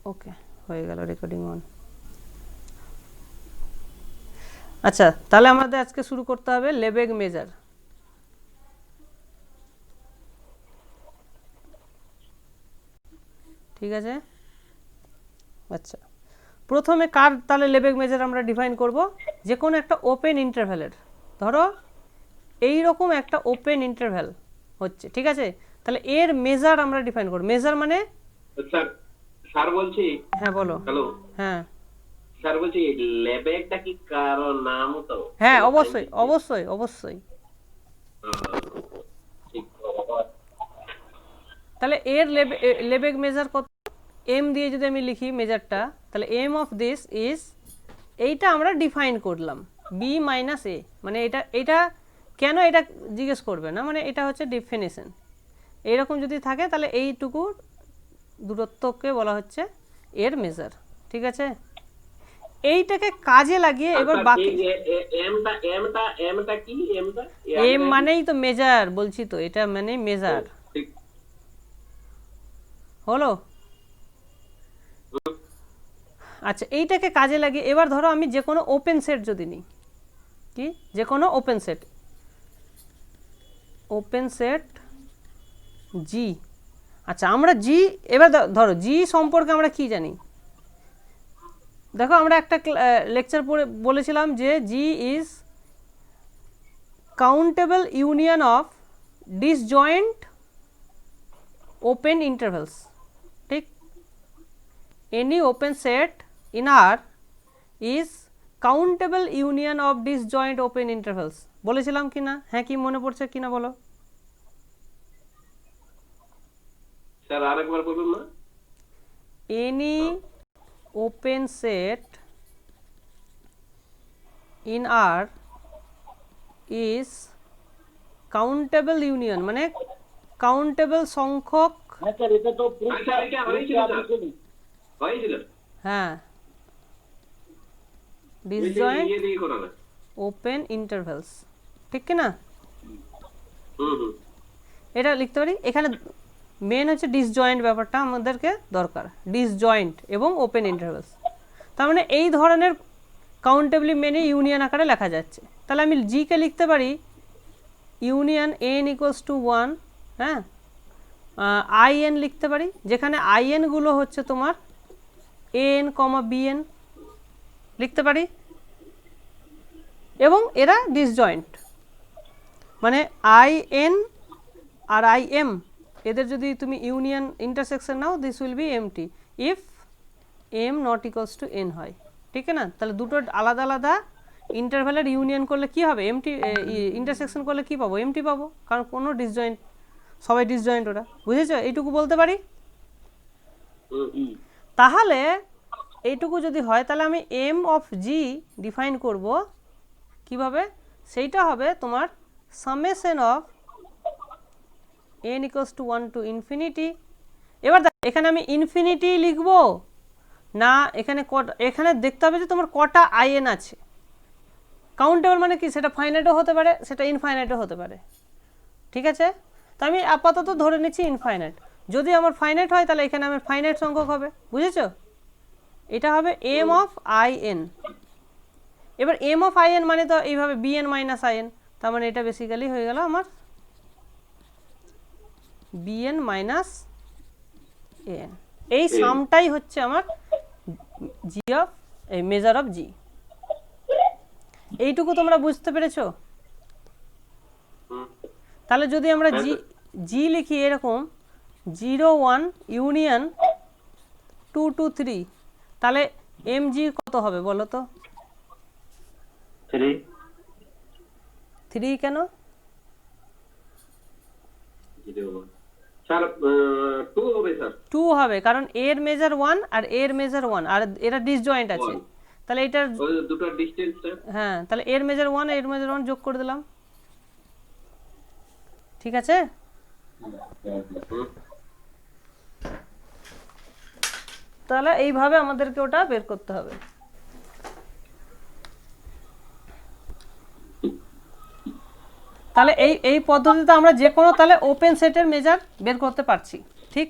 ওকে, হয়ে গেল recording on. আচ্ছা, তাহলে আমাদের আজকে শুরু করতে হবে লেবেগ মেজার। ঠিক আছে, আচ্ছা প্রথমে কার তাহলে লেবেগ মেজার আমরা ডিফাইন করব, যে কোনো একটা ওপেন ইন্টারভ্যালের। ধরো এই রকম একটা ওপেন ইন্টারভ্যাল হচ্ছে, ঠিক আছে, তাহলে এর মেজার আমরা ডিফাইন করব। মেজার মানে স্যার বলছি, হ্যাঁ বলো। হ্যালো হ্যাঁ স্যার বলছি, লেবেকটা কি কারো নাম তো? হ্যাঁ অবশ্যই অবশ্যই অবশ্যই। তাহলে এর লেবেগ মেজার কত, এম দিয়ে যদি আমি লিখি মেজারটা, তাহলে এম অফ দিস ইজ, এইটা আমরা ডিফাইন করলাম বি মাইনাস এ, মানে এটা কেন এটা জিজ্ঞেস করবে না, মানে এটা হচ্ছে ডেফিনেশন। এইরকম যদি থাকে তাহলে এইটুকু দূরত্বকে বলা হচ্ছে এর মেজার। ঠিক আছে, এইটাকে কাজে লাগিয়ে এবার বাকি এমটা কি? এম মানেই তো মেজার, বলছি তো এটা মানে মেজার হলো। আচ্ছা, এইটাকে কাজে লাগিয়ে এবার ধরো আমি যে কোনো ওপেন সেট যদি নিই, কি যে কোনো ওপেন সেট জি। আচ্ছা আমরা জি, এবার ধরো জি সম্পর্কে আমরা কি জানি, দেখো আমরা একটা লেকচার পড়ে বলেছিলাম যে G is countable union of disjoint open intervals. ঠিক, any open set in R is countable union of disjoint open intervals, বলেছিলাম কি না? হ্যাঁ, কি মনে পড়ছে কিনা বলো। স্যার আরেকবার বলুন না। Any open set in R is countable union, মানে কাউন্টেবল সংখ্যক, হ্যাঁ ডিসজয়েন্ট ওপেন ইন্টারভ্যালস, ঠিক কি না? এটা লিখতে পারি। এখানে মেন হচ্ছে ডিসজয়েন্ট, ব্যাপারটা আমাদেরকে দরকার, ডিসজয়েন্ট এবং ওপেন ইন্টারভ্যালস। তার মানে এই ধরনের কাউন্টেবলি মেনে ইউনিয়ন আকারে লেখা যাচ্ছে। তাহলে আমি জিকে লিখতে পারি ইউনিয়ন এন ইকুয়ালস টু 1, হ্যাঁ, আই এন লিখতে পারি, যেখানে আই এনগুলো হচ্ছে তোমার এন কমা বিএন লিখতে পারি, এবং এরা ডিসজয়েন্ট, মানে আই এন আর আই এম এদের যদি তুমি ইউনিয়ন ইন্টারসেকশন নাও, this will be empty if m not equals to n হয়। ঠিক আছে না? তাহলে দুটো আলাদা আলাদা ইন্টারভ্যালের ইউনিয়ন করলে কি হবে, এমটি, ইন্টারসেকশন করলে কি পাবো, এমটি পাবো, কারণ কোনো ডিসজয়েন্ট, সবাই ডিসজয়েন্ট ওরা, বুঝেছো? এইটুকু বলতে পারি। তাহলে এইটুকু যদি হয় তাহলে আমি এম অফ জি ডিফাইন করব কিভাবে, সেইটা হবে তোমার summation of n equals to 1 to infinity। এবার এখানে আমি ইনফিনিটি লিখব না, এখানে এখানে দেখতে হবে যে তোমার কটা আইএন আছে। কাউন্টেবল মানে কি, সেটা ফাইনাইটও হতে পারে, সেটা ইনফাইনাইটও হতে পারে। ঠিক আছে, তো আমি আপাতত ধরে নিচ্ছি ইনফাইনাইট। যদি আমার ফাইনাইট হয় তাহলে এখানে আমার ফাইনাইট সংখ্যক হবে, বুঝেছো? এটা হবে এম অফ আই এন। এবার এম অফ আই এন মানে তো এইভাবে বিএন মাইনাস আই এন, তার মানে এটা বেসিক্যালি হয়ে গেল আমার বিএন মাইনাস এন। এই সামটাই হচ্ছে আমার জি অফ, এই মেজার অফ জি। এইটুকু তোমরা বুঝতে পেরেছো? তাহলে যদি আমরা জি জি লিখি এরকম 0 1 ইউনিয়ন 2 2 3, তাহলে এম জি কত হবে বলো তো? 3 কেন? স্যার 2 হবে স্যার। 2 হবে কারণ এর মেজার 1 আর এর মেজার 1, আর এরা ডিসজয়েন্ট আছে, তাহলে এটার দুটো ডিসটেন্সটা, হ্যাঁ, তাহলে এর মেজার 1 এর মেজার 1 যোগ করে দিলাম। ঠিক আছে, তাহলে এইভাবে আমাদেরকে ওটা বের করতে হবে। তাহলে এই পদ্ধতিতে আমরা যে কোনো তাহলে ওপেন সেটের মেজার বের করতে পারছি। ঠিক,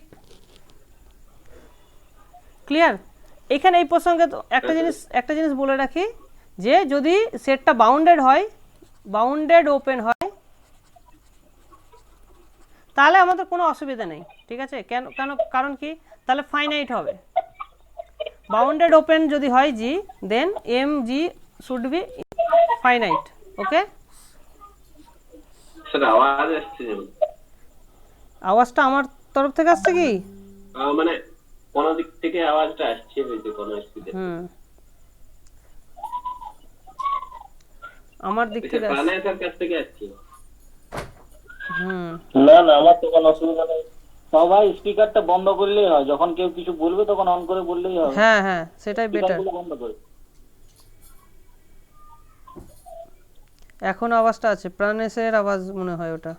ক্লিয়ার? এখানে এই প্রসঙ্গে তো একটা জিনিস বলে রাখি, যে যদি সেটটা বাউন্ডেড হয়, বাউন্ডেড ওপেন হয়, তাহলে আমাদের কোনো অসুবিধা নেই, ঠিক আছে? কেন কেন কারণ কি, তাহলে ফাইনাইট হবে। বাউন্ডেড ওপেন যদি হয় G, then M G should be finite. Okay, sir আওয়াজ আসছে যেমন, আওয়াজটা আমার তরফ থেকে আসছে কি? মানে কোন দিক থেকে আওয়াজটা আসছে, হয়তো কোন স্পিডে। আমার দিক থেকে আসছে। প্রাণের কাছ থেকে আসছে। না না, আমার তো কোনো অসুবিধা নেই। সবাই স্পিকারটা বন্ধ করলেই হয়, যখন কেউ কিছু বলবে তখন অন করে বললেই হবে। হ্যাঁ হ্যাঁ, সেটাই বেটার। স্পিকারগুলো বন্ধ করে। এখন আওয়াজটা আছে, প্রাণেশের আওয়াজ মনে হয় ওটা।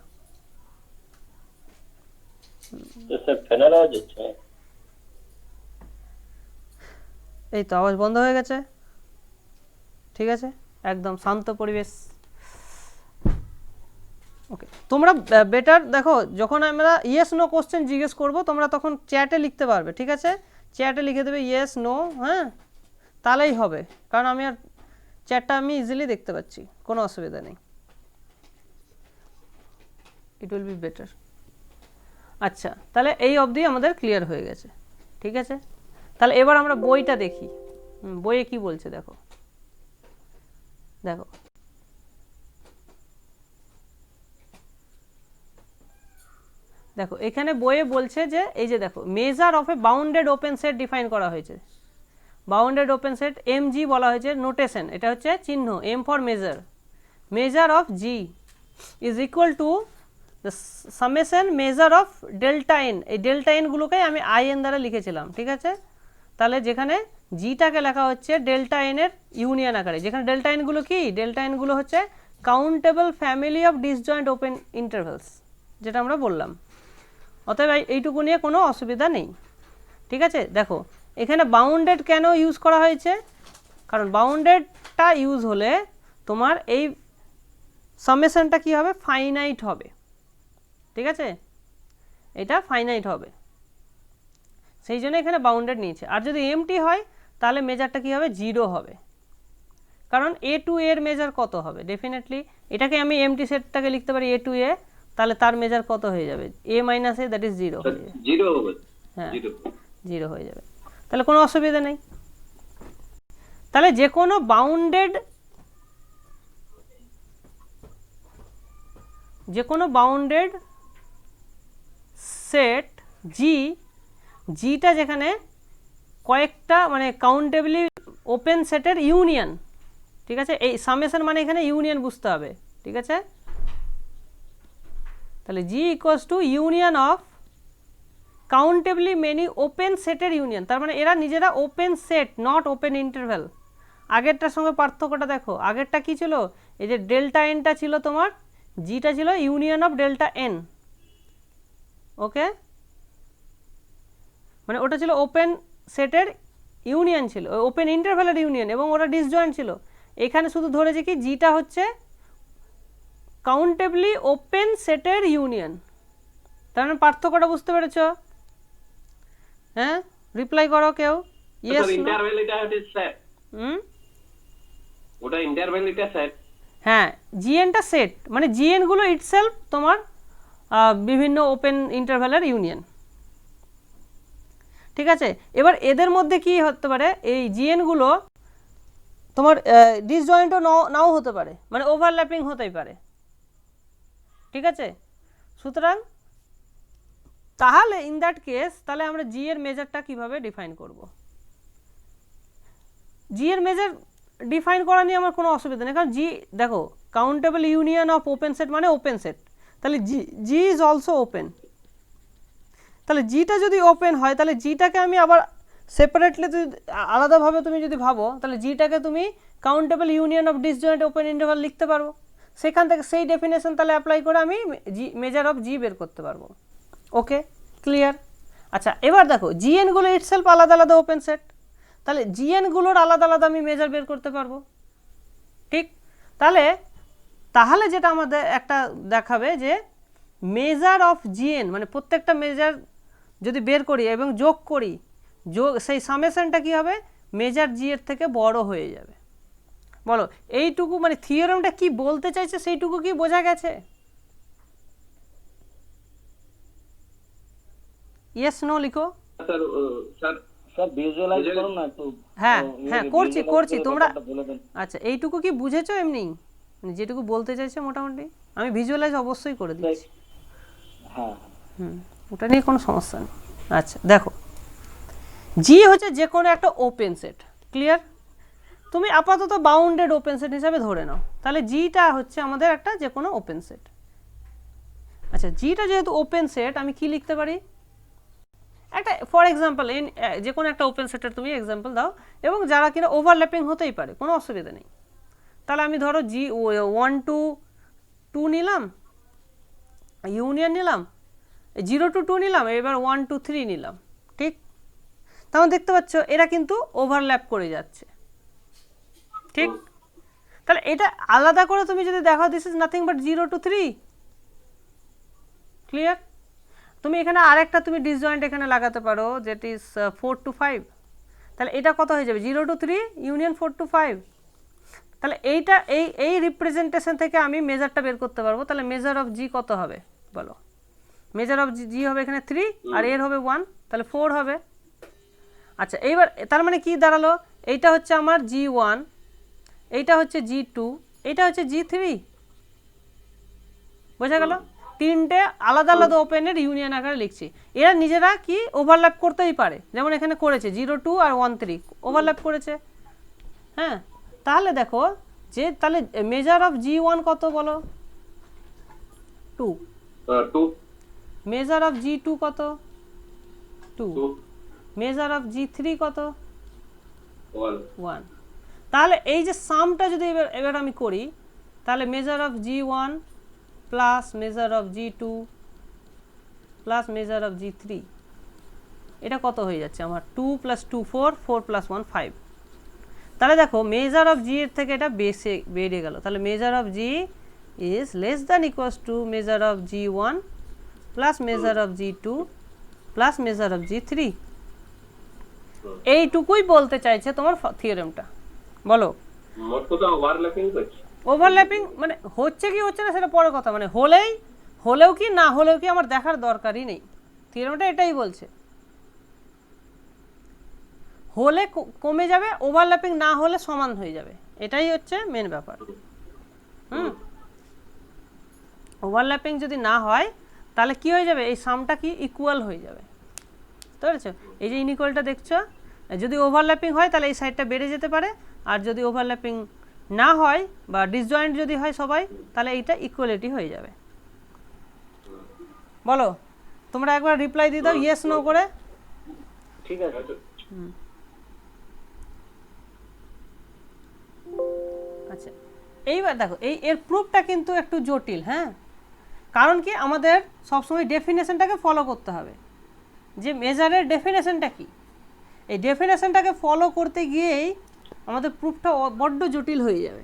স্যার ফ্যানের আওয়াজ হচ্ছে। এই তো আওয়াজ বন্ধ হয়ে গেছে, ঠিক আছে, একদম শান্ত পরিবেশ। ওকে, তোমরা বেটার দেখো, যখন আমরা ইয়েস নো কোশ্চেন জিজ্ঞেস করব, তোমরা তখন চ্যাটে লিখতে পারবে, ঠিক আছে? চ্যাটে লিখে দেবে ইয়েস নো, হ্যাঁ, তাহলেই হবে, কারণ আমি আর চ্যাটটা আমি ইজিলি দেখতে পাচ্ছি, কোনো অসুবিধা নেই। It will be better. আচ্ছা, তাহলে এই অবধি আমাদের ক্লিয়ার হয়ে গেছে, ঠিক আছে? তাহলে এবার আমরা বইটা দেখি, বইয়ে কি বলছে দেখো। দেখো, দেখো এখানে বইয়ে বলছে যে এই যে দেখো, measure of a bounded open set define করা হয়েছে। Bounded open set M G বলা হয়েছে, নোটেশন এটা হচ্ছে চিহ্ন, M for measure, measure of G is equal to the summation measure of delta n. এই ডেল্টা এনগুলোকে আমি আই এন দ্বারা লিখেছিলাম, ঠিক আছে? তাহলে যেখানে জিটাকে লেখা হচ্ছে ডেল্টা এনের ইউনিয়ন আকারে, যেখানে ডেল্টা এনগুলো কি, ডেল্টা এনগুলো হচ্ছে countable family of disjoint open intervals, যেটা আমরা বললাম। অতএব এইটুকু নিয়ে কোনো অসুবিধা নেই, ঠিক আছে? দেখো এখানে বাউন্ডেড কেন ইউজ করা হয়েছে, কারণ বাউন্ডেডটা ইউজ হলে তোমার এই সামেশনটা কি হবে, ফাইনাইট হবে, ঠিক আছে? এটা ফাইনাইট হবে, সেই জন্য এখানে বাউন্ডেড নিয়েছে। আর যদি এমটি হয় তাহলে মেজারটা কি হবে, 0 হবে, কারণ এ টু এর মেজার কত হবে, ডেফিনেটলি এটাকে আমি এমটি সেটটাকে লিখতে পারি এ টু এ, তাহলে তার মেজার কত হয়ে যাবে, এ মাইনাস এ, দ্যাট ইজ 0 হয়ে যাবে। 0 হবে, হ্যাঁ 0 হয়ে যাবে, তাহলে কোনো অসুবিধা নেই। তাহলে যে কোনো বাউন্ডেড সেট জিটা যেখানে কয়েকটা মানে কাউন্টেবলি ওপেন সেটের ইউনিয়ন, ঠিক আছে? এই সামেশন মানে এখানে ইউনিয়ন বুঝতে হবে, ঠিক আছে? তাহলে G equals to union of countably many open সেটের ইউনিয়ন, তার মানে এরা নিজেরা open set, not open interval. আগেরটার সঙ্গে পার্থক্যটা দেখো, আগেরটা কি ছিল, এই যে ডেল্টা এনটা ছিল তোমার, জিটা ছিল ইউনিয়ন অফ ডেল্টা এন। ওকে, মানে ওটা ছিল ওপেন সেটের ইউনিয়ন, ছিল ওপেন ইন্টারভ্যালের ইউনিয়ন, এবং ওরা ডিসজয়েন্ট ছিল। এখানে শুধু ধরেছে কি, জিটা হচ্ছে কাউন্টেবলি ওপেন সেটের ইউনিয়ন। তার মানে পার্থক্যটা বুঝতে পেরেছো? হ্যাঁ, রিপ্লাই করো কেউ, ইয়েস নো। ইন্টারভ্যাল এটা হচ্ছে সেট, ওটা ইন্টারভ্যাল এটা সেট। হ্যাঁ, জিএনটা সেট, মানে জিএন গুলো ইটসেলফ তোমার বিভিন্ন ওপেন ইন্টারভ্যালের ইউনিয়ন, ঠিক আছে? এবার এদের মধ্যে কি হতে পারে, এই জিএন গুলো তোমার ডিসজয়েন্টও নাও হতে পারে, মানে ওভারল্যাপিং হতেই পারে, ঠিক আছে? সুতরাং তাহলে ইন দ্যাট কেস, তাহলে আমরা জি এর মেজারটা কিভাবে ডিফাইন করব? জি এর মেজার ডিফাইন করা নিয়ে আমার কোনো অসুবিধা নেই, কারণ জি দেখো, countable union of open set মানে ওপেন সেট, তাহলে জি ইজ অলসো ওপেন। তাহলে জিটা যদি ওপেন হয়, তাহলে জিটাকে আমি আবার সেপারেটলি আলাদাভাবে তুমি যদি ভাবো, তাহলে জিটাকে তুমি countable union of disjoint open interval লিখতে পারবো। সেখান থেকে সেই ডেফিনেশন তাহলে অ্যাপ্লাই করে আমি মেজার অফ জি বের করতে পারবো। ওকে, ক্লিয়ার? আচ্ছা, এবার দেখো জিএনগুলো ইটসেলফ আলাদা আলাদা ওপেন সেট, তাহলে জিএনগুলোর আলাদা আলাদা আমি মেজার বের করতে পারবো, ঠিক? তাহলে যেটা আমাদের একটা দেখাবে যে মেজার অফ জিএন, মানে প্রত্যেকটা মেজার যদি বের করি এবং যোগ করি, যোগ সেই সামেশনটা কি হবে, মেজার জি এর থেকে বড় হয়ে যাবে। বলো এইটুকু মানে থিওরেমটা কি বলতে চাইছে সেইটুকু কি বোঝা গেছে? ইয়েস নো লিখো। স্যার স্যার স্যার ভিজুয়ালাইজ করুন না একটু। হ্যাঁ হ্যাঁ করছি visualize করছি করে তোমরা। ব্যাপারটা বলে দেন। আচ্ছা এইটুকু কি বুঝেছো এমনি, মানে যেটুকু বলতে চাইছে মোটামুটি আমি ভিজুয়ালাইজ অবশ্যই করে দিচ্ছি। হ্যাঁ ওটা নিয়ে কোনো সমস্যা নেই। আচ্ছা দেখো জি হচ্ছে যে কোনো একটা ওপেন সেট, ক্লিয়ার? তুমি আপাতত বাউন্ডেড ওপেন সেট হিসাবে ধরে নাও, তাহলে জিটা হচ্ছে আমাদের একটা যে কোনো ওপেন সেট। আচ্ছা জিটা যেহেতু ওপেন সেট আমি কি লিখতে পারি, একটা ফর এক্সাম্পল যে কোনো একটা ওপেন সেটের তুমি এক্সাম্পল দাও, এবং যারা কিনা ওভারল্যাপিং হতেই পারে, কোনো অসুবিধা নেই। তাহলে আমি ধরো জি 1 to 2 নিলাম, ইউনিয়ন নিলাম, 0 to 2 নিলাম, এবার 1 to 3 নিলাম, ঠিক? তখন দেখতে পাচ্ছ এরা কিন্তু ওভারল্যাপ করে যাচ্ছে, ঠিক? তাহলে এটা আলাদা করে তুমি যদি দেখো this is nothing but 0 to 3, clear? তুমি এখানে আরেকটা তুমি ডিসজয়েন্ট এখানে লাগাতে পারো যেট ইজ 4 to 5, তাহলে এটা কত হয়ে যাবে 0 to 3 ইউনিয়ন 4 to 5। তাহলে এইটা এই রিপ্রেজেন্টেশন থেকে আমি মেজারটা বের করতে পারবো। তাহলে মেজার অফ জি কত হবে বলো? মেজার অফ জি হবে এখানে 3 আর এর হবে 1, তাহলে 4 হবে। আচ্ছা এইবার তার মানে কি দাঁড়ালো, এইটা হচ্ছে আমার G1, এইটা হচ্ছে G2, এইটা হচ্ছে G3, বোঝা গেল? তিনটে আলাদা আলাদা ওপেনের ইউনিয়ন আকারে লিখছি। এরা নিজেরা কি ওভারল্যাপ করতেই পারে, যেমন এখানে করেছে 0 2 আর 1 3 ওভারল্যাপ করেছে। হ্যাঁ তাহলে দেখো যে তাহলে মেজার অফ G1 কত বলো? 2। 2 মেজার অফ G2 কত? 2। মেজার অফ G3 কত? 1। তাহলে এই যে সামটা যদি এবার আমি করি, তাহলে measure of G1 plus measure of G2 plus measure of G3, এটা কত হয়ে যাচ্ছে আমার? 2 + 2 4, 4 + 1 5। তাহলে দেখো মেজার অফ জি এর থেকে এটা বেড়ে গেল। তাহলে measure of G is less than equals to measure of G1 plus measure of G2 plus measure of G3। এইটুকুই বলতে চাইছে তোমার থিওরেমটা। বলো মোট কথা ওভারল্যাপিং করছে। ওভারল্যাপিং মানে হচ্ছে কি হচ্ছে না সেটা পরের কথা, মানে হলেও কি না হলেও কি আমার দেখার দরকারই নেই। থিওরেমটা এটাই বলছে, হলে কমে যাবে, ওভারল্যাপিং না হলে সমান হয়ে যাবে, এটাই হচ্ছে মেন ব্যাপার। ওভারল্যাপিং যদি না হয় তাহলে কি হয়ে যাবে, এই সামটা কি ইকুয়াল হয়ে যাবে, বুঝতে পেরেছো? এই যে ইনইকুয়ালটা দেখছো, যদি ওভারল্যাপিং হয় তাহলে এই সাইডটা বেড়ে যেতে পারে, আর যদি ওভারল্যাপিং না হয় বা ডিসজয়েন্ট যদি হয় সবাই, তাহলে এইটা ইকুয়ালিটি হয়ে যাবে। বলো তোমরা একবার রিপ্লাই দিয়ে দাও ইয়েস নো করে। ঠিক আছে। আচ্ছা এইবার দেখো এর প্রুফটা কিন্তু একটু জটিল, হ্যাঁ, কারণ কি আমাদের সবসময় ডেফিনেশনটাকে ফলো করতে হবে, যে মেজারের ডেফিনেশনটা কি, এই ডেফিনেশনটাকে ফলো করতে গিয়েই আমাদের প্রুফটা বড্ড জটিল হয়ে যাবে।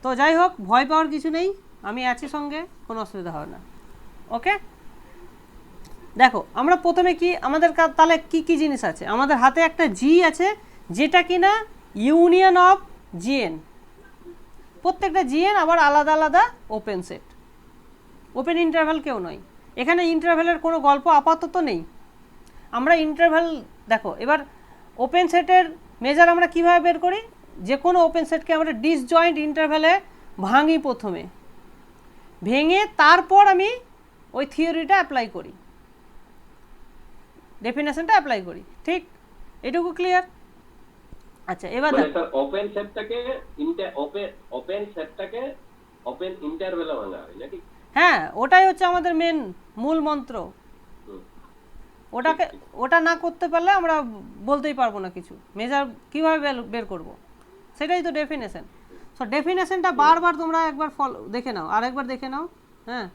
তো যাই হোক, ভয় পাওয়ার কিছু নেই, আমি আছি সঙ্গে, কোনো অসুবিধা হবে না। ওকে দেখো আমরা প্রথমে কি আমাদের তাহলে কি কি জিনিস আছে, আমাদের হাতে একটা জি আছে যেটা কিনা ইউনিয়ন অফ জিএন, প্রত্যেকটা জিএন আবার আলাদা আলাদা ওপেন সেট, ওপেন ইন্টারভ্যাল কেউ নয়, এখানে ইন্টারভ্যালের কোনো গল্প আপাতত নেই। আমরা ইন্টারভ্যাল দেখো এবার ওপেন সেটের মেজার আমরা কিভাবে বের করি, যে কোনো ওপেন সেটকে আমরা ডিসজয়েন্ট ইন্টারভ্যালে ভাঙি, প্রথমে ভেঙে তারপর আমি ওই থিওরিটা অ্যাপ্লাই করি, ডেফিনেশনটা অ্যাপ্লাই করি, ঠিক? এটুকু ক্লিয়ার? আচ্ছা এবার মানে স্যার ওপেন সেটটাকে ওপেন ইন্টারভ্যালে ভাঙা হয় নাকি? হ্যাঁ ওটাই হচ্ছে আমাদের মেন মূল মন্ত্র। ওটা না করতে পারলে আমরা বলতেই পারবো না কিছু, মেজার কিভাবে বের করব, সেটাই তো ডেফিনেশন। সো ডেফিনেশনটা বারবার তোমরা একবার দেখে নাও, আরেকবার দেখে নাও। হ্যাঁ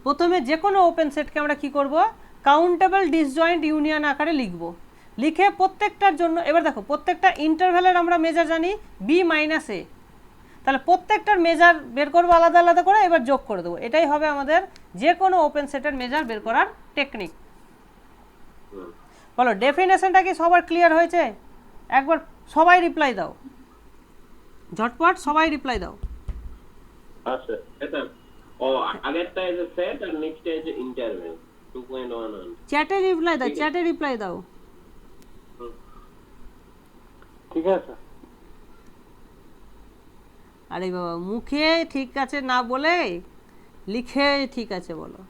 প্রথমে যে কোনো ওপেন সেটকে আমরা কি করব, কাউন্টেবল ডিসজয়েন্ট ইউনিয়ন আকারে লিখব, লিখে প্রত্যেকটার জন্য এবার দেখো প্রত্যেকটা ইন্টারভ্যালের আমরা মেজার জানি বি মাইনাস এ, তাহলে প্রত্যেকটার মেজার বের করবো আলাদা আলাদা করে, এবার যোগ করে দেবো, এটাই হবে আমাদের যে কোনো ওপেন সেটের মেজার বের করার টেকনিক। বলো ডেফিনেশনটা কি সবার ক্লিয়ার হয়েছে? একবার সবাই রিপ্লাই দাও, ঝটপট সবাই রিপ্লাই দাও। আচ্ছা এটা ও আগেরটা এজ এ সেট আর নেক্সট এজ ইন্টারভেল 2.11 চ্যাটে রিপ্লাই দাও, চ্যাটে রিপ্লাই দাও। ঠিক আছে। আরে বাবা মুখে ঠিক আছে না বলে লিখে ঠিক আছে বলো।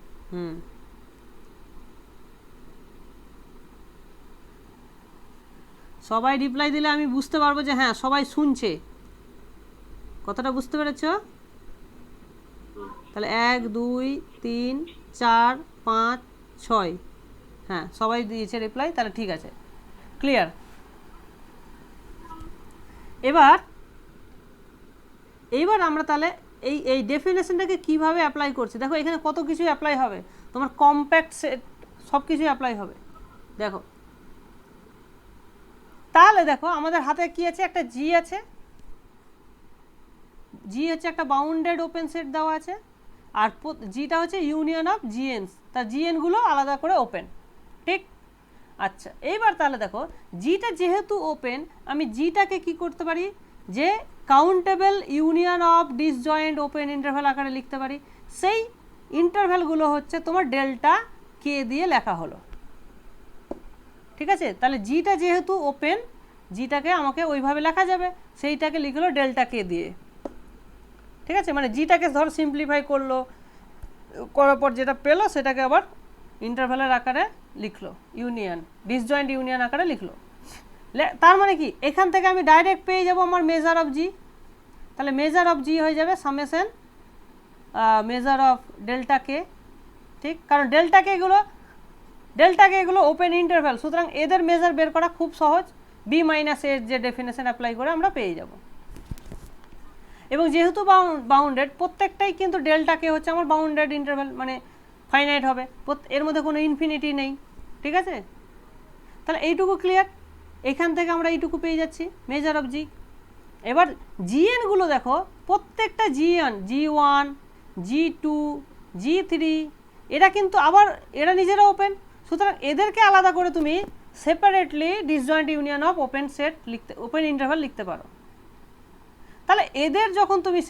সবাই রিপ্লাই দিলে আমি বুঝতে পারবো যে হ্যাঁ সবাই শুনছে, কথাটা বুঝতে পেরেছো? তাহলে 1 2 3 4 5 6, হ্যাঁ সবাই দিয়েছে রিপ্লাই, তাহলে ঠিক আছে, ক্লিয়ার। এইবার আমরা তাহলে এই ডেফিনেশনটাকে কিভাবে অ্যাপ্লাই করছি, দেখো এখানে কত কিছু অ্যাপ্লাই হবে, তোমার কম্প্যাক্ট সেট সব কিছু অ্যাপ্লাই হবে। দেখো তাহলে দেখো আমাদের হাতে কি আছে, একটা জি আছে, জি হচ্ছে একটা বাউন্ডেড ওপেন সেট দেওয়া আছে, আর জিটা হচ্ছে ইউনিয়ন অফ জিএনস, তার জিএনগুলো আলাদা করে ওপেন, ঠিক? আচ্ছা এইবার তাহলে দেখো জিটা যেহেতু ওপেন, আমি জিটাকে কি করতে পারি, যে countable union of disjoint open interval আকারে লিখতে পারি। সেই ইন্টারভ্যালগুলো হচ্ছে তোমার ডেল্টা কে দিয়ে লেখা হলো, ঠিক আছে? তাহলে জিটা যেহেতু ওপেন, জিটাকে আমাকে ওইভাবে লেখা যাবে, সেইটাকে লিখলো ডেল্টা কে দিয়ে, ঠিক আছে? মানে জিটাকে ধর সিম্পলিফাই করলো, করার পর যেটা পেলো সেটাকে আবার ইন্টারভ্যালের আকারে লিখলো, ইউনিয়ন ডিসজয়েন্ট ইউনিয়ন আকারে লিখলো। তার মানে কি এখান থেকে আমি ডাইরেক্ট পেয়ে যাব আমার মেজার অফ জি, তাহলে মেজার অফ জি হয়ে যাবে সামেশন মেজার অফ ডেল্টা কে, ঠিক? কারণ ডেল্টা কে এগুলো ওপেন ইন্টারভ্যাল, সুতরাং এদের মেজার বের করা খুব সহজ, বি মাইনাস এর যে ডেফিনেশন অ্যাপ্লাই করে আমরা পেয়ে যাব। এবং যেহেতু বাউন্ডেড, প্রত্যেকটাই কিন্তু ডেল্টা কে হচ্ছে আমার বাউন্ডেড ইন্টারভ্যাল, মানে ফাইনাইট হবে, এর মধ্যে কোনো ইনফিনিটি নেই, ঠিক আছে? তাহলে এইটুকু ক্লিয়ার, এখান থেকে আমরা এইটুকু পেয়ে যাচ্ছি মেজার অফ জি। এবার জিএনগুলো দেখো, প্রত্যেকটা জিএন G1 G2 G3 এরা কিন্তু আবার এরা নিজেরা ওপেন, সুতরাং এদেরকে আলাদা করে তুমি separately disjoint union of open set লিখতে, ওপেন ইন্টারভ্যাল লিখতে পারো। তাহলে এদের যখন তুমি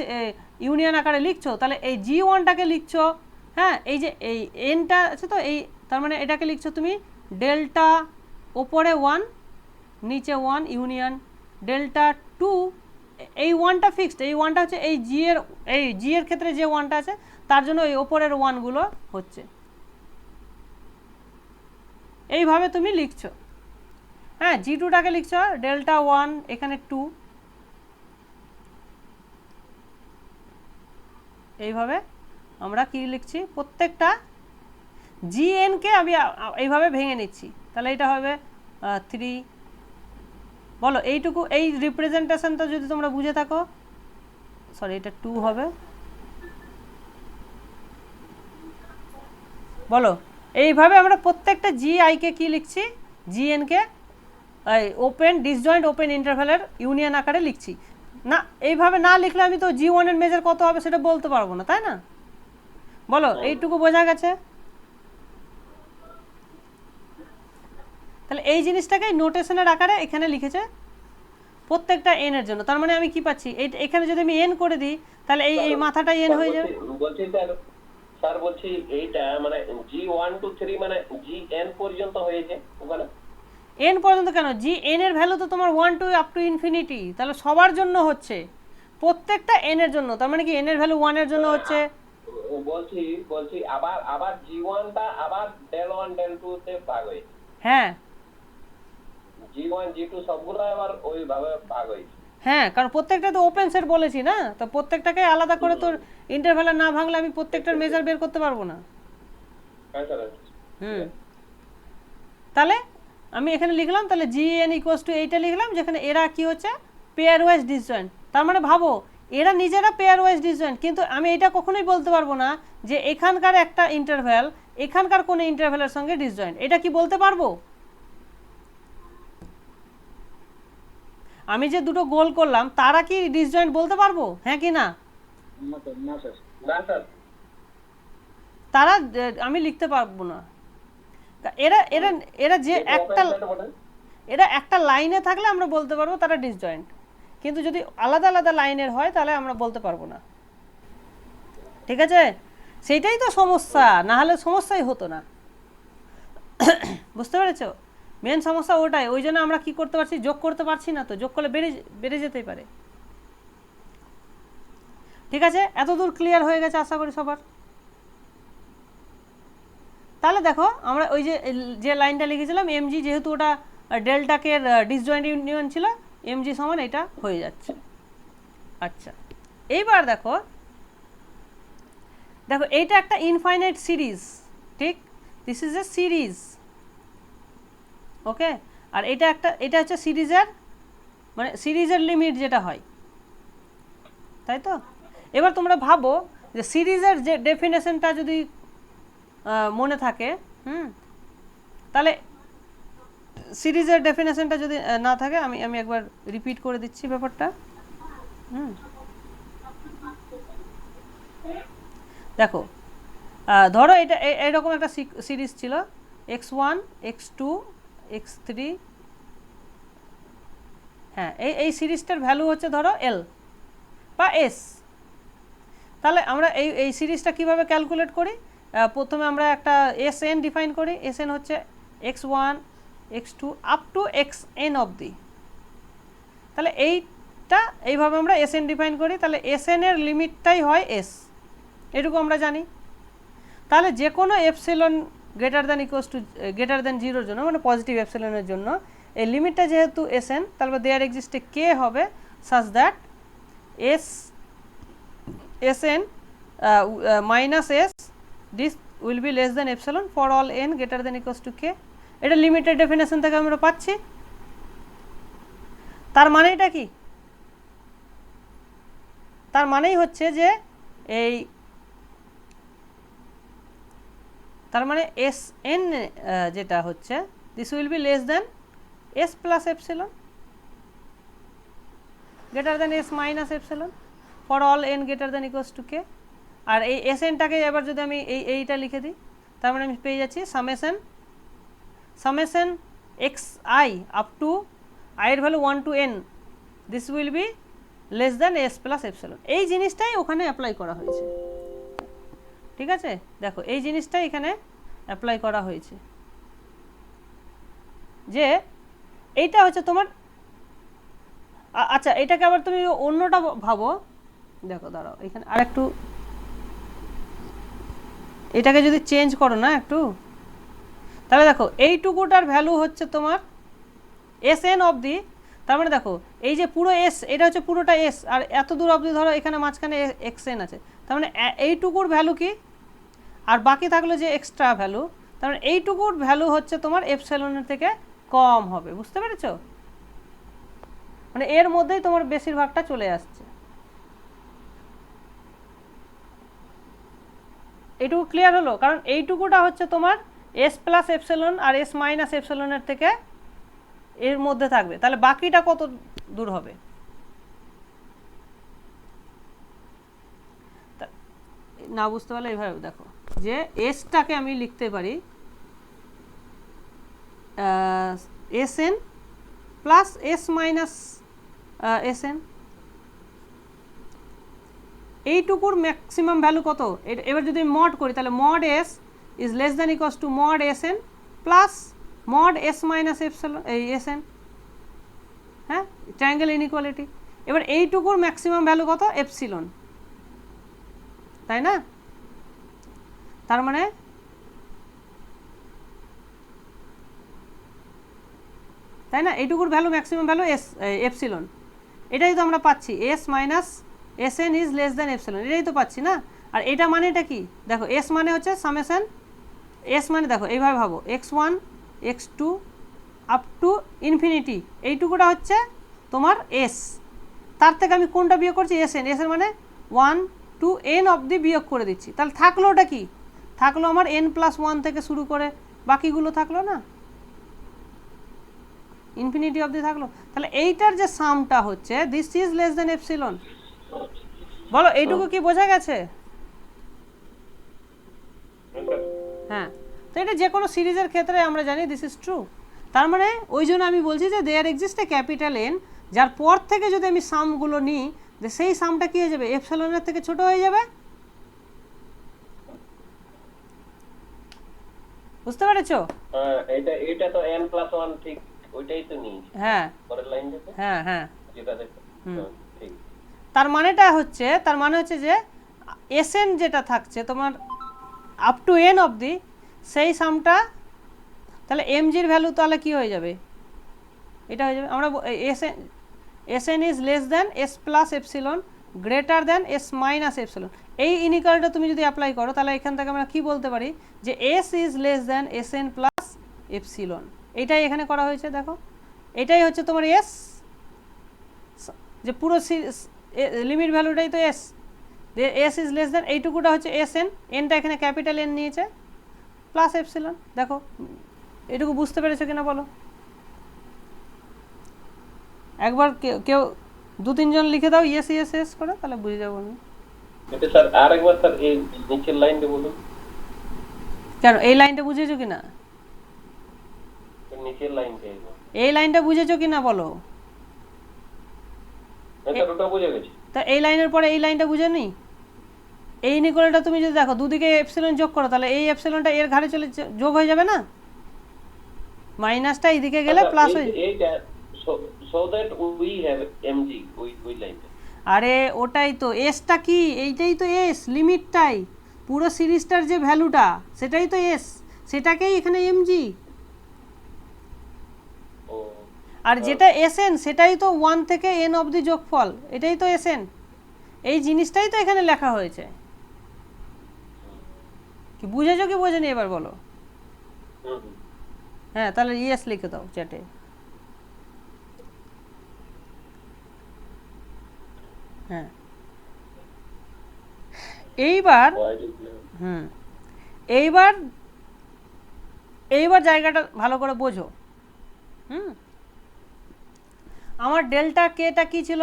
ইউনিয়ন আকারে লিখছো, তাহলে এই G1টাকে লিখছো, হ্যাঁ এই যে এই এনটা আছে তো, এই তার মানে এটাকে লিখছো তুমি ডেল্টা ওপরে 1 নিচে 1 ইউনিয়ন ডেল্টা 2, এই 1টা ফিক্সড, এই 1টা হচ্ছে এই জি এর ক্ষেত্রে যে 1টা আছে তার জন্য এই ওপরের 1গুলো হচ্ছে, এইভাবে তুমি লিখছো। হ্যাঁ G2টাকে লিখছো ডেল্টা 1 এখানে 2, এইভাবে আমরা কি লিখছি, প্রত্যেকটা জিএনকে আমি এইভাবে ভেঙে নিচ্ছি, তাহলে এটা হবে 3। বলো এইটুকু, এই রিপ্রেজেন্টেশনটা যদি তোমরা বুঝে থাকো, সরি এটা 2 হবে। বলো এইভাবে আমরা প্রত্যেকটা জিআইকে কি লিখছি, জিএনকে ওপেন ডিসজয়েন্ট ওপেন ইন্টারভ্যালের ইউনিয়ন আকারে লিখছি। না এইভাবে না লিখলে আমি তো G1 এর মেজার কত হবে সেটা বলতে পারবো না, তাই না? বলো এইটুকু বোঝা গেছে? তাহলে এই জিনিসটাকে নোটেশনের আকারে এখানে লিখেছে প্রত্যেকটা এন এর জন্য, তার মানে আমি কি পাচ্ছি, এখানে যদি আমি এন করে দিই তাহলে এই মাথাটা এন হয়ে যাবে। বলছি স্যার বলছি এইটা মানে G1 to 3 মানে GN পর্যন্ত হয়েছে ওখানে, এন পর্যন্ত কেন, জি এন এর ভ্যালু তো তোমার 1 টু আপ টু ইনফিনিটি, তাহলে সবার জন্য হচ্ছে, প্রত্যেকটা এন এর জন্য, তার মানে কি এন এর ভ্যালু 1 এর জন্য হচ্ছে। বলছি আবার G1টা আবার del 1 del 2 তে ভাগ হয়েছে, হ্যাঁ G1 G2 সবগুলো আবার ওইভাবে ভাগ হয়েছে। হ্যাঁ কারণ প্রত্যেকটা তো ওপেন সেট বলেছি না, তো প্রত্যেকটাকে আলাদা করে তোর ইন্টারভ্যাল না ভাঙলে আমি প্রত্যেকটার মেজার বের করতে পারবো না। তাহলে আমি এখানে লিখলাম, তাহলে GN ইকুয়ালস টু এইটা লিখলাম, যেখানে এরা কি হচ্ছে পেয়ার ওয়াইজ ডিসজয়েন্ট, তার মানে ভাবো এরা নিজেরা পেয়ার ওয়াইজ ডিসজয়েন্ট, কিন্তু আমি এটা কখনোই বলতে পারবো না যে এখানকার একটা ইন্টারভ্যাল এখানকার কোনো ইন্টারভ্যালের সঙ্গে ডিসজয়েন্ট, এটা কি বলতে পারবো? আমি যে দুটো গোল করলাম তারা কি ডিসজয়েন্ট বলতে পারবো, হ্যাঁ কি না? তারা আমি লিখতে পারবো না। এরা এরা এরা যে এরা একটা লাইনে থাকলে আমরা বলতে পারবো তারা ডিসজয়েন্ট, কিন্তু যদি আলাদা আলাদা লাইনের হয় তাহলে আমরা বলতে পারবো না। ঠিক আছে, সেইটাই তো সমস্যা, না হলে সমস্যাই হতো না। বুঝতে পেরেছো? মেন সমস্যা ওটাই, ওই জন্য আমরা কি করতে পারছি, যোগ করতে পারছি না, তো যোগ করলে বেড়ে যেতেই পারে। ঠিক আছে, এত দূর ক্লিয়ার হয়ে গেছে আশা করি সবার। তাহলে দেখো আমরা ওই যে লাইনটা লিখেছিলাম এমজি, যেহেতু ওটা ডেল্টাকে ডিসজয়েন্ট ইউনিয়ন ছিল, এমজি সমান এটা হয়ে যাচ্ছে। আচ্ছা, এইবার দেখো দেখো এইটা একটা ইনফাইনাইট সিরিজ, ঠিক, দিস ইজ এ সিরিজ, ওকে। আর এটা হচ্ছে সিরিজের মানে সিরিজের লিমিট যেটা হয়, তাই তো। এবার তোমরা ভাবো যে সিরিজের যে ডেফিনেশনটা যদি মনে থাকে, তাহলে সিরিজের ডেফিনেশনটা যদি না থাকে, আমি একবার রিপিট করে দিচ্ছি ব্যাপারটা। দেখো ধরো এটা এইরকম একটা সিরিজ ছিল, x1 x2 x3, হ্যাঁ এই সিরিজটার ভ্যালু হচ্ছে ধরো এল বা এস। তাহলে আমরা এই সিরিজটা কিভাবে ক্যালকুলেট করি, প্রথমে আমরা একটা এসএন ডিফাইন করি, এসএন হচ্ছে x1 x2 up to xn অবধি। তাহলে এইভাবে আমরা এসএন ডিফাইন করি, তাহলে এসএন এর লিমিটটাই হয় এস, এটুকু আমরা জানি। তাহলে যে কোনো এপসিলন গ্রেটার দ্যান 0 জন্য, মানে পজিটিভ এপসিলনের জন্য এই লিমিটটা যেহেতু এসএন, তাহলে দেয়ার এক্সিস্টে কে হবে such that S N minus S this will be less than epsilon for all N greater than equals to K. এটা লিমিটেড ডেফিনেশন থেকে আমরা পাচ্ছি। তার মানেটা কি? তার মানেই হচ্ছে যে তার মানে এস এন যেটা হচ্ছে this will be less than S plus epsilon greater than S minus epsilon for all N greater than equals to K. আর এই এস এনটাকে এবার যদি আমি এইটা লিখে দিই, তার মানে আমি পেয়ে যাচ্ছি summation X I up to I এর value 1 to n, this will be less than S plus epsilon. এই জিনিসটাই ওখানে অ্যাপ্লাই করা হয়েছে। ঠিক আছে, দেখো এই জিনিসটাই এখানে অ্যাপ্লাই করা হয়েছে, যে এইটা হচ্ছে তোমার। আচ্ছা, এটাকে আবার তুমি অন্যটা ভাবো, দেখো দাঁড়াও এখানে আর একটু এটাকে যদি চেঞ্জ করো না একটু, তাহলে দেখো এইটুকুটার ভ্যালু হচ্ছে তোমার এস এন অবধি। তার মানে দেখো এই যে পুরো এস, এটা হচ্ছে পুরোটা এস, আর এত দূর অবধি ধরো এখানে মাঝখানে এক্স এন আছে, তার মানে এইটুকুর ভ্যালু কি, আর বাকি থাকলো যে এক্সট্রা ভ্যালু, তার মানে এইটুকুর ভ্যালু হচ্ছে তোমার এপসিলনের থেকে কম হবে। বুঝতে পেরেছো? মানে এর মধ্যেই তোমার বেশিরভাগটা চলে আসছে। এইটুকু ক্লিয়ার হলো? কারণ এইটুকুটা হচ্ছে তোমার এস প্লাস এপসিলন আর এস মাইনাস এপসিলনের থেকে এর মধ্যে থাকবে, তাহলে বাকিটা কত দূর হবে? না বুঝতে পারলে এইভাবে দেখো, যে এসটাকে আমি লিখতে পারি S N plus S minus S N. এইটুকুর ম্যাক্সিমাম ভ্যালু কত? এবার যদি মড করি, তাহলে mod S is less than equals to mod S N plus mod S minus epsilon এই এস এন। হ্যাঁ, ট্রায়াঙ্গেল ইনইকুয়ালিটি। এবার এইটুকুর ম্যাক্সিমাম ভ্যালু কত? এপসিলন, তাই না? তার মানে এইটুকুর ভ্যালু ম্যাক্সিমাম ভ্যালু এপসিলন, এটাই তো আমরা পাচ্ছি, S minus S N is less than epsilon, এটাই তো পাচ্ছি না। আর এটা মানে এটা কি, দেখো এস মানে হচ্ছে সামেশন, এস মানে দেখো এইভাবে ভাবো x1 x2 up to infinity, এইটুকুটা হচ্ছে তোমার এস, তার থেকে আমি কোনটা বিয়োগ করছি? S N. এস এর মানে 1 to n অবধি বিয়োগ করে দিচ্ছি, তাহলে থাকলো ওটা কি? থাকলো আমার n+1 থেকে শুরু করে বাকিগুলো থাকলো না, ইনফিনিটি অবধি থাকলো। তাহলে এইটার যে সামটা হচ্ছে this is less than epsilon. বলো এইটুকু কি বোঝা গেছে? হ্যাঁ, তো এটা যে কোনো সিরিজের ক্ষেত্রে আমরা জানি দিস ইজ ট্রু। তার মানে ওই জন্য আমি বলছি যে there exist a capital N, যার পর থেকে যদি আমি সামগুলো নিই যে সেই সামটা কী হয়ে যাবে, এপসিলনের থেকে ছোট হয়ে যাবে। বুঝতে পেরেছো? এটা তো n+1 ঠিক ওইটাই তো নিই। হ্যাঁ পরের লাইনটাতে হ্যাঁ হ্যাঁ। যেটা দেখো ঠিক। তার মানে হচ্ছে যে এসএন যেটা থাকছে তোমার আপ টু এন অবধি, সেই সামটা তাহলে এমজির ভ্যালু তাহলে কি হয়ে যাবে, এটা হয়ে যাবে আমরা s n is less than S plus epsilon greater than S minus epsilon. এই ইনিকালটা তুমি যদি অ্যাপ্লাই করো তাহলে এখান থেকে আমরা কি বলতে পারি যে S is less than S N plus epsilon. এইটাই এখানে করা হয়েছে, দেখো এটাই হচ্ছে তোমার এস, যে পুরো লিমিট ভ্যালুটাই তো S, S is less than এইটুকুটা হচ্ছে এস এন, এনটা এখানে ক্যাপিটাল এন নিয়েছে প্লাস এপসিলন। দেখো এটুকু বুঝতে পেরেছো কিনা বলো? একবার কেউ 2-3 জন লিখে দাও ইয়েস ইয়েস ইয়েস করে, তাহলে বুঝে যাবো আমি। এটা স্যার আরেকবার স্যার এই নিচের লাইনটা বলুন। কেন এই লাইনটা বুঝেছো কিনা? নিচের লাইনটা এই লাইনটা বুঝেছো কিনা বলো? এটা ওটা বুঝে গেছি। তা এই লাইনের পরে এই লাইনটা বুঝে নি? এই ইনিকুয়ালিটা তুমি যদি দেখো দুদিকে এপসিলন যোগ করো তাহলে এই এপসিলনটা এর ঘাড়ে চলে যোগ হয়ে যাবে না, মাইনাসটা এদিকে গেলে প্লাস হয়ে যাবে। এইটা so that we have mg ওই লাইনটা। আরে ওটাই তো, এসটা কি, এইটাই তো এস, লিমিটটাই পুরো সিরিজটার যে ভ্যালুটা সেটাই তো এস, সেটাকেই এখানে এমজি। ও আর যেটা এসএন সেটাই তো 1 থেকে এন অবধি যোগফল, এটাই তো এসএন। এই জিনিসটাই তো এখানে লেখা হয়েছে। কি বুঝেছো কি বোঝেনি এবার বলো? হ্যাঁ তাহলে ইয়েস লিখে দাও চ্যাটে। হ্যাঁ এইবার এইবার জায়গাটা ভালো করে বোঝো। আমার ডেল্টা কেটা কি ছিল?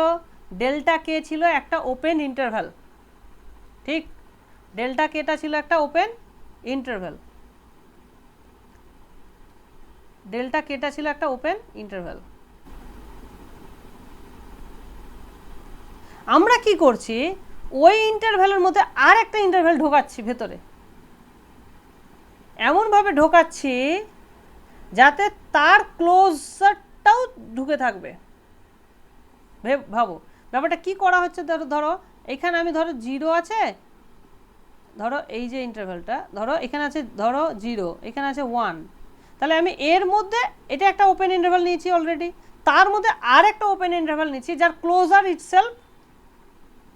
ডেল্টা কে ছিল একটা ওপেন ইন্টারভ্যাল, ঠিক? ডেল্টা কেটা ছিল একটা ওপেন ইন্টারভ্যাল, ডেল্টা কেটা ছিল একটা ওপেন ইন্টারভ্যাল। আমরা কি করছি, ওই ইন্টারভ্যালের মধ্যে আর একটা ইন্টারভ্যাল ঢোকাচ্ছি ভেতরে, এমনভাবে ঢোকাচ্ছি যাতে তার ক্লোজারটাও ঢুকে থাকবে। ভাবো ব্যাপারটা কি করা হচ্ছে। ধরো এখানে আমি ধরো 0 আছে, ধরো এই যে ইন্টারভ্যালটা ধরো এখানে আছে, ধরো 0, এখানে আছে 1, তাহলে আমি এর মধ্যে এটা একটা ওপেন ইন্টারভ্যাল নিয়েছি অলরেডি, তার মধ্যে আর একটা ওপেন ইন্টারভ্যাল নিচ্ছি যার ক্লোজার ইটসেলফ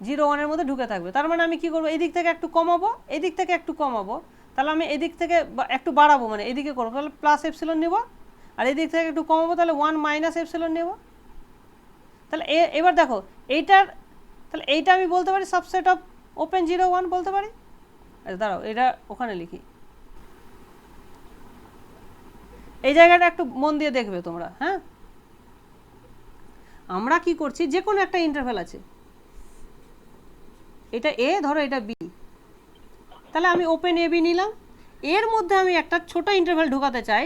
0-1 এর মধ্যে ঢুকে থাকবে। তার মানে আমি কি করবো, এদিক থেকে একটু কমাবো, এদিক থেকে একটু কমাবো, তাহলে আমি এদিক থেকে একটু বাড়াবো, মানে এদিকে করবো, তাহলে প্লাস এপসিলন নেব, আর এদিক থেকে একটু কমাবো তাহলে 1 মাইনাস এপসিলন নেব। তাহলে এবার দেখো এইটার, তাহলে এইটা আমি বলতে পারি সাবসেট অফ ওপেন 0-1 বলতে পারি। আচ্ছা দাঁড়াও এটা ওখানে লিখি, এই জায়গাটা একটু মন দিয়ে দেখবে তোমরা। হ্যাঁ আমরা কি করছি, যে কোনো একটা ইন্টারভ্যাল আছে, এটা এ ধরো এটা বি, তাহলে আমি ওপেন এ বি নিলাম, এর মধ্যে আমি একটা ছোট ইন্টারভ্যাল ঢোকাতে চাই,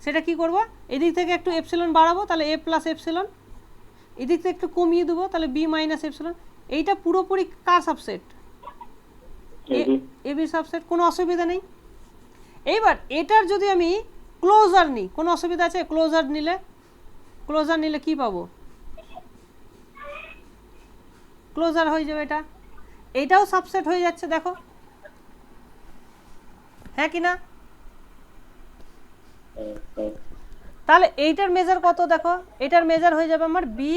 সেটা কি করব, এদিক থেকে একটু এপসিলন বাড়াবো তাহলে এ প্লাস এপসিলন, এদিক থেকে একটু কমিয়ে দেবো তাহলে বি মাইনাস এপসিলন। এইটা পুরোপুরি কার সাবসেট? এ বি সাবসেট, কোনো অসুবিধা নেই। এইবার এটার যদি আমি ক্লোজার নিই, কোনো অসুবিধা আছে? ক্লোজার নিলে কি পাবো? ক্লোজার হয়ে যাবে এটা, এইটাও সাবসেট হয়ে যাচ্ছে, দেখো হ্যাঁ কি না? তাহলে এইটার মেজার কত দেখো, এটার মেজার হয়ে যাবে আমার বি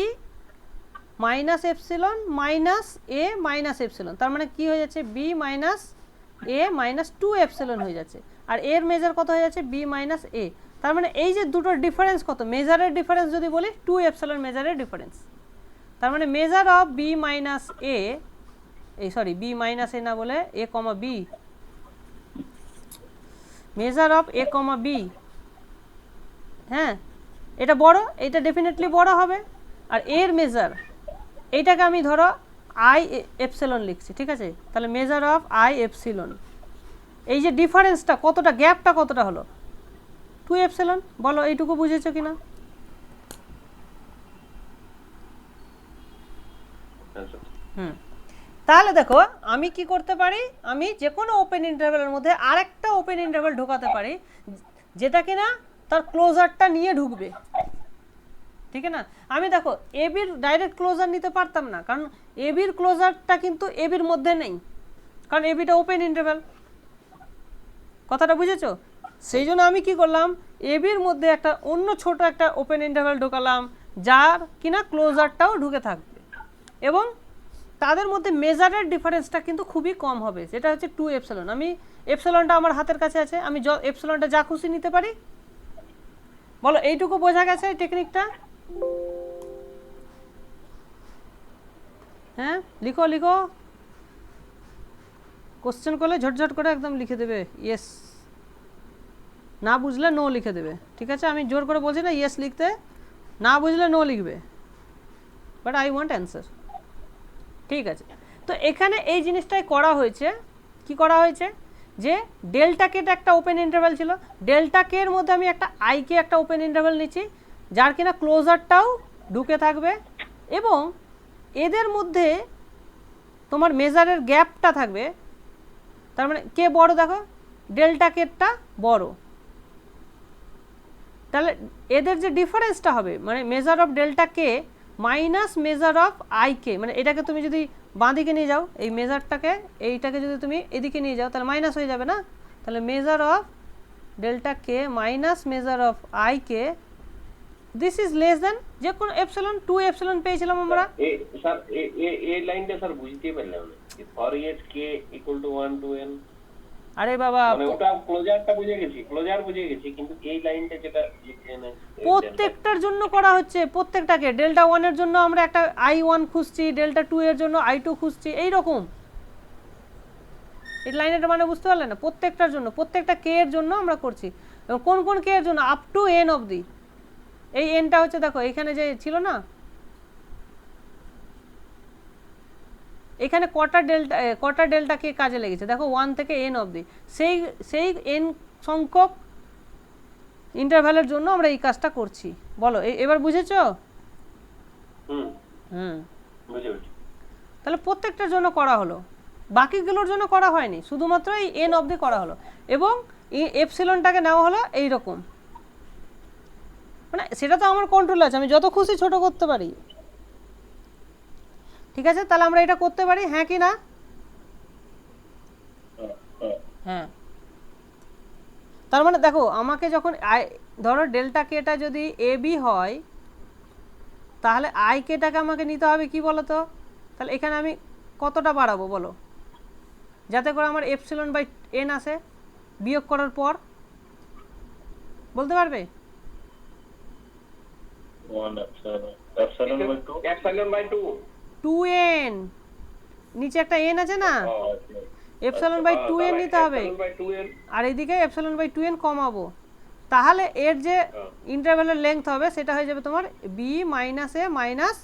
মাইনাস এপসিলন মাইনাস এ মাইনাস এপসিলন, তার মানে কি হয়ে যাচ্ছে, বি মাইনাস এ মাইনাস 2 এপসিলন হয়ে যাচ্ছে। আর এর মেজার কত হয়ে যাচ্ছে, বি মাইনাস এ, তার মানে এই যে দুটোর ডিফারেন্স কত, মেজারের ডিফারেন্স যদি বলি 2 এপসিলন মেজারের ডিফারেন্স, তার মানে measure of B minus A, এই সরি বি মাইনাস এ না বলে A comma B, measure of A comma B, হ্যাঁ এটা বড়, এটা ডেফিনেটলি বড় হবে। আর এর মেজার, এইটাকে আমি ধরো আই এপসিলন লিখছি, ঠিক আছে? তাহলে মেজার অফ আই এপসিলন, এই যে ডিফারেন্সটা কতটা, গ্যাপটা কতটা হলো, 2 এপসিলন। বলো এইটুকু বুঝেছো কিনা? হুম, তাহলে দেখো আমি কি করতে পারি, আমি যে কোনো ওপেন ইন্টারভ্যালের মধ্যে আরেকটা ওপেন ইন্টারভ্যাল ঢোকাতে পারি যেটা কিনা তার ক্লোজারটা নিয়ে ঢুকবে, ঠিক আছে না? আমি দেখো এবির ডাইরেক্ট ক্লোজার নিতে পারতাম না, কারণ এবির ক্লোজারটা কিন্তু এবির মধ্যে নেই, কারণ এবিটা ওপেন ইন্টারভ্যাল। কথাটা বুঝেছো? সেই জন্য আমি কি করলাম, এবির মধ্যে একটা অন্য ছোট একটা ওপেন ইন্টারভ্যাল ঢোকালাম যার কিনা ক্লোজারটাও ঢুকে থাকবে, এবং তাদের মধ্যে মেজারের ডিফারেন্সটা কিন্তু খুবই কম হবে, যেটা হচ্ছে 2 এপসিলন। আমি এপসিলনটা আমার হাতের কাছে আছে, আমি এপসিলনটা যা খুশি নিতে পারি। বলো এইটুকু বোঝা গেছে এই টেকনিকটা? হ্যাঁ, লিখো লিখো, কোশ্চেন করলে ঝটঝট করে একদম লিখে দেবে ইয়েস, না বুঝলে নো লিখে দেবে, ঠিক আছে? আমি জোর করে বলছি না ইয়েস লিখতে, না বুঝলে নো লিখবে, বাট আই ওয়ান্ট অ্যান্সার, ঠিক আছে? তো এখানে এই জিনিসটাই করা হয়েছে, কি করা হয়েছে, যে ডেল্টা কেটা একটা ওপেন ইন্টারভ্যাল ছিল, ডেল্টা কে এর মধ্যে আমি একটা আই কে একটা ওপেন ইন্টারভ্যাল নিচ্ছি যার কিনা ক্লোজারটাও ঢুকে থাকবে, এবং এদের মধ্যে তোমার মেজারের গ্যাপটা থাকবে, তার মানে কে বড়, দেখো ডেল্টা কেটা বড়, তাহলে এদের যে ডিফারেন্সটা হবে মানে measure of delta K minus measure of I K, মানে এটাকে তুমি যদি বাঁ দিকে নিয়ে যাও, এই মেজারটাকে এইটাকে যদি তুমি এদিকে নিয়ে যাও তাহলে মাইনাস হয়ে যাবে না? তাহলে measure of delta K minus measure of I K, this is less দেন যে কোনো এপসিলন, 2 এপসিলন পেয়েছিলাম আমরা। স্যার এই লাইনটা স্যার বুঝতেই পারলাম না, for each k equal to 1 to n, আরে বাবা, মানে ওটা ক্লোজারটা বুঝে গেছি, ক্লোজার বুঝে গেছি, কিন্তু এই লাইনটা যেটা লিখেছেন প্রত্যেকটার জন্য করা হচ্ছে, প্রত্যেকটাকে ডেল্টা 1 এর জন্য আমরা একটা i1 খুঁজছি, ডেল্টা 2 এর জন্য i2 খুঁজছি, এই রকম। এই লাইনের মানে বুঝতে পারলে না? প্রত্যেকটার জন্য, প্রত্যেকটা কে এর জন্য আমরা করছি, এবং কোন কোন কে এর জন্য, আপ টু n অবধি। এই এনটা হচ্ছে দেখো এখানে যে ছিল না, এখানে কটা ডেল্টা কে কাজে লেগেছে দেখো, 1 থেকে n অবধি, সেই সেই n সংখ্যক ইন্টারভ্যালের জন্য আমরা এই কাজটা করছি। বলো এবার বুঝেছো? হুম, বুঝেছি। তাহলে প্রত্যেকটার জন্য করা হলো, বাকিগুলোর জন্য করা হয়নি, শুধুমাত্র এই n অবধি করা হলো, এবং এই এপসিলনটাকে নেওয়া হলো এই রকম, মানে সেটা তো আমার কন্ট্রোল আছে, আমি যত খুশি ছোট করতে পারি, ঠিক আছে? তাহলে আমরা এটা করতে পারি, হ্যাঁ কি না? হ্যাঁ, তার মানে দেখো আমাকে যখন ধরো ডেল্টা কেটা যদি এ বি হয়, তাহলে আই কেটাকে আমাকে নিতে হবে কি বলো তো? তাহলে এখানে আমি কতটা বাড়াবো বলো, যাতে করে আমার এপসিলন বাই এন আসে বিয়োগ করার পর, বলতে পারবে? 2n, নিচে একটা n আছে না, এপসিলন বাই 2n নিতে হবে, আর এইদিকে এপসিলন বাই 2n কমাবো, তাহলে এর যে ইন্টারভ্যালের লেংথ হবে সেটা হয়ে যাবে তোমার বি মাইনাস এ মাইনাস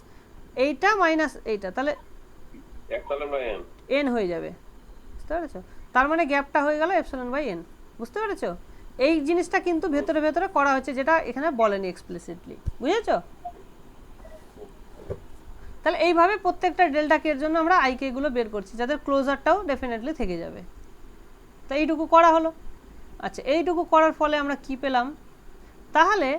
এইটা মাইনাস এইটা, তাহলে n হয়ে যাবে, বুঝতে পেরেছো? তার মানে গ্যাপটা হয়ে গেল এপসিলন বাই n, বুঝতে পেরেছো? এই জিনিসটা কিন্তু ভেতরে ভেতরে করা হচ্ছে, যেটা এখানে বলেনি এক্সপ্লিসিটলি, বুঝেছো? তাহলে এইভাবে প্রত্যেকটা ডেল্টা কে এর জন্য আমরা আই কে গুলো বের করছি, যাদের ক্লোজারটাও ডেফিনেটলি থেকে যাবে। তো এইটুকু করা হলো। আচ্ছা, এইটুকু করার ফলে আমরা কি পেলাম? তাহলে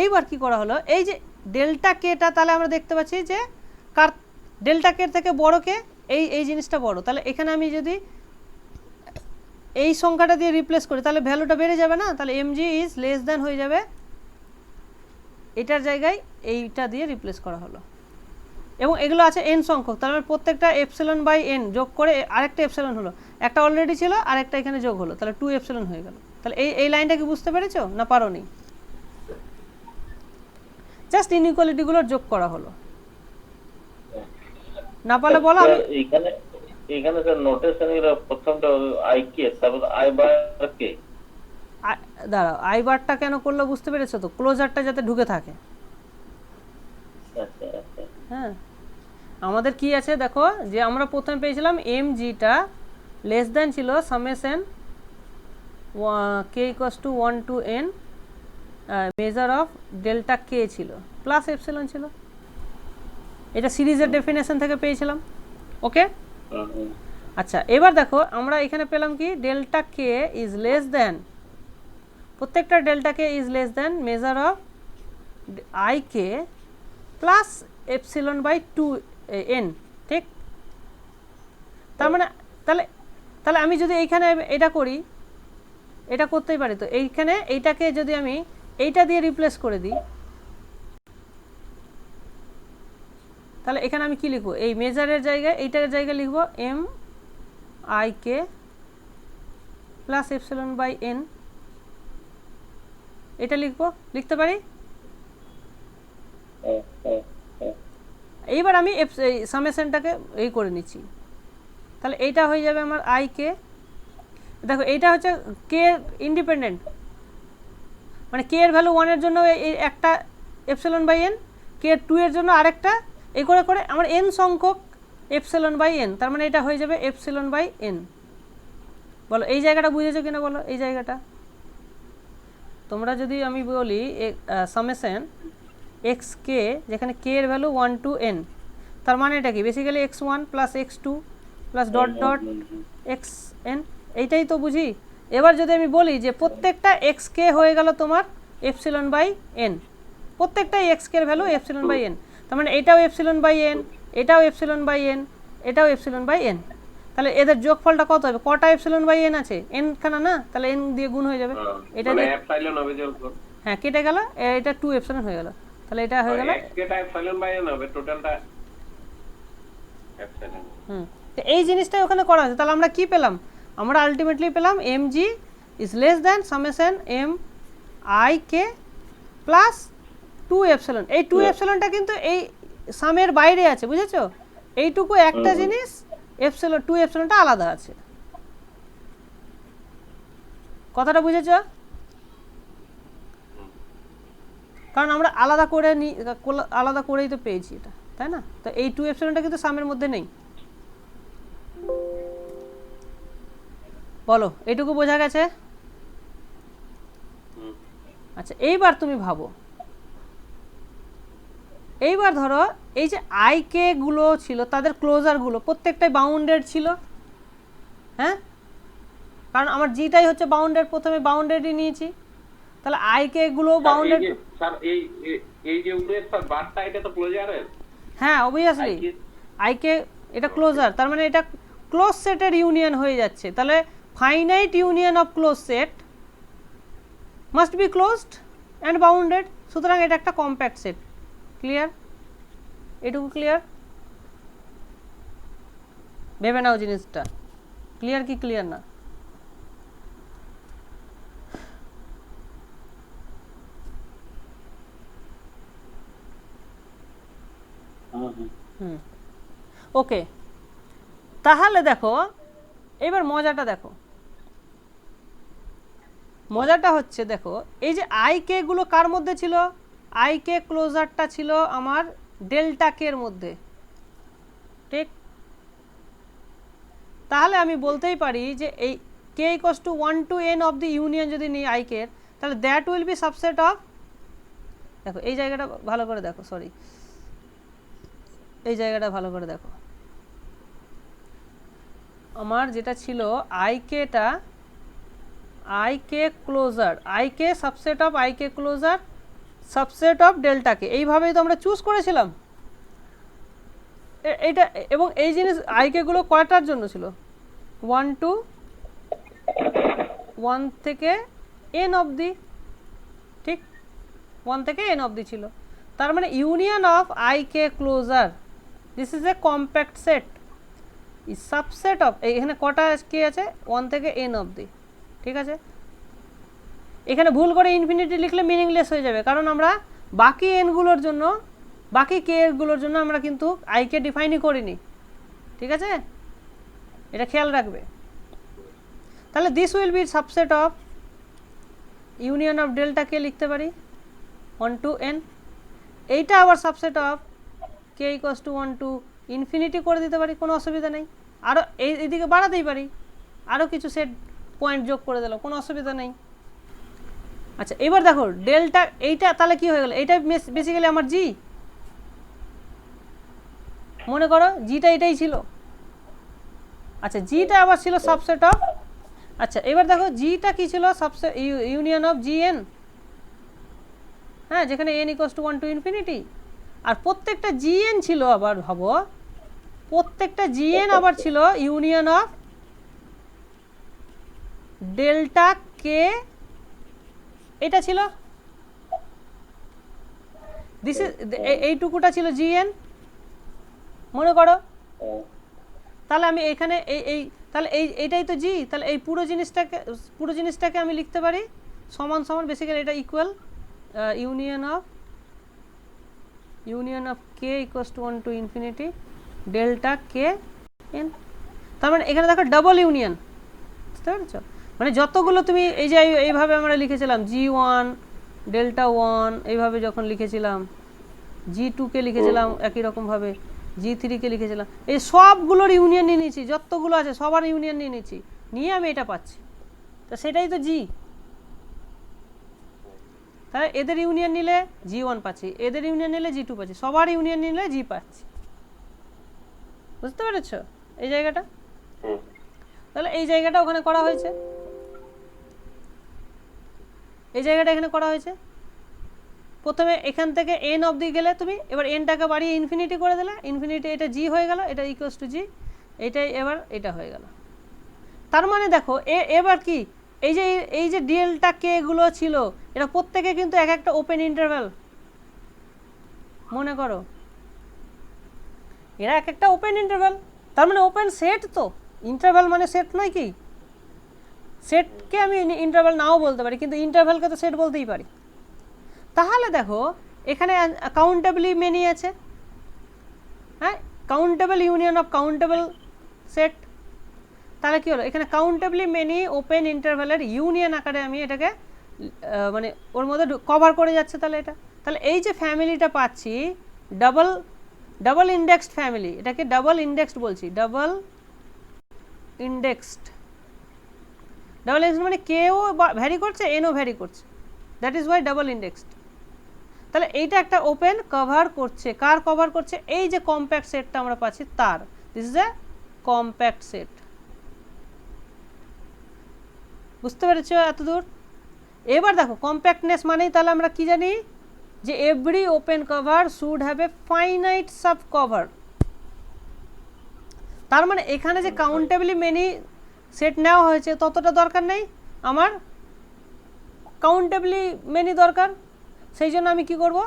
এইবার কি করা হলো, এই যে ডেল্টা কেটা তাহলে আমরা দেখতে পাচ্ছি যে কার ডেল্টা কে থেকে বড় কে, এই জিনিসটা বড়, তাহলে এখানে আমি যদি এই সংখ্যাটা দিয়ে রিপ্লেস করি তাহলে ভ্যালুটা বেড়ে যাবে না? তাহলে এমজি ইজ লেস দ্যান হয়ে যাবে, এটার জায়গায় এইটা দিয়ে রিপ্লেস করা হলো, এবং এগুলো আছে n সংখ্যক, তার মানে প্রত্যেকটা এপসিলন বাই n যোগ করে আরেকটা এপসিলন হলো, একটা অলরেডি ছিল আরেকটা এখানে যোগ হলো, তাহলে 2 এপসিলন হয়ে গেল। তাহলে এই লাইনটা কি বুঝতে পেরেছো না পারোনি? জাস্ট ইনইকুয়ালিটিগুলোর যোগ করা হলো, না পারলে বলো। আমি এখানে স্যার নোটেশন এর প্রথমটা আই কে, তারপর আই বার কে, দাঁড়াও, আই বারটা কেন করলো বুঝতে পেরেছো তো? ক্লোজারটা যাতে ঢুকে থাকে। আচ্ছা আচ্ছা, হ্যাঁ, আমাদের কি আছে দেখো, যে আমরা প্রথমে পেয়েছিলাম এম জিটা লেস দেন ছিল summation K equals to 1 to n measure of delta K ছিল প্লাস এপসিলন ছিল। এটা সিরিজের ডেফিনেশন থেকে পেয়েছিলাম। ওকে, আচ্ছা এবার দেখো আমরা এখানে পেলাম কি delta K is less than, প্রত্যেকটা delta K is less than measure of I K plus epsilon by 2n। ঠিক, তার মানে তাহলে তাহলে আমি যদি এইখানে এটা করি, এটা করতেই পারি, তো এইখানে এইটাকে যদি আমি এইটা দিয়ে রিপ্লেস করে দিই, তাহলে এখানে আমি কি লিখবো, এই মেজারের জায়গায় এইটার জায়গায় লিখবো m i K plus epsilon by n, এটা লিখবো, লিখতে পারি। এইবার আমি সামেশনটাকে এই করে নিচ্ছি, তাহলে এইটা হয়ে যাবে আমার আই কে। দেখো এইটা হচ্ছে কে ইন্ডিপেন্ডেন্ট, মানে কে এর ভ্যালু 1 এর জন্য এই একটা এপসিলন বাই n, কে 2 এর জন্য আরেকটা, এই করে করে আমার n সংখ্যক এপসিলন বাই n, তার মানে এটা হয়ে যাবে এপসিলন বাই n। বলো এই জায়গাটা বুঝেছো কিনা বলো, এই জায়গাটা তোমরা যদি আমি বলি সামেশন এক্স কে, যেখানে কে এর ভ্যালু 1 টু n, তার মানে এটা কি basically x1 plus x2 plus dot dot xn, এইটাই তো বুঝি। এবার যদি আমি বলি যে প্রত্যেকটা এক্স কে হয়ে গেল তোমার এপসিলন বাই n, প্রত্যেকটাই এক্স কে এর ভ্যালু এপসিলন বাই n, তার মানে এটাও এপসিলন বাই n, এটাও এপসিলন বাই n, এটাও এপসিলন বাই n, তাহলে এদের যোগফলটা কত হবে, কটা এপসিলন বাই n আছে, n খানা না, তাহলে n দিয়ে গুণ হয়ে যাবে, এটা মানে দিয়ে এপসাইলন হবে যোগফল, হ্যাঁ কেটে গেল, এটা 2 এপসিলন হয়ে গেল, তাহলে এটা হয়ে গেল x কে টা এপসাইলন বাই n হবে, টোটালটা এপসাইলন। তো এই জিনিসটাই ওখানে করা আছে। তাহলে আমরা কি পেলাম, আমরা আলটিমেটলি পেলাম mg is less than summation m i k plus 2 epsilon. এই 2 এপসিলনটা কিন্তু এই সামের বাইরে আছে, বুঝেছো, এইটুকু একটা জিনিস, এপসিলন 2 এপসিলনটা আলাদা আছে। কথাটা বুঝেছো? কারণ আমরা আলাদা করে আলাদা করেই তো পেয়েছি এটা, তাই না? তো এই 2 এপসিলনটা কিন্তু সামের মধ্যে নেই। বলো এইটুকু বোঝা গেছে? আচ্ছা এইবার তুমি ভাবো, এইবার ধরো এই যে আই কে গুলো ছিল তাদের ক্লোজার গুলো প্রত্যেকটাই বাউন্ডেড ছিল, হ্যাঁ, কারণ আমার জিটাই হচ্ছে বাউন্ডেড, প্রথমে বাউন্ডেডই নিয়েছি, তাহলে আই কে গুলো বাউন্ডেড। স্যার এই যে উপরের স্যার বারটা এটা তো ক্লোজারের, হ্যাঁ অবভিয়াসলি আই কে এটা ক্লোজার, তার মানে এটা ক্লোজ সেটের ইউনিয়ন হয়ে যাচ্ছে, তাহলে finite union of close set must be closed and bounded, সুতরাং এটা একটা কম্প্যাক্ট সেট। ক্লিয়ার? এটুকু ক্লিয়ার? ভেবে নাও জিনিসটা, ক্লিয়ার কি ক্লিয়ার না? ওকে, তাহলে দেখো এবার মজাটা দেখো, মজাটা হচ্ছে দেখো এই যে আই কে গুলো কার মধ্যে ছিল, আই কে ক্লোজারটা ছিল আমার ডেল্টা কে এর মধ্যে, ঠিক? তাহলে আমি বলতেই পারি যে এই K equals to 1 to n of the union যদি নিই আই কে, তাহলে that will be subset of, দেখো এই জায়গাটা ভালো করে দেখো, সরি এই জায়গাটা ভালো করে দেখো, আমার যেটা ছিল আই কেটা I K closure, I K subset of I K closure subset of delta K, এইভাবেই তো আমরা চুজ করেছিলাম এইটা। এবং এই জিনিস আই কে গুলো কয়টার জন্য ছিল, 1 থেকে n অবধি, ঠিক 1 থেকে n অবধি ছিল, তার মানে union of I K closure, this is a compact set, E subset of, এখানে কটা কি আছে 1 থেকে n অবধি, ঠিক আছে? এখানে ভুল করে ইনফিনিটি লিখলে মিনিংলেস হয়ে যাবে, কারণ আমরা বাকি n গুলোর জন্য, বাকি k গুলোর জন্য আমরা কিন্তু i কে ডিফাইনই করিনি, ঠিক আছে? এটা খেয়াল রাখবে। তাহলে this will be subset of union of delta K লিখতে পারি 1 টু n, এইটা আবার subset of k equals to 1 to infinity করে দিতে পারি, কোনো অসুবিধা নেই, আর এইদিকে বাড়াতেই পারি আরও কিছু সেট পয়েন্ট যোগ করে দিলাম, কোনো অসুবিধা নেই। আচ্ছা এবার দেখো ডেল্টা এইটা তাহলে কি হয়ে গেল, এইটা বেসিক্যালি আমার জি, মনে করো জিটা এটাই ছিল। আচ্ছা জিটা আবার ছিল সাবসেট অফ, আচ্ছা এবার দেখো জিটা কি ছিল, subset union of G N, হ্যাঁ, যেখানে N equals to 1 to infinity. আর প্রত্যেকটা জিএন ছিল আবার ভাবো, প্রত্যেকটা জিএন আবার ছিল ইউনিয়ন অফ ডেল্টা কে, এটা ছিল দিস ইজ, এইটুকুটা ছিল জিএন, মনে করো। তাহলে আমি এখানে এই তাহলে এইটাই তো জি, তাহলে এই পুরো জিনিসটাকে আমি লিখতে পারি সমান সমান, বেসিক্যালি এটা equal union of K equals to 1 to infinity delta K N. তার মানে এখানে দেখো ডাবল ইউনিয়ন, বুঝতে পারছো, মানে যতগুলো তুমি এই যে এইভাবে আমরা লিখেছিলাম G1 ডেল্টা 1, এইভাবে যখন লিখেছিলাম G2 কে লিখেছিলাম একই রকমভাবে, G3 কে লিখেছিলাম, এই সবগুলোর ইউনিয়ন নিয়ে নিয়েছি, যতগুলো আছে সবার ইউনিয়ন নিয়ে নিয়েছি, নিয়ে আমি এটা পাচ্ছি, তো সেটাই তো জি। তাহলে এদের ইউনিয়ন নিলে G1 পাচ্ছি, এদের ইউনিয়ন নিলে G2 পাচ্ছি, সবার ইউনিয়ন নিলে জি পাচ্ছি, বুঝতে পেরেছো এই জায়গাটা। তাহলে এই জায়গাটা ওখানে করা হয়েছে, এই জায়গাটা এখানে করা হয়েছে। প্রথমে এখান থেকে এন অবধি গেলে তুমি এবার এনটাকে বাড়িয়ে ইনফিনিটি করে দিলে, ইনফিনিটি এটা জি হয়ে গেল, এটা ইকুয়ালস টু জি, এইটাই এবার এটা হয়ে গেল। তার মানে দেখো এবার কি এই যে ডেল্টা কে গুলো ছিল, এরা প্রত্যেকে কিন্তু এক একটা ওপেন ইন্টারভ্যাল, মনে করো এরা এক একটা ওপেন ইন্টারভ্যাল, তার মানে ওপেন সেট, তো ইন্টারভ্যাল মানে সেট নয় কি, সেটকে আমি ইন্টারভ্যাল নাও বলতে পারি, কিন্তু ইন্টারভ্যালকে তো সেট বলতেই পারি। তাহলে দেখো এখানে কাউন্টেবলি মেনি আছে, হ্যাঁ, countable union of countable set, তাহলে কি হলো, এখানে কাউন্টেবলি মেনি ওপেন ইন্টারভ্যালের ইউনিয়ন আকারে আমি এটাকে মানে ওর মধ্যে কভার করে যাচ্ছে। তাহলে এই যে ফ্যামিলিটা পাচ্ছি ডাবল ইন্ডেক্সড ফ্যামিলি, এটাকে ডাবল ইন্ডেক্সড বলছি, ডাবল ইন্ডেক্সড মানে কেও ভ্যারি করছে, এনও ভ্যারি করছে, that is Y double indexed. তাহলে এইটা একটা ওপেন কভার করছে, কার কভার করছে, এই যে কম্প্যাক্ট সেটটা আমরা পাচ্ছি তার, this is a compact set, বুঝতে পেরেছো এতদূর। এবার দেখো কম্প্যাক্টনেস মানেই তাহলে আমরা কি জানি, যে every open cover should have a finite sub cover. তার মানে এখানে যে কাউন্টেবলি মেনি সেট নেওয়া হয়েছে ততটা দরকার নেই, আমার কাউন্টেবলি মেনি দরকার, সেই জন্য আমি কি করব,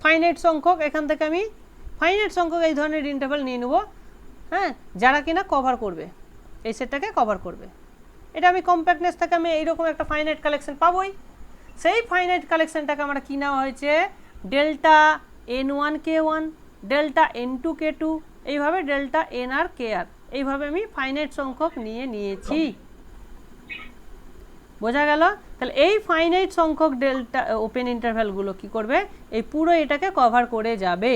ফাইনাইট সংখ্যক, এখান থেকে আমি ফাইনাইট সংখ্যক এই ধরনের ইন্টারভ্যাল নিয়ে নেব, হ্যাঁ, যারা কিনা কভার করবে, এই সেটটাকে কভার করবে। এটা আমি কম্প্যাক্টনেস থেকে আমি এইরকম একটা ফাইনাইট কালেকশন পাবোই। সেই ফাইনাইট কালেকশনটাকে আমরা কি নেওয়া হয়েছে, ডেল্টা n1k1 ডেল্টা n2k2, এইভাবে ডেল্টা nr kr, এইভাবে আমি ফাইনাইট সংখ্যক নিয়েছি, বোঝা গেল। তাহলে এই ফাইনাইট সংখ্যক ডেল্টা ওপেন ইন্টারভ্যালগুলো কি করবে, এই পুরো এটাকে কভার করে যাবে।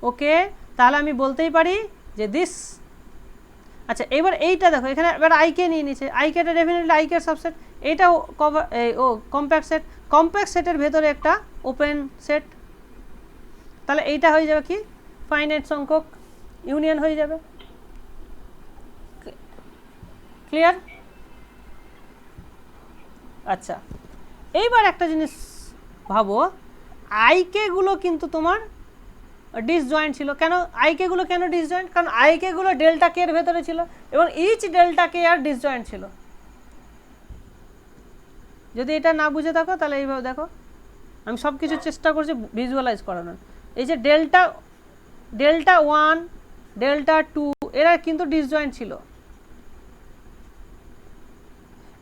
ওকে, তাহলে আমি বলতেই পারি যে দিস, আচ্ছা এবার এইটা দেখো, এখানে এবার আইকে নিয়ে নিচ্ছে, আইকেটা ডেফিনেটলি আইকের সাবসেট, এইটাও কভার কম্প্যাক্ট সেটের ভেতরে একটা ওপেন সেট, তাহলে এইটা হয়ে যাবে কি ফাইনাইট সংখ্যক ইউনিয়ন হয়ে যাবে। ক্লিয়ার? আচ্ছা এইবার একটা জিনিস ভাবো, আইকে গুলো কিন্তু তোমার ডিসজয়েন্ট ছিল, কেন আইকে গুলো কেন ডিসজয়েন্ট, কারণ আইকে গুলো ডেল্টা কে এর ভেতরে ছিল এবং ইচ ডেল্টা কে আর ডিসজয়েন্ট ছিল। যদি এটা না বুঝে থাকো তাহলে এইভাবে দেখো, আমি সব কিছু চেষ্টা করছি ভিজুয়ালাইজ করানোর। এই যে ডেল্টা 1 ডেল্টা 2 এরা কিন্তু ডিসজয়েন্ট ছিল,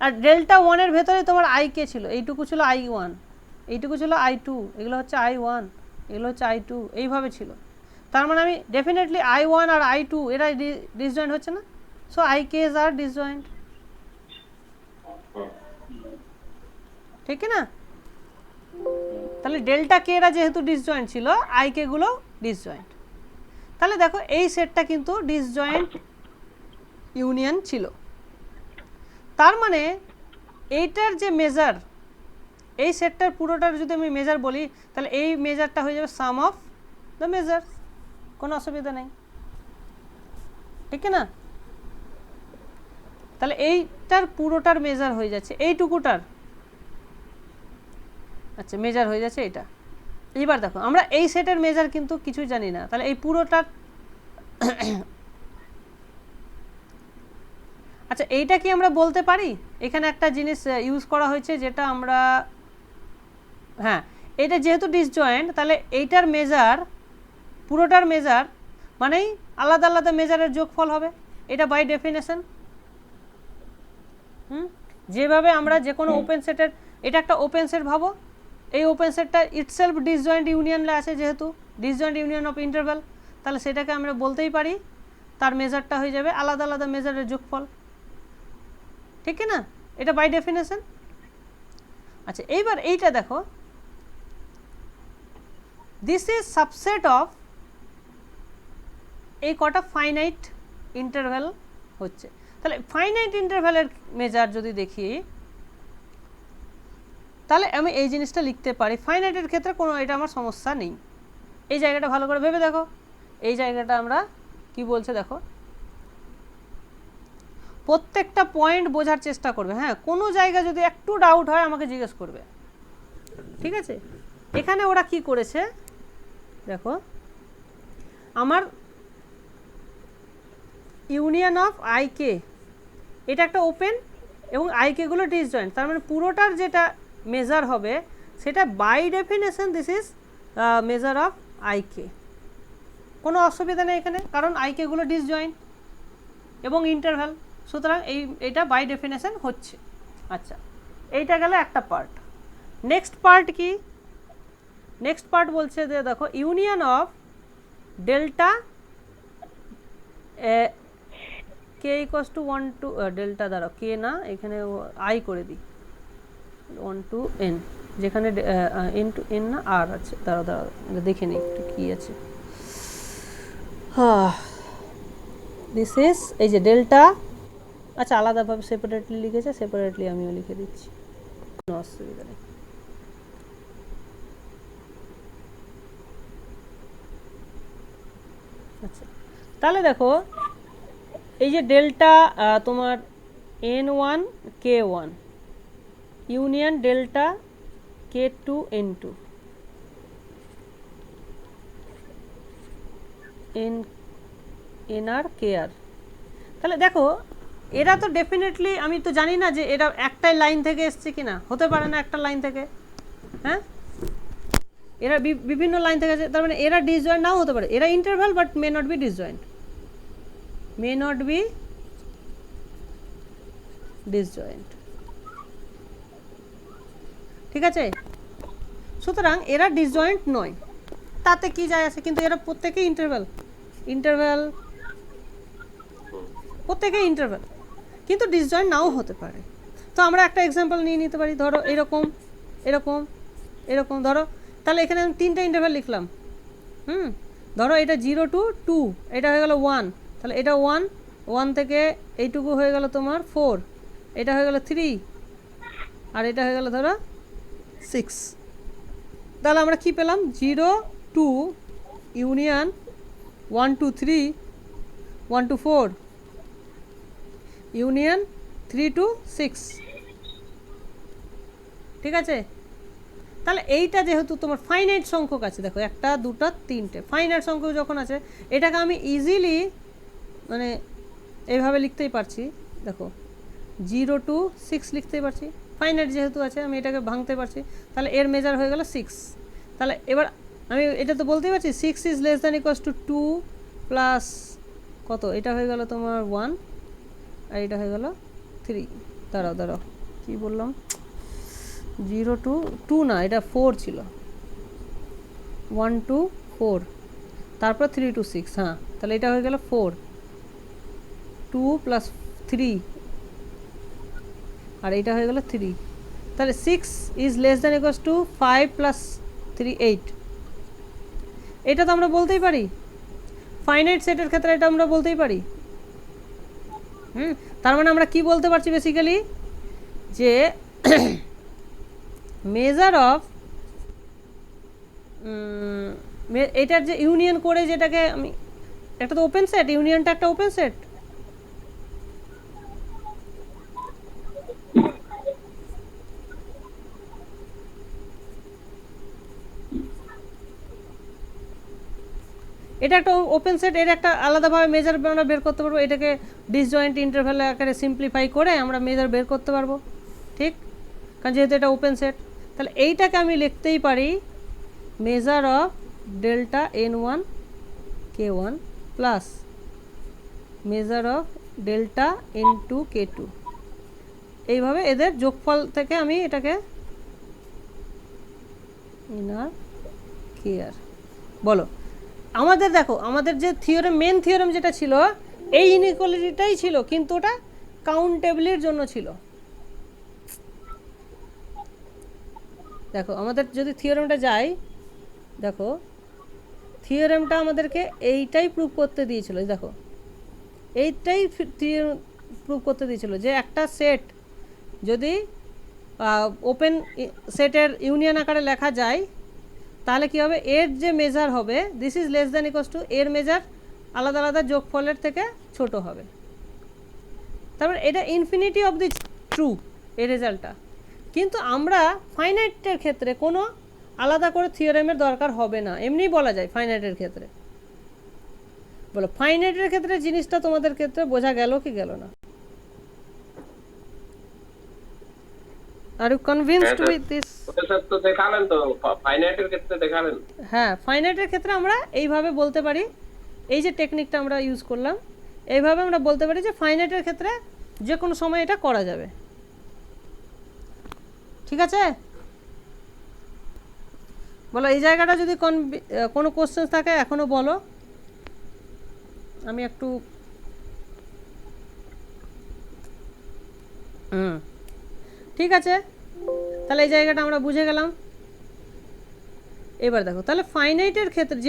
আর ডেল্টা 1 এর ভেতরে তোমার আইকে ছিল, এইটুকু ছিল I1, এইটুকু ছিল I2, এগুলো হচ্ছে I1, এগুলো হচ্ছে I2, এইভাবে ছিল। তার মানে আমি ডেফিনেটলি I1 আর I2 এরা ডিসজয়েন্ট হচ্ছে না, সো IKs আর ডিসজয়েন্ট, ঠিক না? তাহলে ডেল্টা কে এরা যেহেতু ডিসজয়েন্ট ছিল, আইকে গুলো ডিসজয়েন্ট। তাহলে দেখো এই সেটটা কিন্তু ডিসজয়েন্ট ইউনিয়ন ছিল। তার মানে এইটার যে মেজার, এই সেটটার পুরোটার যদি আমি মেজার বলি তাহলে এই মেজারটা হয়ে যাবে সাম অফ দ্য মেজার, কোনো অসুবিধা নেই, ঠিক না? তাহলে এইটার পুরোটার মেজার হয়ে যাচ্ছে এইটুকুটার, আচ্ছা মেজার হয়ে যাচ্ছে এটা। এবার দেখো আমরা এই সেটের মেজার কিন্তু কিছুই জানি না, তাহলে এই পুরোটার আচ্ছা এইটা কি আমরা বলতে পারি? এখানে একটা জিনিস ইউজ করা হয়েছে যেটা আমরা, হ্যাঁ এটা যেহেতু ডিসজয়েন্ট তাহলে এইটার মেজার, পুরোটার মেজার মানেই আলাদা আলাদা মেজারের যোগফল হবে, এটা বাই ডেফিনেশন। যেভাবে আমরা যে কোনো ওপেন সেটের, এটা একটা ওপেন সেট ভাবো, এই ওপেন সেটটা ইটসেলফ ডিসজয়েন্ট ইউনিয়নে আছে, যেহেতু ডিসজয়েন্ট ইউনিয়ন অফ ইন্টারভ্যাল, তাহলে সেটাকে আমরা বলতেই পারি তার মেজারটা হয়ে যাবে আলাদা আলাদা মেজারের যোগফল, ঠিক না? এটা বাই ডেফিনেশন। আচ্ছা এইবার এইটা দেখো, দিস ইজ সাবসেট অফ এই কটা ফাইনাইট ইন্টারভ্যাল হচ্ছে। তাহলে ফাইনাইট ইন্টারভ্যালের মেজার যদি দেখি তাহলে আমি এই জিনিসটা লিখতে পারি, ফাইনাইটের ক্ষেত্রে কোনো এটা আমার সমস্যা নেই। এই জায়গাটা ভালো করে ভেবে দেখো, এই জায়গাটা আমরা কি বলছে দেখো, প্রত্যেকটা পয়েন্ট বোঝার চেষ্টা করবে, হ্যাঁ কোনো জায়গা যদি একটু ডাউট হয় আমাকে জিজ্ঞেস করবে, ঠিক আছে? এখানে ওরা কি করেছে দেখো, আমার ইউনিয়ন অফ আই কে, এটা একটা ওপেন এবং আই কে গুলো ডিসজয়েন্ট, তার মানে পুরোটার যেটা মেজার হবে সেটা by definition this is measure of I K, কোনো অসুবিধা নেই এখানে, কারণ আই কে গুলো ডিসজয়েন্ট এবং ইন্টারভ্যাল, সুতরাং এইটা বাই ডেফিনেশন হচ্ছে। আচ্ছা এইটা গেল একটা পার্ট। নেক্সট পার্ট কি? নেক্সট পার্ট বলছে যে দেখো union of delta k equals to 1 to delta, দাঁড়াও কে না এখানে আই করে দিই, 1 টু এন, যেখানে এন টু এন না আর আছে, দাঁড়াও দাঁড়াও দেখে নিই একটু কী আছে। দিস ইজ এই যে ডেল্টা, আচ্ছা আলাদাভাবে সেপারেটলি লিখেছে, সেপারেটলি আমিও লিখে দিচ্ছি, কোনো অসুবিধা নেই। আচ্ছা তাহলে দেখো এই যে ডেল্টা তোমার n1 k1 union delta k2 n2 nr kr, তাহলে দেখো এরা তো ডেফিনেটলি, আমি তো জানি না যে এরা একটাই লাইন থেকে এসছে কিনা, হতে পারে না একটা লাইন থেকে, হ্যাঁ এরা বিভিন্ন লাইন থেকে আছে, তার মানে এরা ডিসজয়েন্ট নাও হতে পারে, এরা interval but may not be disjoint, may not be disjoint, ঠিক আছে? সুতরাং এরা ডিসজয়েন্ট নয়, তাতে কি যায় আসে, কিন্তু এরা প্রত্যেকেই ইন্টারভ্যাল, ইন্টারভ্যাল প্রত্যেকেই ইন্টারভ্যাল, কিন্তু ডিসজয়েন্ট নাও হতে পারে। তো আমরা একটা এক্সাম্পল নিয়ে নিতে পারি, ধরো এরকম এরকম এরকম, ধরো তাহলে এখানে আমি তিনটা ইন্টারভ্যাল লিখলাম, ধরো এটা 0 টু 2, এটা হয়ে গেল 1, তাহলে এটা 1, 1 থেকে এইটুকু হয়ে গেল তোমার 4, এটা হয়ে গেল 3, আর এটা হয়ে গেল ধরো 6, তাহলে আমরা কি পেলাম 0 to union 1 to 3, 1 to 4 union 3 to 6, ঠিক আছে? তাহলে এইটা যেহেতু তোমার ফাইনাইট সংখ্যক আছে, দেখো 1 2 3টে ফাইনাইট সংখ্যক যখন আছে, এটাকে আমি ইজিলি মানে এইভাবে লিখতেই পারছি, দেখো 0 টু 6 লিখতেই পারছি, ফাইনাইট যেহেতু আছে আমি এটাকে ভাঙতে পারছি, তাহলে এর মেজার হয়ে গেল 6। তাহলে এবার আমি এটা তো বলতেই পারছি 6 is less than equals two 2 plus কত, এটা হয়ে গেল তোমার 1 আর এটা হয়ে গেল 3, দাঁড়াও দাঁড়াও কী বললাম, 0 টু 2 না, এটা 4 ছিল, 1 টু 4 তারপর 3 টু 6, হ্যাঁ তাহলে এটা হয়ে গেল 4, 2 প্লাস 3 আর এটা হয়ে গেল 3, তাহলে 6 is less than equals two 5 plus 3 8, এটা তো আমরা বলতেই পারি, ফাইনাইট সেটের ক্ষেত্রে এটা আমরা বলতেই পারি, তার মানে আমরা কি বলতে পারছি বেসিক্যালি, যে মেজার অফ এটার যে ইউনিয়ন করে, যেটাকে আমি, একটা তো ওপেন সেট, ইউনিয়নটা একটা ওপেন সেট, এটা একটা ওপেন সেট, এর একটা আলাদাভাবে মেজার আমরা বের করতে পারবো, এটাকে ডিসজয়েন্ট ইন্টারভ্যাল আকারে সিম্পলিফাই করে আমরা মেজার বের করতে পারবো, ঠিক, কারণ যেহেতু এটা ওপেন সেট। তাহলে এইটাকে আমি লিখতেই পারি measure of delta n1 k1 plus measure of delta n2 k2, এইভাবে এদের যোগফল থেকে আমি এটাকে ইনার কেয়ার বলো। আমাদের দেখো, আমাদের যে থিওরেম, মেন থিওরেম যেটা ছিল, এই ইনইকুয়ালিটিটাই ছিল, কিন্তু ওটা কাউন্টেবলির জন্য ছিল। দেখো আমাদের যদি থিওরেমটা যাই, দেখো থিওরেমটা আমাদেরকে এইটাই প্রুভ করতে দিয়েছিল, দেখো এইটাই প্রুভ করতে দিয়েছিল যে একটা সেট যদি ওপেন সেটের ইউনিয়ন আকারে লেখা যায়, তাহলে কী হবে, এর যে মেজার হবে this is less than equals two এর মেজার আলাদা আলাদা যোগফলের থেকে ছোট হবে। তারপর এটা ইনফিনিটি অফ দি ট্রু এই রেজাল্টটা, কিন্তু আমরা ফাইনাইটের ক্ষেত্রে কোনো আলাদা করে থিওরেমের দরকার হবে না, এমনিই বলা যায় ফাইনাইটের ক্ষেত্রে। বলো ফাইনাইটের ক্ষেত্রে জিনিসটা তোমাদের ক্ষেত্রে বোঝা গেল কি গেল না? Are you convinced with this? তো দেখালেন তো, ফাইনাইটের ক্ষেত্রে দেখালেন। হ্যাঁ, ফাইনাইটের ক্ষেত্রে আমরা এইভাবে বলতে পারি, এই যে টেকনিকটা আমরা ইউজ করলাম, এইভাবে আমরা বলতে পারি যে ফাইনাইটের ক্ষেত্রে যে কোনো সময় এটা করা যাবে, ঠিক আছে? বলো এই জায়গাটা যদি কোনো কোশ্চেন থাকে এখনও বলো, আমি একটু ঠিক আছে, তাহলে এই জায়গাটা আমরা বুঝে গেলাম। এবার দেখো, তাহলে ফাইনাইটের ক্ষেত্রে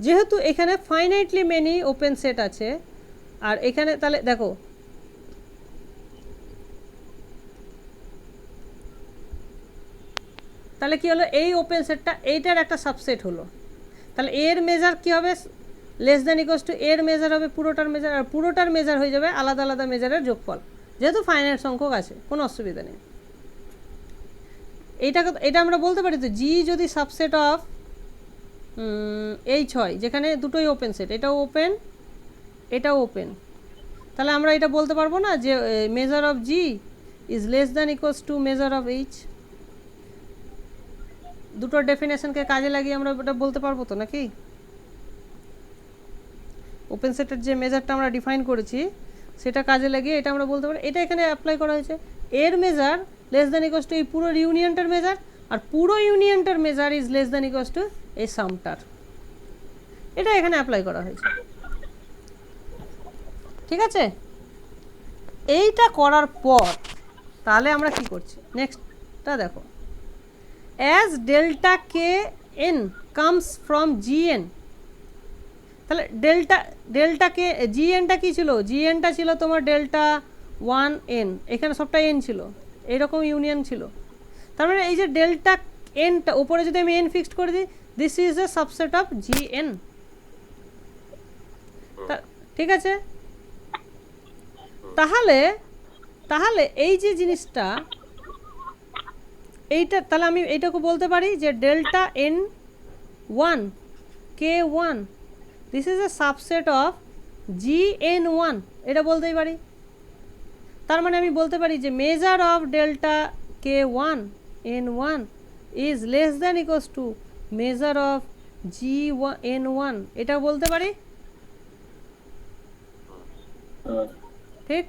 যেহেতু এখানে ফাইনাইটলি মেনি ওপেন সেট আছে, আর এখানে তাহলে দেখো তাহলে কি হলো, এই ওপেন সেটটা এইটার একটা সাবসেট হলো, তাহলে এর মেজার কি হবে, লেস দ্যান ইকুয়ালস টু এর মেজার হবে পুরোটার মেজার, আর পুরোটার মেজার হয়ে যাবে আলাদা আলাদা মেজারের যোগফল, যেহেতু ফাইনাইট সংখ্যক আছে, কোনো অসুবিধা নেই। এটা আমরা বলতে পারি তো, জি যদি সাবসেট অফ এইচ হয়, যেখানে দুটোই ওপেন সেট, এটাও ওপেন এটাও ওপেন, তাহলে আমরা এটা বলতে পারবো না যে measure of G is less than equals to measure of H? দুটোর ডেফিনেশনকে কাজে লাগিয়ে আমরা এটা বলতে পারবো তো নাকি? ওপেন সেটের যে মেজারটা আমরা ডিফাইন করেছি সেটা কাজে লাগিয়ে এটা আমরা বলতে পারি, এটা এখানে অ্যাপ্লাই করা হয়েছে, এর measure less than equals to এই পুরো ইউনিয়নটার মেজার, আর পুরো ইউনিয়নটার measure is less than equals to এই সামটার, এটা এখানে অ্যাপ্লাই করা হয়েছে, ঠিক আছে? এইটা করার পর তাহলে আমরা কি করছি, নেক্সটটা দেখো, as delta kn comes from gn, তাহলে ডেল্টা কে জিএনটা কি ছিল, জিএনটা ছিল তোমার ডেল্টা 1n, এখানে সবটা n ছিল, এইরকম ইউনিয়ন ছিল, তার মানে এই যে ডেল্টা এনটা উপরে যদি আমি n ফিক্সড করে দিই, this is A subset of GN, ঠিক আছে? তাহলে এই যে জিনিসটা, এইটা তাহলে আমি এইটাকে বলতে পারি যে delta n1 k1 this is A subset of gn1, এটা বলতেই পারি। তার মানে আমি বলতে পারি যে measure of delta k1 n1 is less than equals to measure of gn1, এটা বলতে পারি, ঠিক?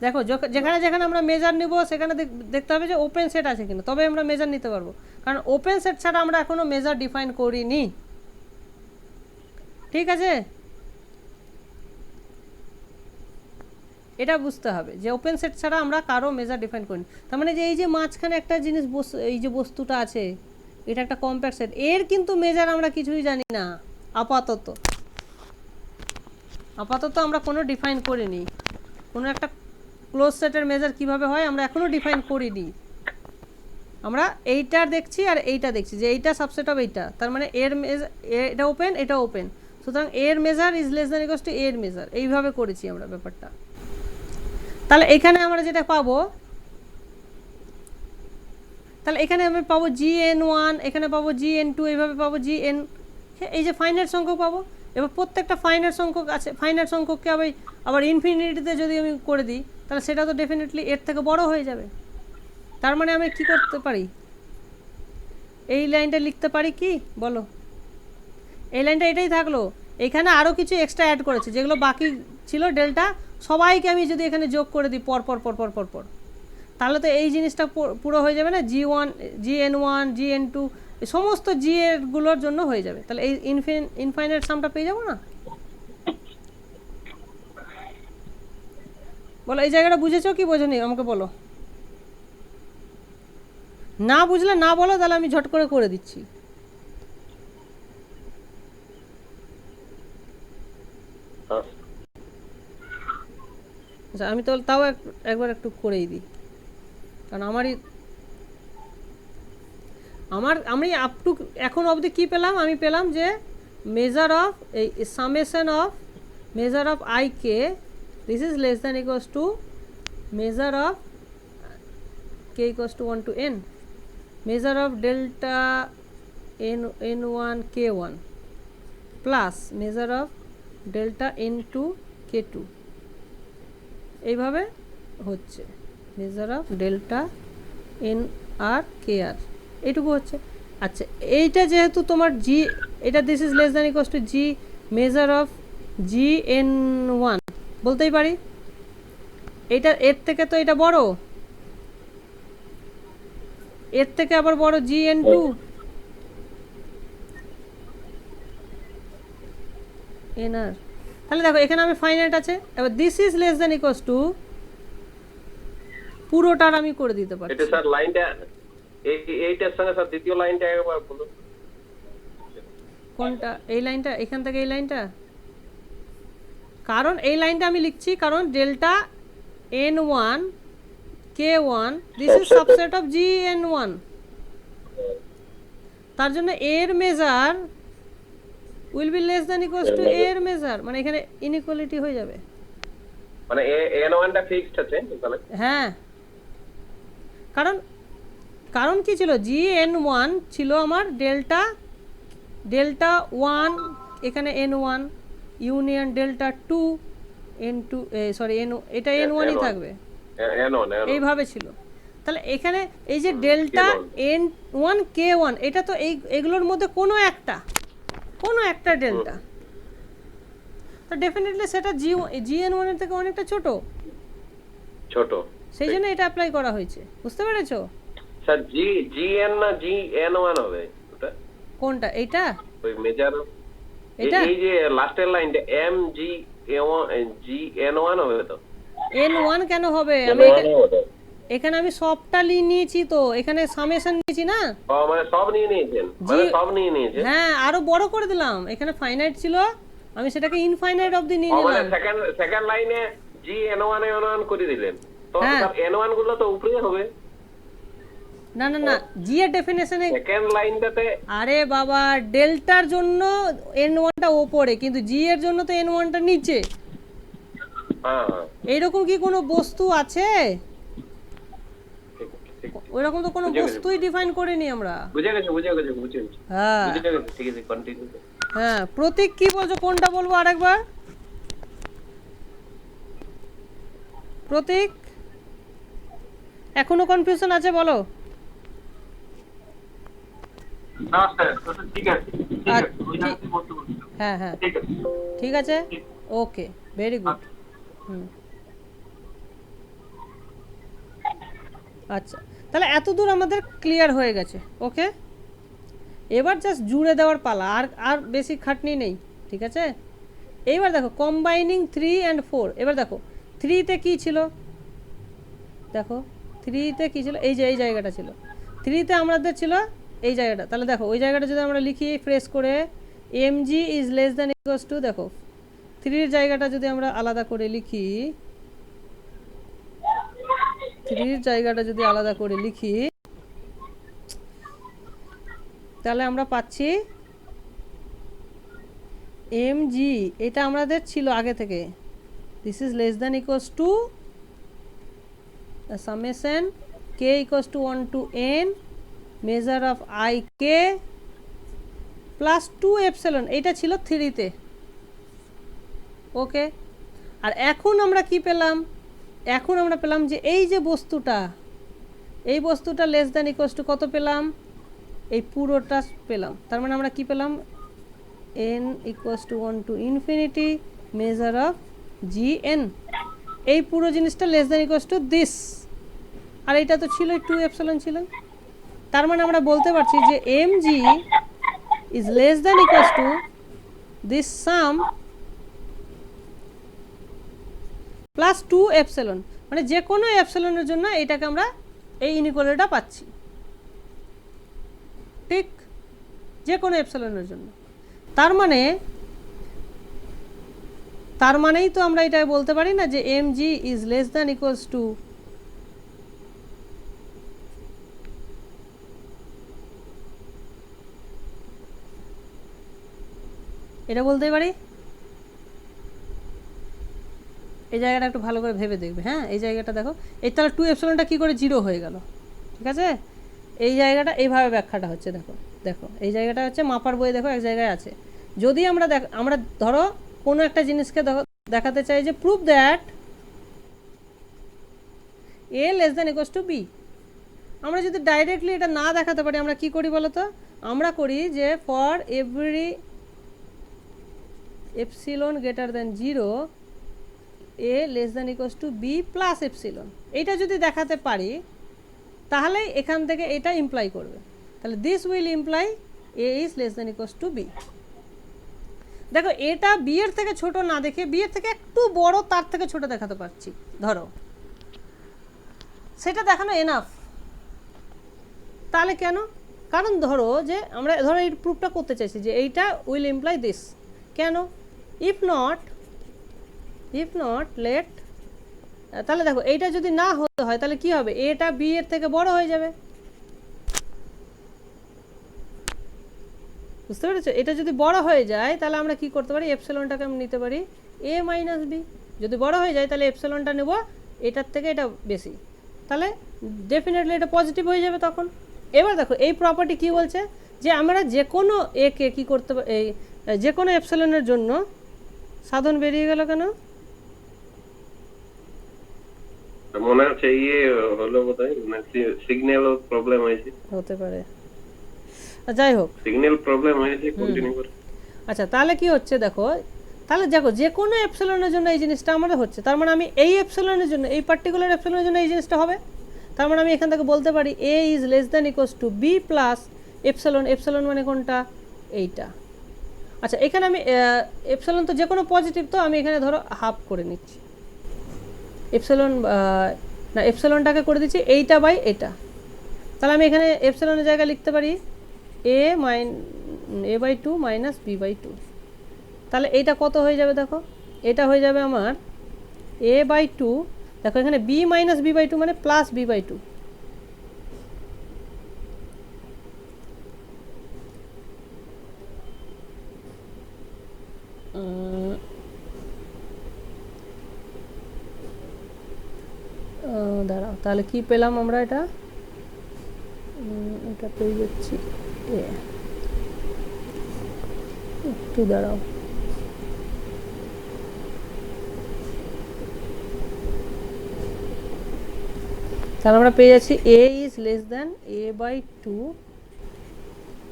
দেখো যেখানে যেখানে আমরা মেজার নিব সেখানে দেখতে হবে যে ওপেন সেট আছে কিনা, তবে আমরা মেজার নিতে পারবো, কারণ ওপেন সেট ছাড়া আমরা এখনো মেজার ডিফাইন করিনি, ঠিক আছে? এটা বুঝতে হবে যে ওপেন সেট ছাড়া আমরা কারো মেজার ডিফাইন করিনি, তার মানে যে এই যে মাঝখানে একটা জিনিস, এই যে বস্তুটা আছে, এটা একটা কম্প্যাক্ট সেট, এর কিন্তু মেজার আমরা কিছুই জানি না আপাতত, আপাতত আমরা কোনো ডিফাইন করিনি, কোনো একটা ক্লোজ সেটের মেজার কিভাবে হয় আমরা এখনো ডিফাইন করিনি। আমরা এইটার দেখছি আর এইটা দেখছি যে এইটা সাবসেট অফ এইটা, তার মানে এর এটা ওপেন এটা ওপেন, সুতরাং এর measure is less than equals two এর মেজার, এইভাবে করেছি আমরা ব্যাপারটা। তাহলে এখানে আমরা যেটা পাবো, তাহলে এখানে আমি পাবো GN1, এখানে পাবো GN2, এইভাবে পাবো GN, এই যে ফাইনাইট সংখ্যক পাবো। এবার প্রত্যেকটা ফাইনাইট সংখ্যক আছে, ফাইনাইট সংখ্যককে আবার ইনফিনিটিতে যদি আমি করে দিই তাহলে সেটা তো ডেফিনেটলি এর থেকে বড় হয়ে যাবে। তার মানে আমি কি করতে পারি, এই লাইনটা লিখতে পারি কি বলো, এই লাইনটা এটাই থাকলো, এখানে আরও কিছু এক্সট্রা অ্যাড করেছে যেগুলো বাকি ছিল ডেল্টা, সবাইকে আমি যদি এখানে যোগ করে দিই পর পর পর পর পর পর, তাহলে তো এই জিনিসটা পুরো হয়ে যাবে না, G1 GN1 GN2 সমস্ত জি এরগুলোর জন্য হয়ে যাবে, তাহলে এই ইনফাইনাইট সামটা পেয়ে যাবো না? বলো এই জায়গাটা বুঝেছো কি বোঝোনি আমাকে বলো, না বুঝলে না বলো, তাহলে আমি ঝট করে করে দিচ্ছি। আচ্ছা আমি তো তাও একবার একটু করেই দিই, কারণ আমি আপ টু এখন অবধি কী পেলাম, আমি পেলাম যে মেজার অফ এই summation of measure of I K this is less than equals to measure of K equals to 1 to n, measure of delta n1 k1 plus measure of delta n2 k2, এইভাবে হচ্ছে measure of delta N আর কে আর, এইটুকু হচ্ছে। আচ্ছা এইটা যেহেতু তোমার জি, এটা this is less than equals two G measure of GN1 বলতেই পারি, এটা এর থেকে তো এটা বড়, এর থেকে আবার বড় GN2, এনআর, তাহলে দেখো এখানে আমি ফাইনাইট আছে, এবার this is less than equals to পুরোটার আমি করে দিতে পারি। এটা স্যার লাইনটা এইটার সঙ্গে স্যার দ্বিতীয় লাইনটা একবার বলুন। কোনটা? এই লাইনটা, এখান থেকে এই লাইনটা, কারণ এই লাইনটা আমি লিখছি কারণ delta n1 k1 this is subset of GN1, তার জন্য এর measure will be less than equals two এর মেজার, মানে এখানে ইনইকুয়ালিটি হয়ে যাবে, মানে n1 টা ফিক্সড আছে তাহলে। হ্যাঁ কারণ কি ছিল, GN1 ছিল আমার ডেল্টা 1, এখানে n1 union delta 2 n2 sorry এটা n1ই থাকবে, এইভাবে ছিল। তাহলে এখানে এই যে ডেল্টা n1 k1 এটা তো এগুলোর মধ্যে কোনো একটা ডেল্টা, তো ডেফিনেটলি সেটা GN1 এর থেকে অনেকটা ছোট, সেই জন্য এটা অ্যাপ্লাই করা হয়েছে, বুঝতে পেরেছো? স্যার GN না GN1 হবে ওটা কোনটা? এইটা ওই মেজার, এটা এই যে লাস্টের লাইনটা GN1 হবে তো। n1 কেন হবে? আমি এখানে আমি সবটা নিয়েছি তো, এখানে সামেশন নিয়েছি না, মানে সব নিয়ে নিয়েছেন, হ্যাঁ আরো বড় করে দিলাম, এখানে ফাইনাইট ছিল আমি সেটাকে ইনফাইনাইট অবধি নিয়ে নিলাম, সেকেন্ড লাইনে GN1 করে দিলেন, তো স্যার n1 গুলো তো উপরে হবে। না জি এর ডেফিনেশনে সেকেন্ড লাইনটাতে, আরে বাবা ডেল্টার জন্য n1 টা উপরে, কিন্তু জি এর জন্য তো n1 টা নিচে, হ্যাঁ এইরকম কি কোনো বস্তু আছে? ওইরকম তো কোনো বস্তুই ডিফাইন করিনি আমরা। বুঝে গেছি হ্যাঁ ঠিক আছে কন্টিনিউ। হ্যাঁ প্রতীক কি বলছো, কোনটা বলবো আরেকবার? প্রতীক এখনো কনফিউশন আছে বলো? না স্যার ঠিক আছে, হ্যাঁ ঠিক আছে, ওকে ভেরি গুড। আচ্ছা তাহলে এত দূর আমাদের ক্লিয়ার হয়ে গেছে, ওকে। এবার জাস্ট জুড়ে দেওয়ার পালা, আর বেশি খাটনি নেই, ঠিক আছে। এইবার দেখো কম্বাইনিং 3 and 4, এবার দেখো 3তে কি ছিল, দেখো 3তে কি ছিল, এই যে এই জায়গাটা ছিল 3তে আমাদের ছিল এই জায়গাটা, তাহলে দেখো ওই জায়গাটা যদি আমরা লিখি ফ্রেশ করে mg is less than equals two, দেখো 3 এর জায়গাটা যদি আমরা আলাদা করে লিখি, 3 এর জায়গাটা যদি আলাদা করে লিখি, তাহলে আমরা পাচ্ছি mg, এটা আমাদের ছিল আগে থেকে, this is less than equals to summation k equals to 1 to n measure of i k plus 2 epsilon, এটা ছিল 3 তে। ওকে, আর এখন আমরা কি পেলাম? এখন আমরা পেলাম যে এই যে বস্তুটা, এই বস্তুটা লেস দ্যান ইকুয়ালস টু কত পেলাম? এই পুরোটা পেলাম। তার মানে আমরা কি পেলাম? n equals to 1 to infinity measure of gn, এই পুরো জিনিসটা less than equals to this, আর এটা তো ছিল 2 এপসিলন ছিল। তার মানে আমরা বলতে পারছি যে mg is less than equals to this sum plus 2 epsilon, মানে যে কোনো এপসিলনের জন্য এটাকে আমরা এই ইনইকুয়ালিটিটা পাচ্ছি, ঠিক, যে কোনো এপসিলনের জন্য। তার মানেই তো আমরা এটা বলতে পারি না যে mg is less than equals to এটা বলতেই পারি। এই জায়গাটা একটু ভালো করে ভেবে দেখবে, হ্যাঁ, এই জায়গাটা দেখো, এই তাহলে 2 এপসিলনটা কী করে 0 হয়ে গেল, ঠিক আছে? এই জায়গাটা এইভাবে ব্যাখ্যাটা হচ্ছে, দেখো দেখো এই জায়গাটা হচ্ছে মাপার বই, দেখো এক জায়গায় আছে। যদি আমরা ধরো কোনো একটা জিনিসকে দেখাতে চাই যে prove that a less than equals two b, আমরা যদি ডাইরেক্টলি এটা না দেখাতে পারি, আমরা কি করি বলো তো? আমরা করি যে for every epsilon greater than 0 a less than equals two b plus epsilon, এইটা যদি দেখাতে পারি তাহলে এখান থেকে এটা ইমপ্লাই করবে। তাহলে this will imply a is less than equals two b। দেখো এটা b এর থেকে ছোট না দেখে b এর থেকে একটু বড়, তার থেকে ছোট দেখাতে পারছি, ধরো সেটা দেখানো এনাফ। তাহলে কেন? কারণ ধরো যে আমরা ধরো এই প্রুফটা করতে চাইছি যে এইটা উইল ইমপ্লাই দিস, কেন? ইফ নট লেট, তাহলে দেখো এইটা যদি না হতে হয় তাহলে কি হবে? এটা বি এর থেকে বড় হয়ে যাবে, বুঝতে পেরেছো? এটা যদি বড় হয়ে যায় তাহলে আমরা কি করতে পারি? এপসিলনটাকে আমি নিতে পারি a মাইনাস বি। যদি বড় হয়ে যায় তাহলে এপসিলনটা নেব এটার থেকে এটা বেশি, তাহলে ডেফিনেটলি এটা পজিটিভ হয়ে যাবে তখন। এবার দেখো এই প্রপার্টি কি বলছে যে আমরা যে কোনো একে কী করতে পারি, এই যে কোনো এপসিলনের জন্য সাধন বেরিয়ে গেল কেন? মনে হচ্ছে ইয়ে হলো বোধহয়, সিগন্যাল প্রবলেম হয়েছে, হতে পারে, যাই হোক সিগন্যাল প্রবলেম হয়েছে, কন্টিনিউ করো। আচ্ছা তাহলে কি হচ্ছে দেখো, তাহলে দেখো যে কোনো এপসিলনের জন্য এই জিনিসটা আমাদের হচ্ছে, তার মানে আমি এই এপসিলনের জন্য, এই পার্টিকুলার এপসিলনের জন্য এই জিনিসটা হবে। তার মানে আমি এখান থেকে বলতে পারি a is less than equals two b plus epsilon. Epsilon মানে কোনটা? এইটা। আচ্ছা এখানে আমি এপসিলন তো যে কোনো পজিটিভ, তো আমি এখানে ধরো হাফ করে নিচ্ছি এপসিলন, না এপসিলনটাকে করে দিচ্ছি এইটা বাই এটা। তাহলে আমি এখানে এপসিলনের জায়গায় লিখতে পারি a by 2 minus b by 2। তাহলে এইটা কত হয়ে যাবে দেখো? এটা হয়ে যাবে আমার a বাই 2, দেখো এখানে b মাইনাস b বাই 2 মানে প্লাস b বাই 2। দাঁড়াও, তাহলে কি পেলাম আমরা? এটা পেয়ে যাচ্ছি একটু দাঁড়াও, তাহলে আমরা পেয়ে যাচ্ছি a is less than a by 2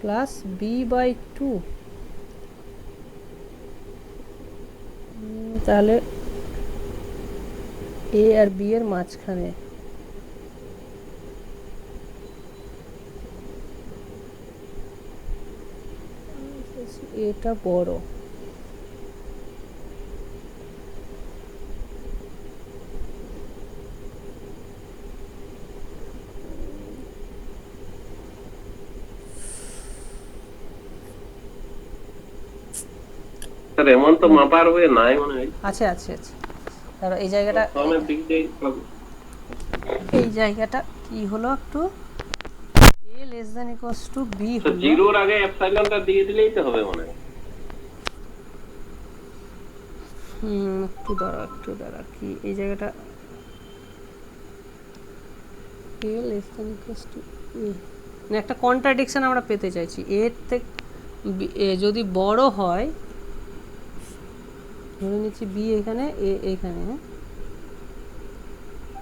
plus b by 2। তাহলে a আর b এর মাঝখানে এটা বড়, স্যার এমন তো মাপার হয়ে নাই মনে হয়। আছে আছে আছে, ধরো এই জায়গাটা, ফর্মের দিক দিয়ে এই জায়গাটা কি হলো একটু, a less than equals to b তো হলো, জিরোর আগে এপসাইলনটা দিয়ে দিলেই তো হবে মনে হয়। একটু দাঁড়া কি এই জায়গাটা, a less than equals two মানে একটা কন্ট্রাডিকশন আমরা পেতে চাইছি, এর থেকে যদি বড় হয়, ধরে নিচ্ছি বি এখানে, এ এখানে,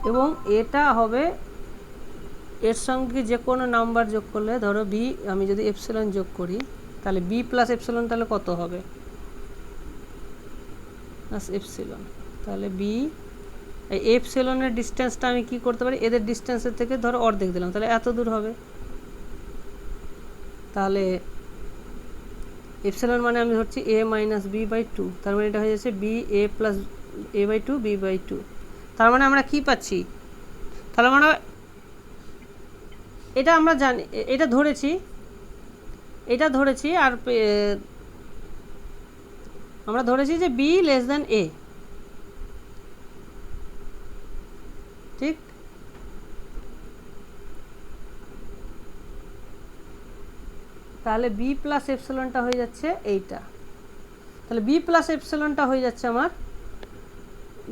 এবং এটা হবে এর সঙ্গে যে কোনো নাম্বার যোগ করলে, ধরো বি আমি যদি এপসিলন যোগ করি, তাহলে বি প্লাস এপসিলন তাহলে কত হবে, প্লাস এপসিলন, তাহলে বি এই এপসিলনের ডিস্টেন্সটা আমি কি করতে পারি, এদের ডিস্টেন্সের থেকে ধরো অর্ধেক দিলাম, তাহলে এত দূর হবে, তাহলে এপসিলন মানে আমি ধরছি a minus b by two, তার মানে এটা হয়ে যাচ্ছে b a plus a by two b by two, তার মানে আমরা কি পাচ্ছি, তাহলে মানে এটা আমরা জানি, এটা ধরেছি আর আমরা ধরেছি যে বি লেস দ্যান এ, ঠিক, তাহলে বি প্লাস এপসিলনটা হয়ে যাচ্ছে এইটা, তাহলে বি প্লাস এপসিলনটা হয়ে যাচ্ছে আমার,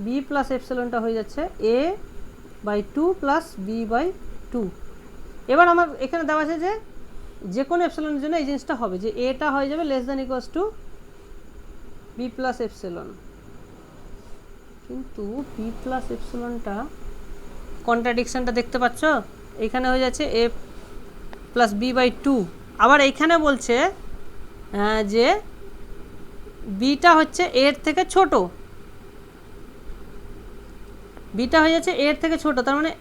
বি প্লাস এপসিলনটা হয়ে যাচ্ছে A by two plus B by two. এবার আমার এখানে দেওয়া আছে যে কোনো এপসিলনের জন্য এই জিনিসটা হবে, যে এটা হয়ে যাবে less than equals to b plus epsilon, কিন্তু বি প্লাস এপসিলনটা কন্ট্রাডিকশনটা দেখতে পাচ্ছ, এখানে হয়ে যাচ্ছে এ প্লাস বি বাই টু, আবার এইখানে বলছে যে বিটা হচ্ছে এর থেকে ছোট, বিটা হয়ে যাচ্ছে এর থেকে ছোট, তার মানে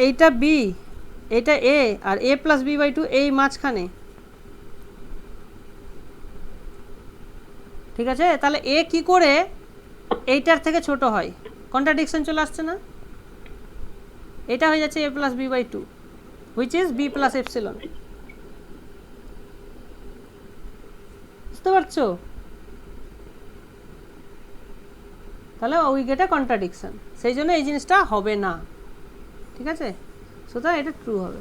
এইটা বি, এইটা এ, আর এ প্লাস বি বাই টু এই মাঝখানে, ঠিক আছে, তাহলে এ কি করে এইটার থেকে ছোট হয়, কন্ট্রাডিকশন চলে আসছে না, এটা হয়ে যাচ্ছে এ plus B by two which is B plus epsilon, বুঝতে পারছো, তাহলে উই গেট এ কন্ট্রাডিকশন, সেই জন্য এই জিনিসটা হবে না, ঠিক আছে, সুতরাং এটা ট্রু হবে।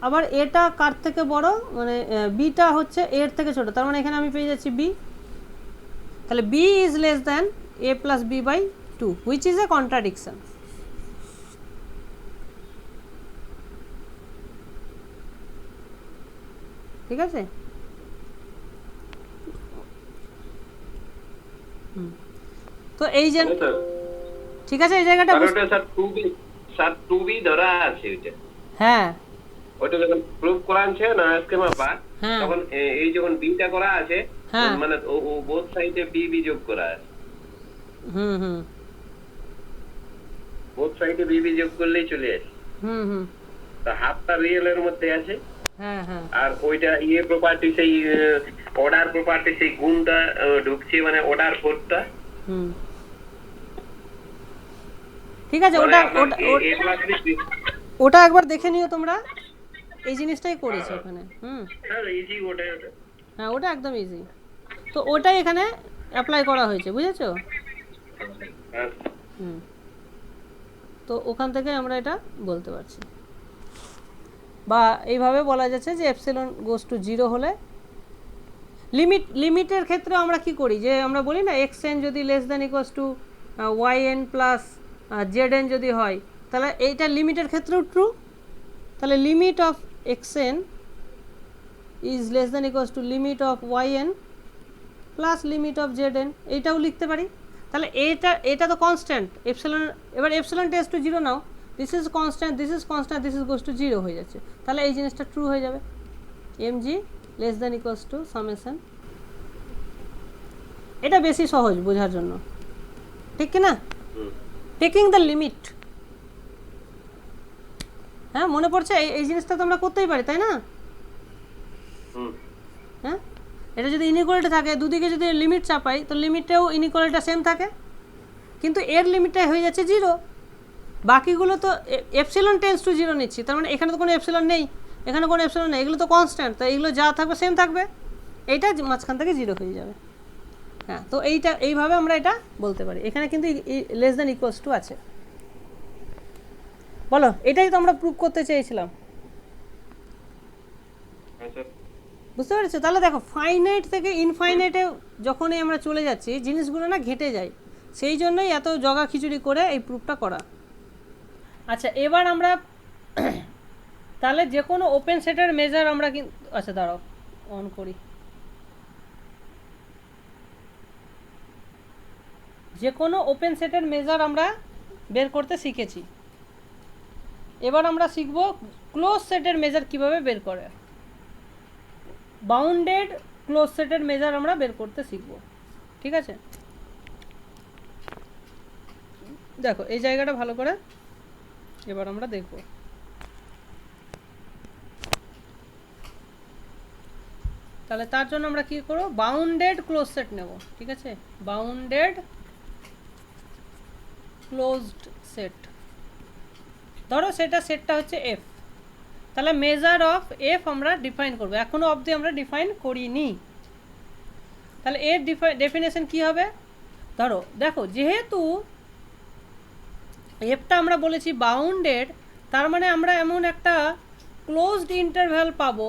আবার এটা কার থেকে বড়, মানে বিটা হচ্ছে এর থেকে ছোট, তার মানে এখানে আমি পেয়ে যাচ্ছি বি, তাহলে b is less than a plus B by two which is a contradiction, ঠিক আছে, তো এই যে ঠিক আছে এই জায়গাটা স্যার 2b ধরা আছে ওইটা, হ্যাঁ ওইটা যখন প্রুফ করা আছে না আজকে মাপা, হ্যাঁ তখন এই যখন বিটা করা আছে, হ্যাঁ মানে ও বোথ সাইডে বি যোগ করা আছে, হুম বোথ সাইডে বি যোগ করলেই চলে আসে, হুম তো হাফটা রিয়েল এর মধ্যে আছে, হ্যাঁ হ্যাঁ আর ওইটা প্রপার্টি সেই অর্ডার প্রপার্টি সেই গুণটা ঢুকছে, মানে অর্ডার কোডটা, হুম ঠিক আছে, ওটা ওটা একবার দেখে নিও তোমরা, এই জিনিসটাই করেছে ওখানে, ইজি ওটা, হ্যাঁ ওটা একদম ইজি, তো ওটাই এখানে অ্যাপ্লাই করা হয়েছে, বুঝেছো, তো ওখান থেকে আমরা এটা বলতে পারছি, বা এইভাবে বলা যাচ্ছে যে এপসিলন গোস টু জিরো হলে লিমিটের ক্ষেত্রে আমরা কি করি, যে আমরা বলি না এক্স এন যদি less than equals to y n plus z n যদি হয়, তাহলে এইটা লিমিটের ক্ষেত্রেও ট্রু, তাহলে limit of x n is less than equals to limit of y n plus limit of z n, এইটাও লিখতে পারি, তাহলে এটা তো কনস্ট্যান্ট এপসিলন, এবার epsilon tends to zero now, this is constant this is constant this is goes to zero হয়ে যাচ্ছে, তাহলে এই জিনিসটা ট্রু হয়ে যাবে, m g less than equals to summation, এটা বেশি সহজ বোঝার জন্য, ঠিক কি না, টেকিং দ্য লিমিট, হ্যাঁ মনে পড়ছে, এই জিনিসটা তো আমরা করতেই পারি তাই না, হ্যাঁ এটা যদি ইনইকুয়ালিটি থাকে, দুদিকে যদি লিমিট চাপাই তো লিমিটেও ইনইকুয়ালিটিটা সেম থাকে, কিন্তু এর লিমিটটা হয়ে যাচ্ছে 0, বাকিগুলো তো এপসিলন টেন্স টু 0 নিচ্ছি, তার মানে এখানে তো কোনো এপসিলন নেই, এখানে কোনো এপসিলন নেই, এগুলো তো কনস্ট্যান্ট, তো এগুলো যা থাকবে সেম থাকবে, এইটা মাঝখান থেকে 0 হয়ে যাবে। হ্যাঁ, তো এইভাবে আমরা এটা বলতে পারি। এখানে কিন্তু লেস দ্যান ইকুয়ালস টু আছে। বলো, এটাই তো আমরা প্রুভ করতে চেয়েছিলাম, হ্যাঁ স্যার। বুঝতে পেরেছো? তাহলে দেখো, ফাইনাইট থেকে ইনফাইনাইটে যখনই আমরা চলে যাচ্ছি জিনিসগুলো না ঘেটে যায়, সেই জন্যই এত জগা খিচুড়ি করে এই প্রুফটা করা। আচ্ছা, এবার আমরা তাহলে যে কোনো ওপেন সেটের মেজার আমরা কিন্তু, আচ্ছা দাঁড়াও অন করি, যে কোনো ওপেন সেটের মেজার আমরা বের করতে শিখেছি। এবার আমরা শিখব ক্লোজ সেটের মেজার কিভাবে বের করে, বাউন্ডেড ক্লোজ সেটের মেজার আমরা বের করতে শিখব। ঠিক আছে, দেখো এই জায়গাটা ভালো করে এবার আমরা দেখব। তাহলে তার জন্য আমরা কি করব, বাউন্ডেড ক্লোজ সেট নেব। ঠিক আছে, বাউন্ডেড ক্লোজড সেট, ধরো সেটটা হচ্ছে এফ, তাহলে মেজার অফ এফ আমরা ডিফাইন করব, এখনো অবধি আমরা ডিফাইন করিনি। তাহলে এর ডেফিনেশন কি হবে, ধরো দেখো যেহেতু এফটা আমরা বলেছি বাউন্ডেড, তার মানে আমরা এমন একটা ক্লোজড ইন্টারভ্যাল পাবো,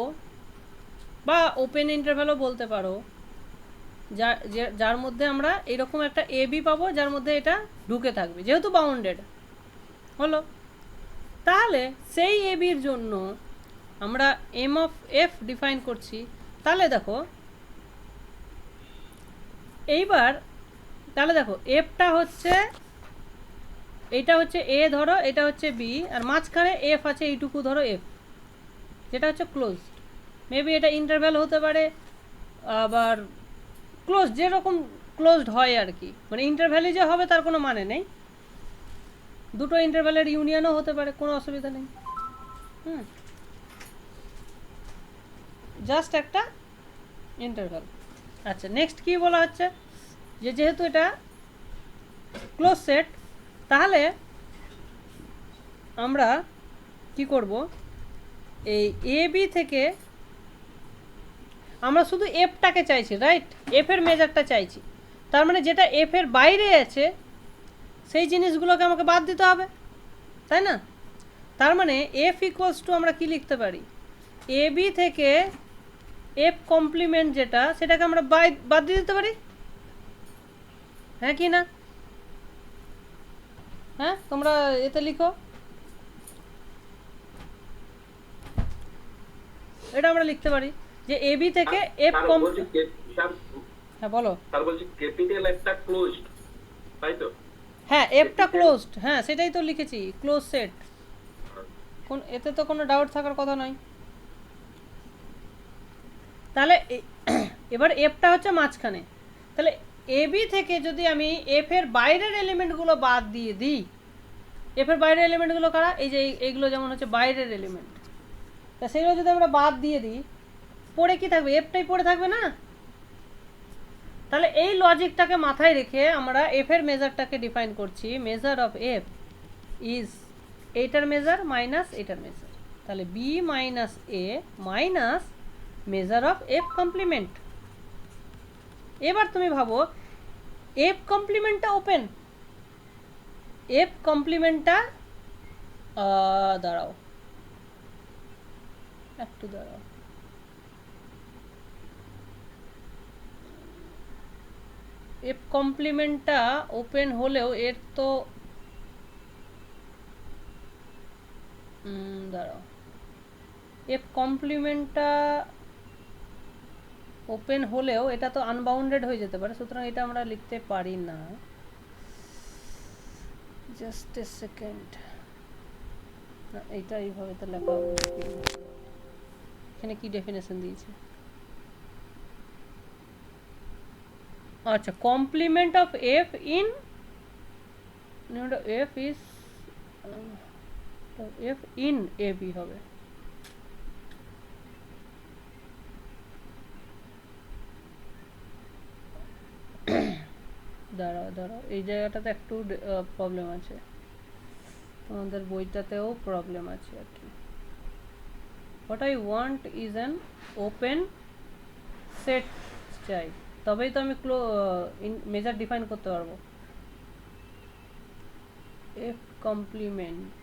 বা ওপেন ইন্টারভ্যালও বলতে পারো, যার মধ্যে আমরা এরকম একটা এ বি পাবো, যার মধ্যে এটা ঢুকে থাকবে, যেহেতু বাউন্ডেড হলো। তাহলে সেই এ বির জন্য আমরা এম অফ এফ ডিফাইন করছি। তাহলে দেখো এইবার, তাহলে দেখো এফটা হচ্ছে, এইটা হচ্ছে এ ধরো, এটা হচ্ছে বি, আর মাঝখানে এফ আছে এইটুকু ধরো এফ, যেটা হচ্ছে ক্লোজ। মেবি এটা ইন্টারভ্যাল হতে পারে, আবার ক্লোজ, যেরকম ক্লোজড হয় আর কি, মানে ইন্টারভ্যালই যে হবে তার কোনো মানে নেই, দুটো ইন্টারভ্যালের ইউনিয়নও হতে পারে, কোনো অসুবিধা নেই। জাস্ট একটা ইন্টারভ্যাল। আচ্ছা, নেক্সট কি বলা হচ্ছে, যেহেতু এটা ক্লোজ সেট, তাহলে আমরা কি করব, এই এ বি থেকে আমরা শুধু এফটাকে চাইছি, রাইট, এফ এর মেজারটা চাইছি, তার মানে যেটা এফ এর বাইরে আছে সেই জিনিসগুলোকে আমাকে বাদ দিতে হবে, তাই না? তার মানে এফ ইকুয়ালস টু আমরা কি লিখতে পারি, এ বি থেকে এফ কমপ্লিমেন্ট যেটা, সেটাকে আমরা বাদ দিয়ে দিতে পারি, হ্যাঁ কি না? হ্যাঁ, তোমরা এতে লিখো, এটা আমরা লিখতে পারি যে এ বি থেকে এফ কম, হ্যাঁ বলো। স্যার বলছি ক্যাপিটাল একটা ক্লোজড, তাই তো? হ্যাঁ, এফটা ক্লোজড, হ্যাঁ সেটাই তো লিখেছি, ক্লোজ সেট, কোন এতে তো কোনো ডাউট থাকার কথা নয়। তাহলে এবার এফটা হচ্ছে মাঝখানে, তাহলে এ বি থেকে যদি আমি এফ এর বাইরের এলিমেন্টগুলো বাদ দিয়ে দিই, এফ এর বাইরের এলিমেন্টগুলো কারা, এই যে এইগুলো যেমন হচ্ছে বাইরের এলিমেন্ট, তা সেগুলো যদি আমরা বাদ দিয়ে দিই, পড়ে কি থাকবে, এফটাই পড়ে থাকবে না? তাহলে এই লজিকটাকে মাথায় রেখে আমরা এফ এর মেজারটাকে ডিফাইন করছি, মেজার অফ এফ ইজ এইটার মেজার মাইনাস এটার মেজার, তাহলে b minus A minus measure of F complement. এবার তুমি ভাবো এফ কমপ্লিমেন্টটা ওপেন, এফ কমপ্লিমেন্টটা, দাঁড়াও একটু দাঁড়াও, এফ কমপ্লিমেন্টটা ওপেন হলেও এর তো, দাঁড়াও, এফ কমপ্লিমেন্টটা ওপেন হলেও এটা তো আনবাউন্ডেড হয়ে যেতে পারে, সুতরাং এটা আমরা লিখতে পারি না। জাস্ট এ সেকেন্ড, না এইটা এইভাবে তো লেখা মুশকিল। এখানে কি ডেফিনেশন দিয়েছে, আচ্ছা, complement of f in f is f in a b হবে, দাঁড়াও এই জায়গাটাতে একটু প্রবলেম আছে, তোমাদের বইটাতেও প্রবলেম আছে আর কি। What I want is an open set চাই, তবেই তো আমি মেজার ডিফাইন করতে পারবো। F complement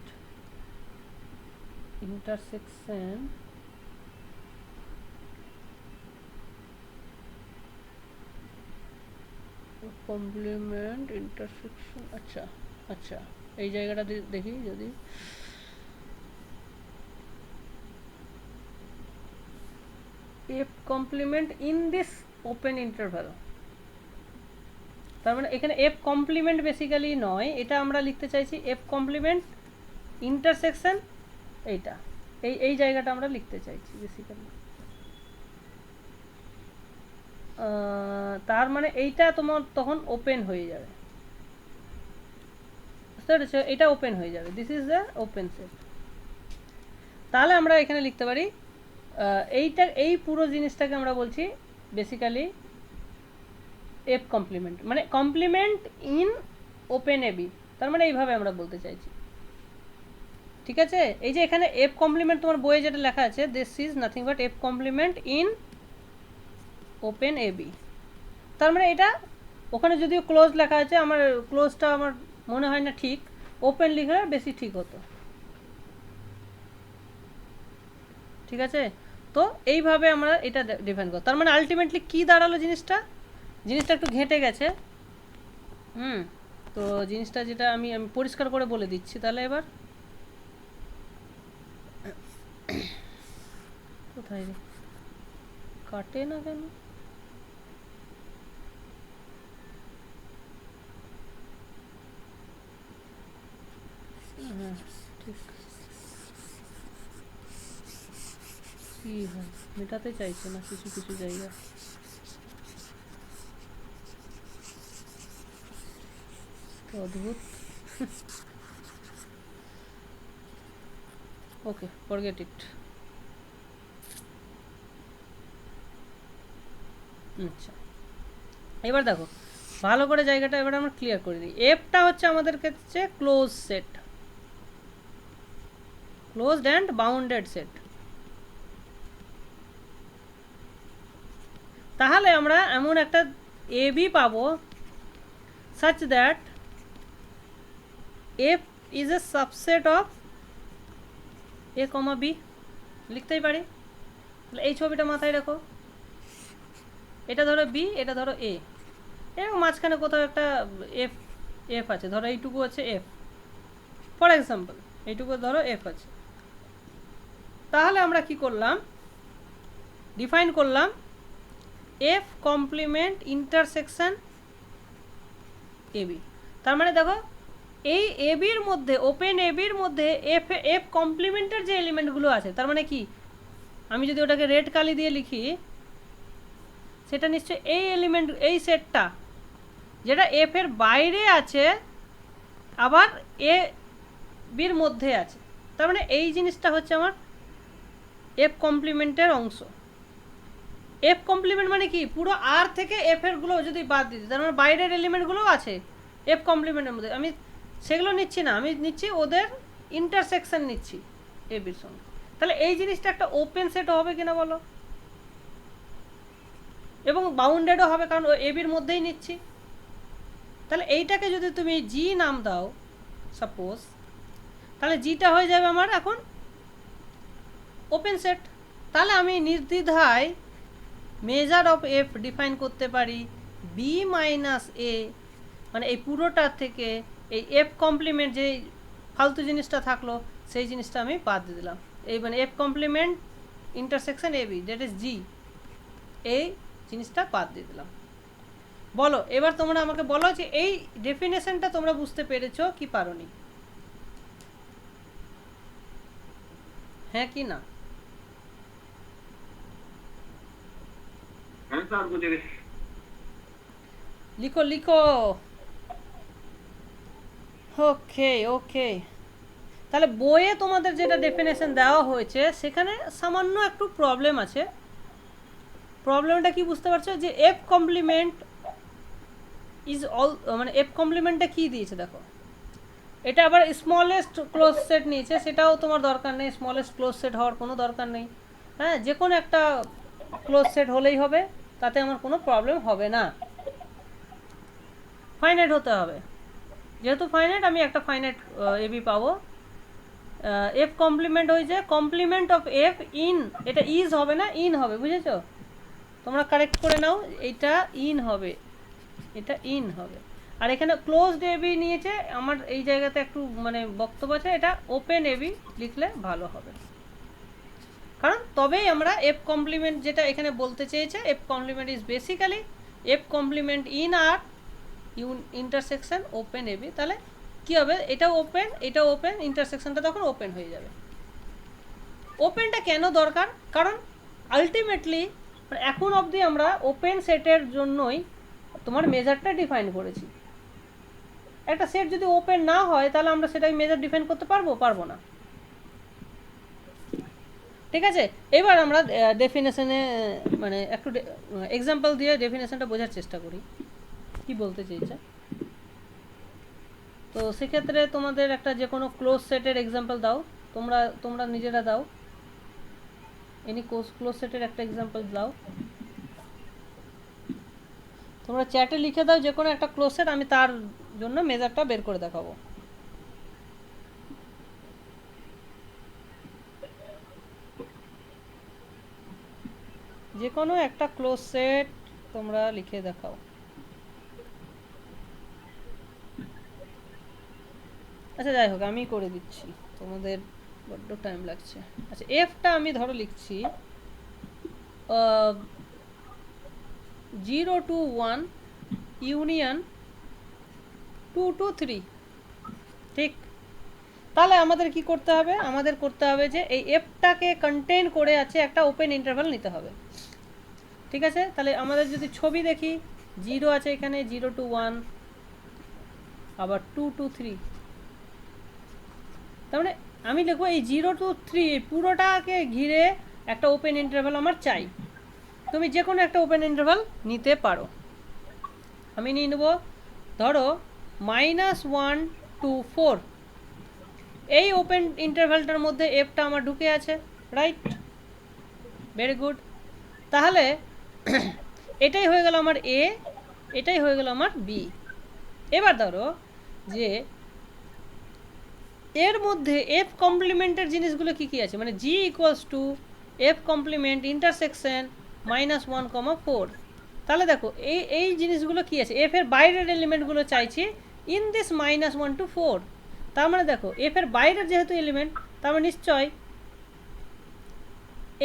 intersection complement intersection, আচ্ছা আচ্ছা এই জায়গাটা দেখি যদি f complement in this open interval, তার মানে এখানে এফ কমপ্লিমেন্ট বেসিক্যালি নয়, এটা আমরা লিখতে চাইছি এফ কমপ্লিমেন্ট ইন্টারসেকশন, এইটা এই জায়গাটা আমরা লিখতে চাইছি বেসিক্যালি। তার মানে এইটা তোমার তখন ওপেন হয়ে যাবে, বুঝতে পেরেছো? এটা ওপেন হয়ে যাবে, this is the open set. তাহলে আমরা এখানে লিখতে পারি এই পুরো জিনিসটাকে আমরা বলছি বেসিক্যালি এফ কমপ্লিমেন্ট, মানে কমপ্লিমেন্ট ইন ওপেন এবি, তার মানে এইভাবে আমরা বলতে চাইছি, ঠিক আছে? এই যে এখানে এফ কমপ্লিমেন্ট তোমার বইয়ে যেটা লেখা আছে, this is nothing but f complement in open a b, তার মানে এটা ওখানে যদিও ক্লোজ লেখা আছে, আমার ক্লোজটা আমার মনে হয় না ঠিক, ওপেন লিখলে বেশি ঠিক হতো, ঠিক আছে? তো এইভাবে আমরা এটা ডিফাইন করব। তার মানে আলটিমেটলি কি দাঁড়ালো জিনিসটা একটু ঘেঁটে গেছে, তো জিনিসটা যেটা আমি পরিষ্কার করে বলে দিচ্ছি তাহলে এবার। কোথায় রে, কাটে না কেন? হ্যাঁ ঠিক, কি হয় মেটাতে চাইছে না কিছু কিছু জায়গা। অদ্ভুত। ওকে, ফরগেট ইট। আচ্ছা, এবার দেখো ভালো করে জায়গাটা এবার আমরা ক্লিয়ার করে দিই। এফটা হচ্ছে আমাদের কাছে close set, closed and bounded set. তাহলে আমরা এমন একটা এ বি পাবো such that f is a subset of a, b, লিখতেই পারি। তাহলে এই ছবিটা মাথায় রাখো, এটা ধরো বি, এটা ধরো এ, এবং মাঝখানে কোথাও একটা এফ এফ আছে, ধরো এইটুকু আছে এফ, ফর এক্সাম্পল এইটুকু ধরো এফ আছে। তাহলে আমরা কি করলাম, ডিফাইন করলাম এফ কমপ্লিমেন্ট ইন্টারসেকশন এবি। তার মানে দেখো এই এবির মধ্যে, ওপেন এবির মধ্যে এফ কমপ্লিমেন্টের যে এলিমেন্টগুলো আছে, তার মানে কি আমি যদি ওটাকে রেড কালি দিয়ে লিখি, সেটা নিশ্চয়ই এই এলিমেন্ট, এই সেটটা যেটা এফ এর বাইরে আছে আবার এ বির মধ্যে আছে, তার মানে এই জিনিসটা হচ্ছে আমার এফ কমপ্লিমেন্টের অংশ। এফ কমপ্লিমেন্ট মানে কি, পুরো আর থেকে এফ এর গুলো যদি বাদ দিই, তার মানে বাইরের এলিমেন্টগুলোও আছে এফ কমপ্লিমেন্টের মধ্যে, আমি সেগুলো নিচ্ছি না, আমি নিচ্ছি ওদের ইন্টারসেকশন নিচ্ছি এ বির সঙ্গে। তাহলে এই জিনিসটা একটা ওপেন সেট হবে কিনা বলো, এবং বাউন্ডেডও হবে, কারণ এ বির মধ্যেই নিচ্ছি। তাহলে এইটাকে যদি তুমি জি নাম দাও সাপোজ, তাহলে জিটা হয়ে যাবে আমার এখন ওপেন সেট। তাহলে আমি নির্দ্বিধায় মেজার অফ এফ ডিফাইন করতে পারি বি মাইনাস এ, মানে এই পুরোটার থেকে এই এফ কমপ্লিমেন্ট যে ফালতু জিনিসটা থাকলো সেই জিনিসটা আমি বাদ দিয়ে দিলাম, এই মানে F complement intersection A B, that is G, এই জিনিসটা বাদ দিয়ে দিলাম। বলো এবার তোমরা আমাকে বলো যে এই ডেফিনেশনটা তোমরা বুঝতে পেরেছো কি পারোনি, হ্যাঁ কি না? লিখো লিখো। ওকে ওকে, তাহলে বইয়ে তোমাদের যেটা ডেফিনেশন দেওয়া হয়েছে সেখানে সামান্য একটু প্রবলেম আছে। প্রবলেমটা কি বুঝতে পারছো, যে এফ কমপ্লিমেন্ট ইজ অল, মানে এফ কমপ্লিমেন্টে কী দিয়েছে দেখো, এটা আবার স্মলেস্ট ক্লোজ সেট নিয়েছে, সেটাও তোমার দরকার নেই, স্মলেস্ট ক্লোজ সেট হওয়ার কোনো দরকার নেই। হ্যাঁ, যে কোনো একটা ক্লোজ সেট হলেই হবে, তাতে আমার কোনো প্রবলেম হবে না। ফাইনাইট হতে হবে, যেহেতু ফাইনাইট আমি একটা ফাইনাইট এবি পাবো। এফ কমপ্লিমেন্ট হয়েছে, কমপ্লিমেন্ট অফ এফ ইন, এটা ইজ হবে না, ইন হবে, বুঝেছো? তোমরা কারেক্ট করে নাও, এটা ইন হবে, এটা ইন হবে। আর এখানে ক্লোজড এবি নিয়েছে, আমার এই জায়গাতে একটু মানে বক্তব্য আছে, এটা ওপেন এবি লিখলে ভালো হবে, কারণ তবেই আমরা এফ কমপ্লিমেন্ট যেটা এখানে বলতে চেয়েছে, f complement is basically f complement in r intersection open a b. তাহলে কী হবে, এটাও ওপেন, এটাও ওপেন, ইন্টারসেকশনটা তখন ওপেন হয়ে যাবে। ওপেনটা কেন দরকার, কারণ আলটিমেটলি এখন অবধি আমরা ওপেন সেটের জন্যই তোমার মেজারটা ডিফাইন করেছি। একটা সেট যদি ওপেন না হয় তাহলে আমরা সেটাই মেজার ডিফাইন করতে পারবো না। ঠিক আছে, এবার আমরা ডেফিনেশনে মানে একটু এক্সাম্পল দিয়ে ডেফিনেশনটা বোঝার চেষ্টা করি কি বলতে চেয়েছে। তো সেক্ষেত্রে তোমাদের একটা যে কোনো ক্লোজ সেটের এক্সাম্পল দাও, তোমরা নিজেরা দাও, এনি ক্লোজ সেটের একটা এক্সাম্পল দাও, তোমরা চ্যাটে লিখে দাও যে কোনো একটা ক্লোজ সেট, আমি তার জন্য মেজারটা বের করে দেখাবো। যে কোনো একটা ক্লোজ সেট তোমরা লিখে দেখাও। আচ্ছা যাই হোক, আমি করে দিচ্ছি, তোমাদের বড্ড টাইম লাগছে। আচ্ছা, এফটা আমি ধরো লিখছি 0 to 1 ইউনিয়ন 2 to 3, ঠিক? তাহলে আমাদের কি করতে হবে, আমাদের করতে হবে যে এই এফটাকে কন্টেইন করে আছে একটা ওপেন ইন্টারভাল নিতে হবে। ঠিক আছে, তাহলে আমাদের যদি ছবি দেখি, 0 আছে এখানে, 0 to 1, আবার 2 to 3, তার মানে আমি লিখবো এই 0 to 3 পুরোটাকে ঘিরে একটা ওপেন ইন্টারভাল আমার চাই। তুমি যে কোনো একটা ওপেন ইন্টারভাল নিতে পারো। আমি নিয়ে নেবো ধরো -1 to 4, এই ওপেন ইন্টারভালটার মধ্যে এফটা আমার ঢুকে আছে, রাইট? Very good. তাহলে এটাই হয়ে গেল আমার এ, এটাই হয়ে গেল আমার বি। এবার ধরো যে এর মধ্যে এফ কমপ্লিমেন্টের জিনিসগুলো কি কি আছে, মানে G equals to F complement intersection -1, 4। তাহলে দেখো এই জিনিসগুলো কি আছে, এফ এর বাইরের এলিমেন্টগুলো চাইছি ইন দিস -1 to 4। তার মানে দেখো এফ এর বাইরের যেহেতু এলিমেন্ট, তার মানে নিশ্চয়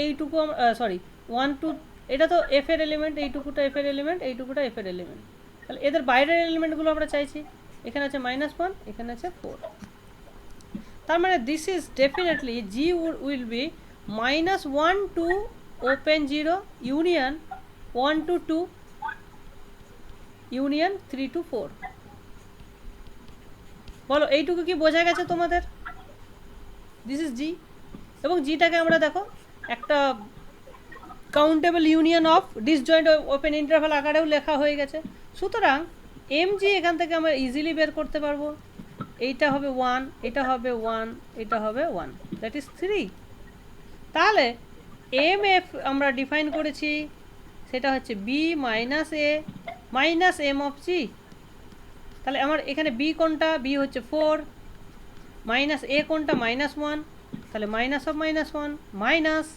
এইটুকু, সরি 1 to, এটা তো এফ এর এলিমেন্ট, এইটুকুটা এফ এর এলিমেন্ট, এইটুকুটা এফ এর এলিমেন্ট, তাহলে এদের বাইরের এলিমেন্টগুলো আমরা চাইছি। এখানে আছে -1, এখানে আছে 4। তার মানে this is definitely G will be -1 to open 0 union 1 to 2 union 3 to 4। বলো এইটুকু কি বোঝা গেছে তোমাদের? দিস ইজ জি, এবং জিটাকে আমরা দেখো একটা countable union of disjoint open interval আকারেও লেখা হয়ে গেছে। সুতরাং এম জি এখান থেকে আমরা ইজিলি বের করতে পারবো। এইটা হবে 1, এটা হবে 1, এটা হবে 1, দ্যাট ইজ 3। তাহলে এম এফ আমরা ডিফাইন করেছি, সেটা হচ্ছে B minus A minus M of G. তাহলে আমার এখানে বি কোনটা, বি হচ্ছে 4, মাইনাস এ কোনটা, -1, তাহলে minus of -1 minus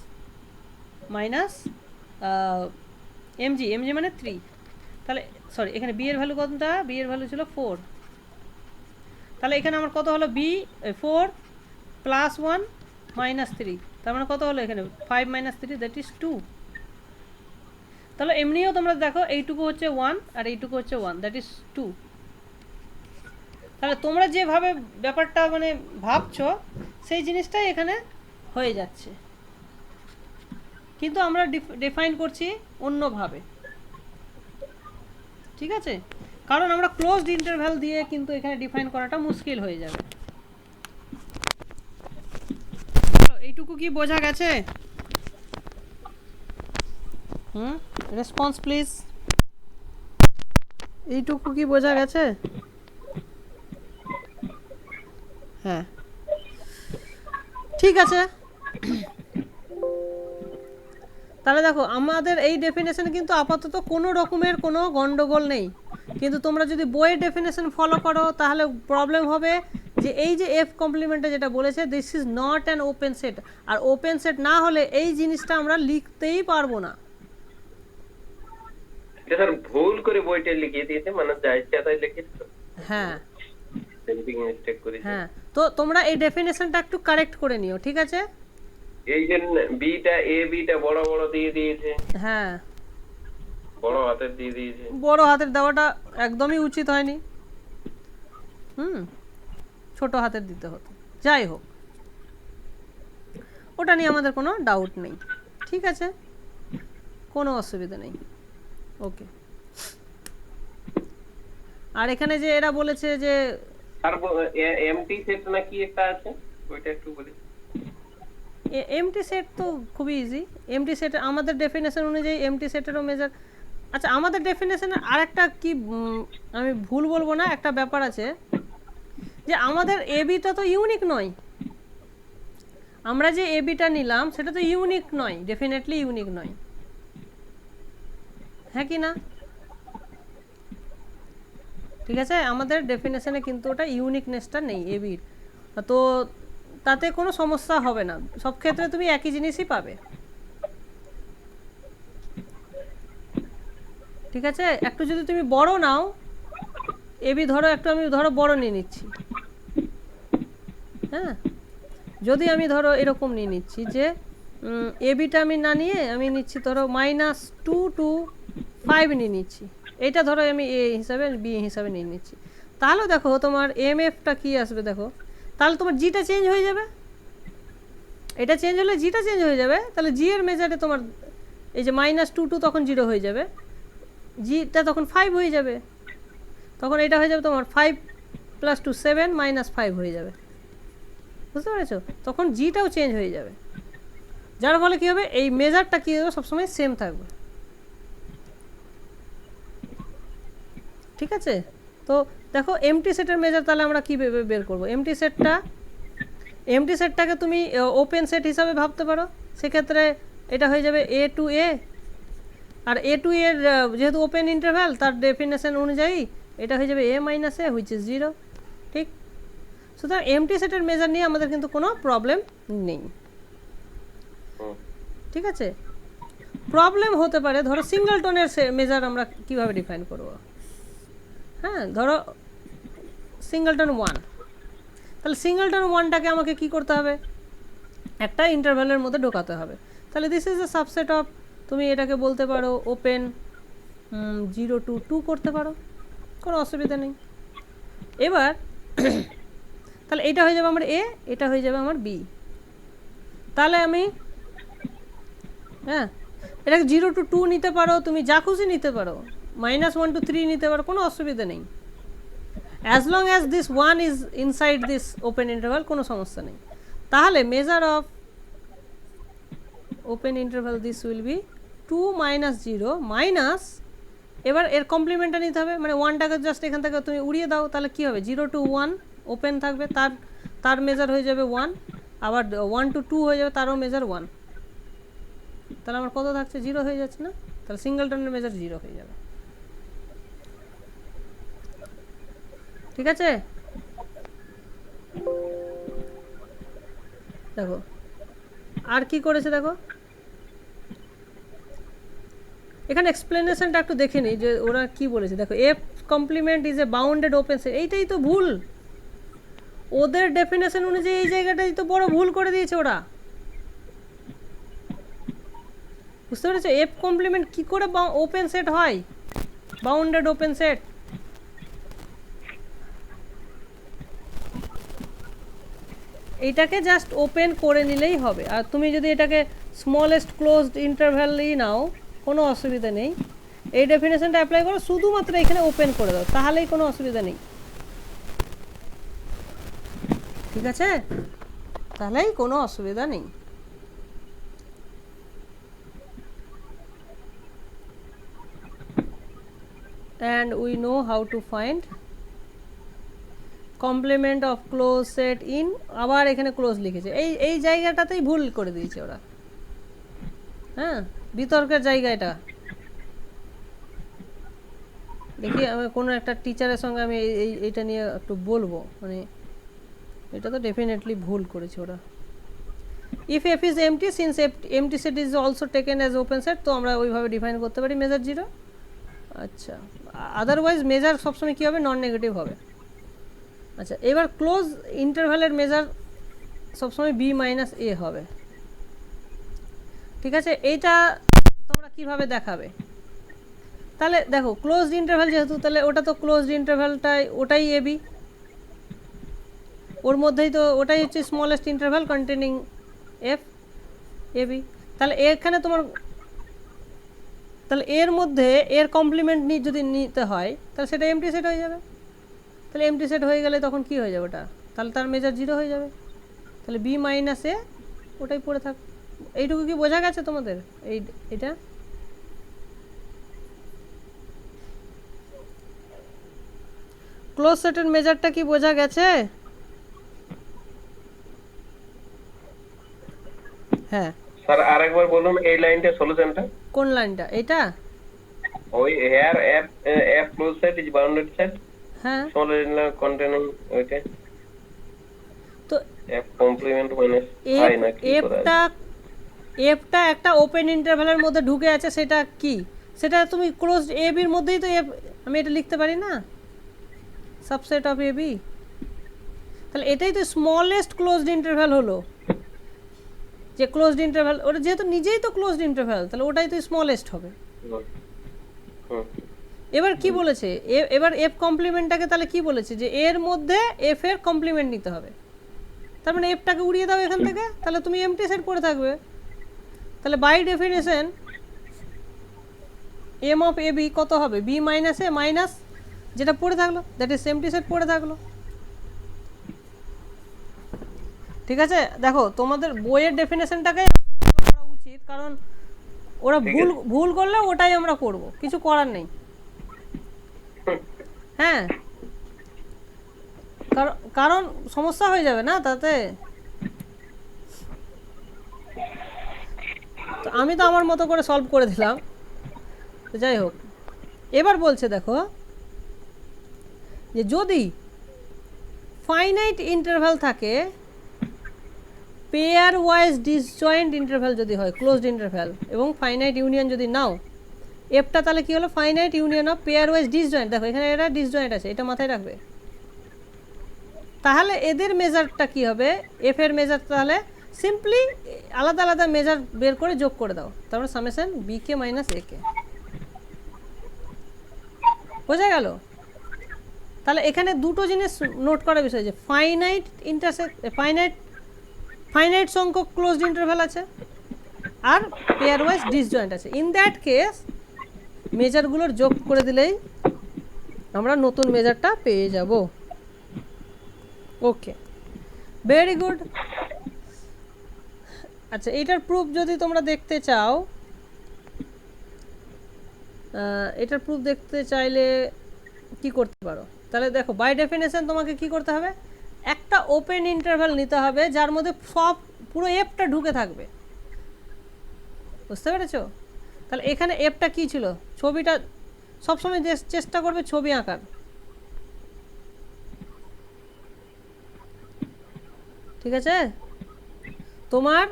minus MG, MG মানে 3। তাহলে সরি, এখানে বি এর ভ্যালু কোনটা, বি এর ভ্যালু ছিল 4। তাহলে এখানে আমার কত হলো, বি 4 + 1 -3, তার মানে কত হলো এখানে 5 - 3, দ্যাট ইজ 2। তাহলে এমনিও তোমরা দেখো এইটুকু হচ্ছে 1 আর এইটুকু হচ্ছে 1, দ্যাট ইজ 2। তাহলে তোমরা যেভাবে ব্যাপারটা মানে ভাবছো সেই জিনিসটাই এখানে হয়ে যাচ্ছে, কিন্তু আমরা ডিফাইন করছি অন্যভাবে। ঠিক আছে, কারণ আমরা ক্লোজড ইন্টারভ্যাল দিয়ে কিন্তু এখানে ডিফাইন করাটা মুশকিল হয়ে যাবে। এইটুকু কি বোঝা গেছে? Response please. এইটুকু কি বোঝা গেছে? হ্যাঁ, ঠিক আছে। তাহলে দেখো আমাদের এই ডেফিনেশনে কিন্তু আপাতত কোনো রকমের কোনো গন্ডগোল নেই, কিন্তু তোমরা যদি বইয়ের ডেফিনেশন ফলো করো তাহলে প্রবলেম হবে যে এই যে এফ কমপ্লিমেন্টে যেটা বলেছে this is not an open set, আর ওপেন সেট না হলে এই জিনিসটা আমরা লিখতেই পারবো না। এটা স্যার ভুল করে বইটা লিখিয়ে দিয়েছে, মানে যা ইচ্ছা তাই লিখেছে। হ্যাঁ স্পেলিং মিস্টেক করেছে। হ্যাঁ, তো তোমরা এই ডেফিনেশনটা একটু কারেক্ট করে নিও, ঠিক আছে? এই যে বিটা বিটা বড় বড় দিয়ে দিয়েছে, হ্যাঁ, বড় হাতের দিয়ে দিয়েছে। বড় হাতের দেওয়াটা একদমই উচিত হয়নি, ছোট হাতের দিতে হতো। যাই হোক, ওটা নিয়ে আমাদের কোনো ডাউট নেই, ঠিক আছে, কোনো অসুবিধা নেই। ওকে, আর এখানে যে এরা বলেছে যে তারপর এমটি সেট না কি একটা আছে, ওইটা একটু বলি। এমটি সেট তো খুবই ইজি। এমটি সেট আমাদের ডেফিনেশন অনুযায়ী এমটি সেটেরও মেজার। আচ্ছা, আমাদের ডেফিনেশনের আরেকটা কি আমি ভুল বলবো না, একটা ব্যাপার আছে যে আমাদের এবিটা তো ইউনিক নয়। আমরা যে এবিটা নিলাম সেটা তো ইউনিক নয়, ডেফিনেটলি ইউনিক নয়, হ্যাঁ কি না? ঠিক আছে, আমাদের ডেফিনেশনে কিন্তু ওটা ইউনিকনেসটা নেই এবির, তো তাতে কোনো সমস্যা হবে না, সব ক্ষেত্রে তুমি একই জিনিসই পাবে। ঠিক আছে, একটু যদি তুমি বড় নাও এবি, ধরো একটু আমি ধরো বড় নিয়ে নিচ্ছি, হ্যাঁ, যদি আমি ধরো এরকম নিয়ে নিচ্ছি যে এবিটা আমি না নিয়ে আমি নিচ্ছি ধরো -2 to 5 নিয়ে নিচ্ছি, এটা ধরো আমি এ হিসাবে বি হিসাবে নিয়ে নিচ্ছি, তাহলে দেখো তোমার এম এফটা কী আসবে দেখো, তাহলে তোমার জিটা চেঞ্জ হয়ে যাবে, এটা চেঞ্জ হলে জিটা চেঞ্জ হয়ে যাবে, তাহলে জি এর মেজারে তোমার এই যে -2 to তখন 0 হয়ে যাবে, জিটা তখন 5 হয়ে যাবে, তখন এটা হয়ে যাবে তোমার 5 + 2 7 -5 হয়ে যাবে, বুঝতে পেরেছো? তখন জিটাও চেঞ্জ হয়ে যাবে, যার ফলে কী হবে, এই মেজারটা কী হবে সবসময় সেম থাকবে, ঠিক আছে? তো দেখো এমটি সেটের মেজার তাহলে আমরা কীভাবে বের করবো? এমটি সেটটাকে তুমি ওপেন সেট হিসাবে ভাবতে পারো, সেক্ষেত্রে এটা হয়ে যাবে এ টু এ, আর এ টু এর যেহেতু ওপেন ইন্টারভ্যাল তার ডেফিনেশন অনুযায়ী এটা হয়ে যাবে a - a হুইচ ইজ 0, ঠিক? সুতরাং এমটি সেটের মেজার নিয়ে আমাদের কিন্তু কোনো প্রবলেম নেই, ঠিক আছে? প্রবলেম হতে পারে ধরো সিঙ্গলটনের মেজার আমরা কিভাবে ডিফাইন করব, হ্যাঁ, ধরো সিঙ্গলটন 1, তাহলে সিঙ্গলটন 1টাকে আমাকে কি করতে হবে, একটা ইন্টারভ্যালের মধ্যে ঢোকাতে হবে, তাহলে this is A subset of, তুমি এটাকে বলতে পারো ওপেন 0 to 2 করতে পারো, কোনো অসুবিধা নেই। এবার তাহলে এটা হয়ে যাবে আমার এ, এটা হয়ে যাবে আমার বি, তাহলে আমি হ্যাঁ এটাকে 0 to 2 নিতে পারো, তুমি যা খুশি নিতে পারো, -1 to 3 নিতে পারো, কোনো অসুবিধা নেই, as long as this 1 is inside this open interval, কোনো সমস্যা নেই। তাহলে measure of open interval this will B 2 - 0 minus, এবার এর কমপ্লিমেন্টটা নিতে হবে, মানে 1টাকে জাস্ট এখান থেকে তুমি উড়িয়ে দাও, তাহলে কী হবে, 0 to 1 ওপেন থাকবে, তার মেজার হয়ে যাবে 1, আবার 1 to 2 হয়ে যাবে, তারও মেজার 1, তাহলে আমার কত থাকছে, 0 হয়ে যাচ্ছে না, তাহলে সিঙ্গলটনের মেজার 0 হয়ে যাবে, ঠিক আছে? দেখো আর কি করেছে দেখো, এখানে এক্সপ্লেনেশনটা একটু দেখে নিই যে ওরা কি বলেছে। দেখো f complement is a bounded open set, এইটাই তো ভুল, ওদের ডেফিনেশন অনুযায়ী এই জায়গাটাই তো বড় ভুল করে দিয়েছে ওরা, বুঝতে পেরেছো? এফ কমপ্লিমেন্ট কি করে ওপেন সেট হয়, বাউন্ডেড ওপেন সেট, এইটাকে জাস্ট ওপেন করে নিলেই হবে, আর তুমি যদি এটাকে স্মলেস্ট ক্লোজড ইন্টারভ্যালই নাও কোনো অসুবিধা নেই, এই ডেফিনেশনটা অ্যাপ্লাই করো, শুধুমাত্র এখানে ওপেন করে দাও, তাহলেই কোনো অসুবিধা নেই, ঠিক আছে? তাহলেই কোনো অসুবিধা নেই। and we know how to find complement of closed set in, আবার এখানে ক্লোজ লিখেছে, এই জায়গাটাতেই ভুল করে দিয়েছে ওরা। হ্যাঁ, বিতর্কের জায়গা এটা। দেখি আমি কোনো একটা টিচারের সঙ্গে আমি এইটা নিয়ে একটু বলবো, মানে এটা তো ডেফিনেটলি ভুল করেছে ওরা। If F is empty since MT set is also taken as open set, তো আমরা ওইভাবে ডিফাইন করতে পারি মেজার জিরো। আচ্ছা, আদারওয়াইজ মেজার সবসময় কী হবে, নন নেগেটিভ হবে। আচ্ছা, এবার ক্লোজ ইন্টারভ্যালের মেজার সবসময় বি মাইনাস এ হবে। ঠিক আছে, এইটা তোমরা কিভাবে দেখাবে? তাহলে দেখো ক্লোজড ইন্টারভ্যাল যেহেতু, তাহলে ওটা তো ক্লোজড ইন্টারভ্যালটাই, ওটাই এ বি, ওর মধ্যেই তো ওটাই হচ্ছে smallest interval containing f a b. তাহলে এখানে তোমার, তাহলে এর মধ্যে এর কমপ্লিমেন্ট যদি নিতে হয় তাহলে সেটা এমটি সেট হয়ে যাবে। তাহলে এমটি সেট হয়ে গেলে তখন কি হয়ে যাবে ওটা, তাহলে তার মেজার জিরো হয়ে যাবে। তাহলে বি মাইনাস এ ওটাই পড়ে থাক। এইটুকু কি বোঝা গেছে তোমাদের? এটা ক্লোজ সেটের মেজারটা কি বোঝা গেছে? হ্যাঁ স্যার আরেকবার বলুন এই লাইনটা সলিউশনটা। কোন লাইনটা? এটা ওই here f close set is bounded set, হ্যাঁ, সলিড কন্টেনিং ওইটা তো এফ কমপ্লিমেন্ট মাইনাস আই না কি করা এফটা একটা ওপেন ইন্টারভ্যালের মধ্যে ঢুকে আছে, সেটা কি? সেটা তুমি ক্লোজড এ বির মধ্যেই তো এফ, আমি এটা লিখতে পারি না, সাবসেট অফ এ বি। তাহলে এটাই তো স্মলেস্ট ক্লোজড ইন্টারভ্যাল হলো, যে ক্লোজড ইন্টারভ্যাল ওটা যেহেতু নিজেই তো ক্লোজড ইন্টারভ্যাল, তাহলে ওটাই তো স্মলেস্ট হবে। এবার কি বলেছে, এবার এফ কমপ্লিমেন্টটাকে তাহলে কি বলেছে, যে এর মধ্যে এফ এর কমপ্লিমেন্ট নিতে হবে। তার মানে এফটাকে উড়িয়ে দাও এখান থেকে, তাহলে তুমি এমটি সেট পড়ে থাকবে। তাহলে by definition m of a b কত হবে, বি মাইনাস এ মাইনাস যেটা পড়ে থাকলো, দ্যাট ইজ এমটি সেট পড়ে থাকলো। ঠিক আছে, দেখো তোমাদের বইয়ের ডেফিনেশনটাকে করা উচিত, কারণ ওরা ভুল করলে ওটাই আমরা করব, কিছু করার নেই। হ্যাঁ, কারণ সমস্যা হয়ে যাবে না তাতে। তো আমি তো আমার মতো করে সলভ করে দিলাম। তো যাই হোক, এবার বলছে দেখো যে যদি ফাইনাইট ইন্টারভ্যাল থাকে, পেয়ার ওয়াইজ ডিসজয়েন্ট ইন্টারভ্যাল যদি হয়, ক্লোজড ইন্টারভ্যাল, এবং ফাইনাইট ইউনিয়ন যদি নাও, এফটা তাহলে কি হলো, finite union of pair wise disjoint. দেখো এখানে এটা ডিসজয়েন্ট আছে, এটা মাথায় রাখবে। তাহলে এদের মেজারটা কি হবে, এফ এর মেজার, তাহলে সিম্পলি আলাদা আলাদা মেজার বের করে যোগ করে দাও, তারপরে সামেশন বি কে মাইনাস এ কে। বোঝা গেল? তাহলে এখানে দুটো জিনিস নোট করার বিষয়, যে ফাইনাইট ফাইনাইট সংখ্যক ক্লোজড ইন্টারভ্যাল আছে আর পেয়ার ওয়াইজ ডিসজয়েন্ট আছে। ইন দ্যাট কেস মেজারগুলোর যোগ করে দিলেই আমরা নতুন মেজারটা পেয়ে যাব। ওকে, ভেরি গুড। আচ্ছা, এটার প্রুফ যদি তোমরা দেখতে চাও, এটার প্রুফ দেখতে চাইলে কি করতে পারো, তাহলে দেখো বাই ডেফিনেশন তোমাকে কি করতে হবে, একটা ওপেন ইন্টারভ্যাল নিতে হবে যার মধ্যে সব পুরো এফটা ঢুকে থাকবে। বুঝতে পেরেছো? তাহলে এখানে এফটা কি ছিল, ছবিটা সবসময় চেষ্টা করবে ছবি আঁকার। ঠিক আছে, তোমার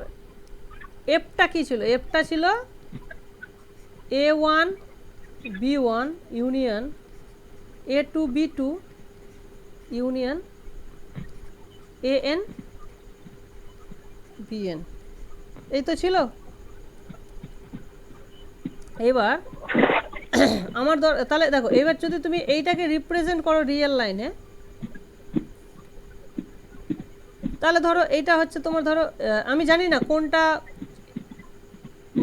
এফটা কি ছিল, এফটা ছিল A1 B1 union A2 B2 union AN BN, এই তো ছিল। এবার আমার তাহলে দেখো, এবার যদি তুমি এইটাকে রিপ্রেজেন্ট করো রিয়েল লাইনে, তাহলে ধরো এইটা হচ্ছে তোমার, ধরো আমি জানি না কোনটা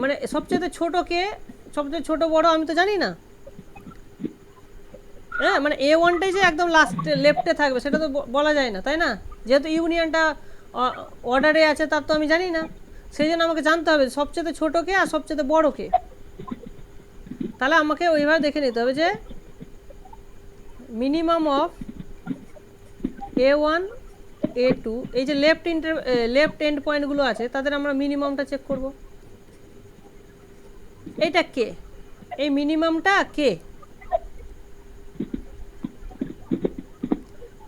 মানে সবচেয়ে ছোট কে, সবচেয়ে ছোট বড় আমি তো জানি না। হ্যাঁ, মানে A1টাই যে একদম লাস্টে লেফটে থাকবে সেটা তো বলা যায় না, তাই না? যেহেতু ইউনিয়নটা অর্ডারে আছে তার তো আমি জানি না, সেই জন্য আমাকে জানতে হবে সবচেয়ে ছোট কে আর সবচেয়ে বড় কে। তাহলে আমাকে ওইভাবে দেখে নিতে হবে যে মিনিমাম অফ A1 A2 এই যে লেফট এন্ড পয়েন্টগুলো আছে তাদের আমরা মিনিমামটা চেক করব। এইটা কে, এই মিনিমামটা কে,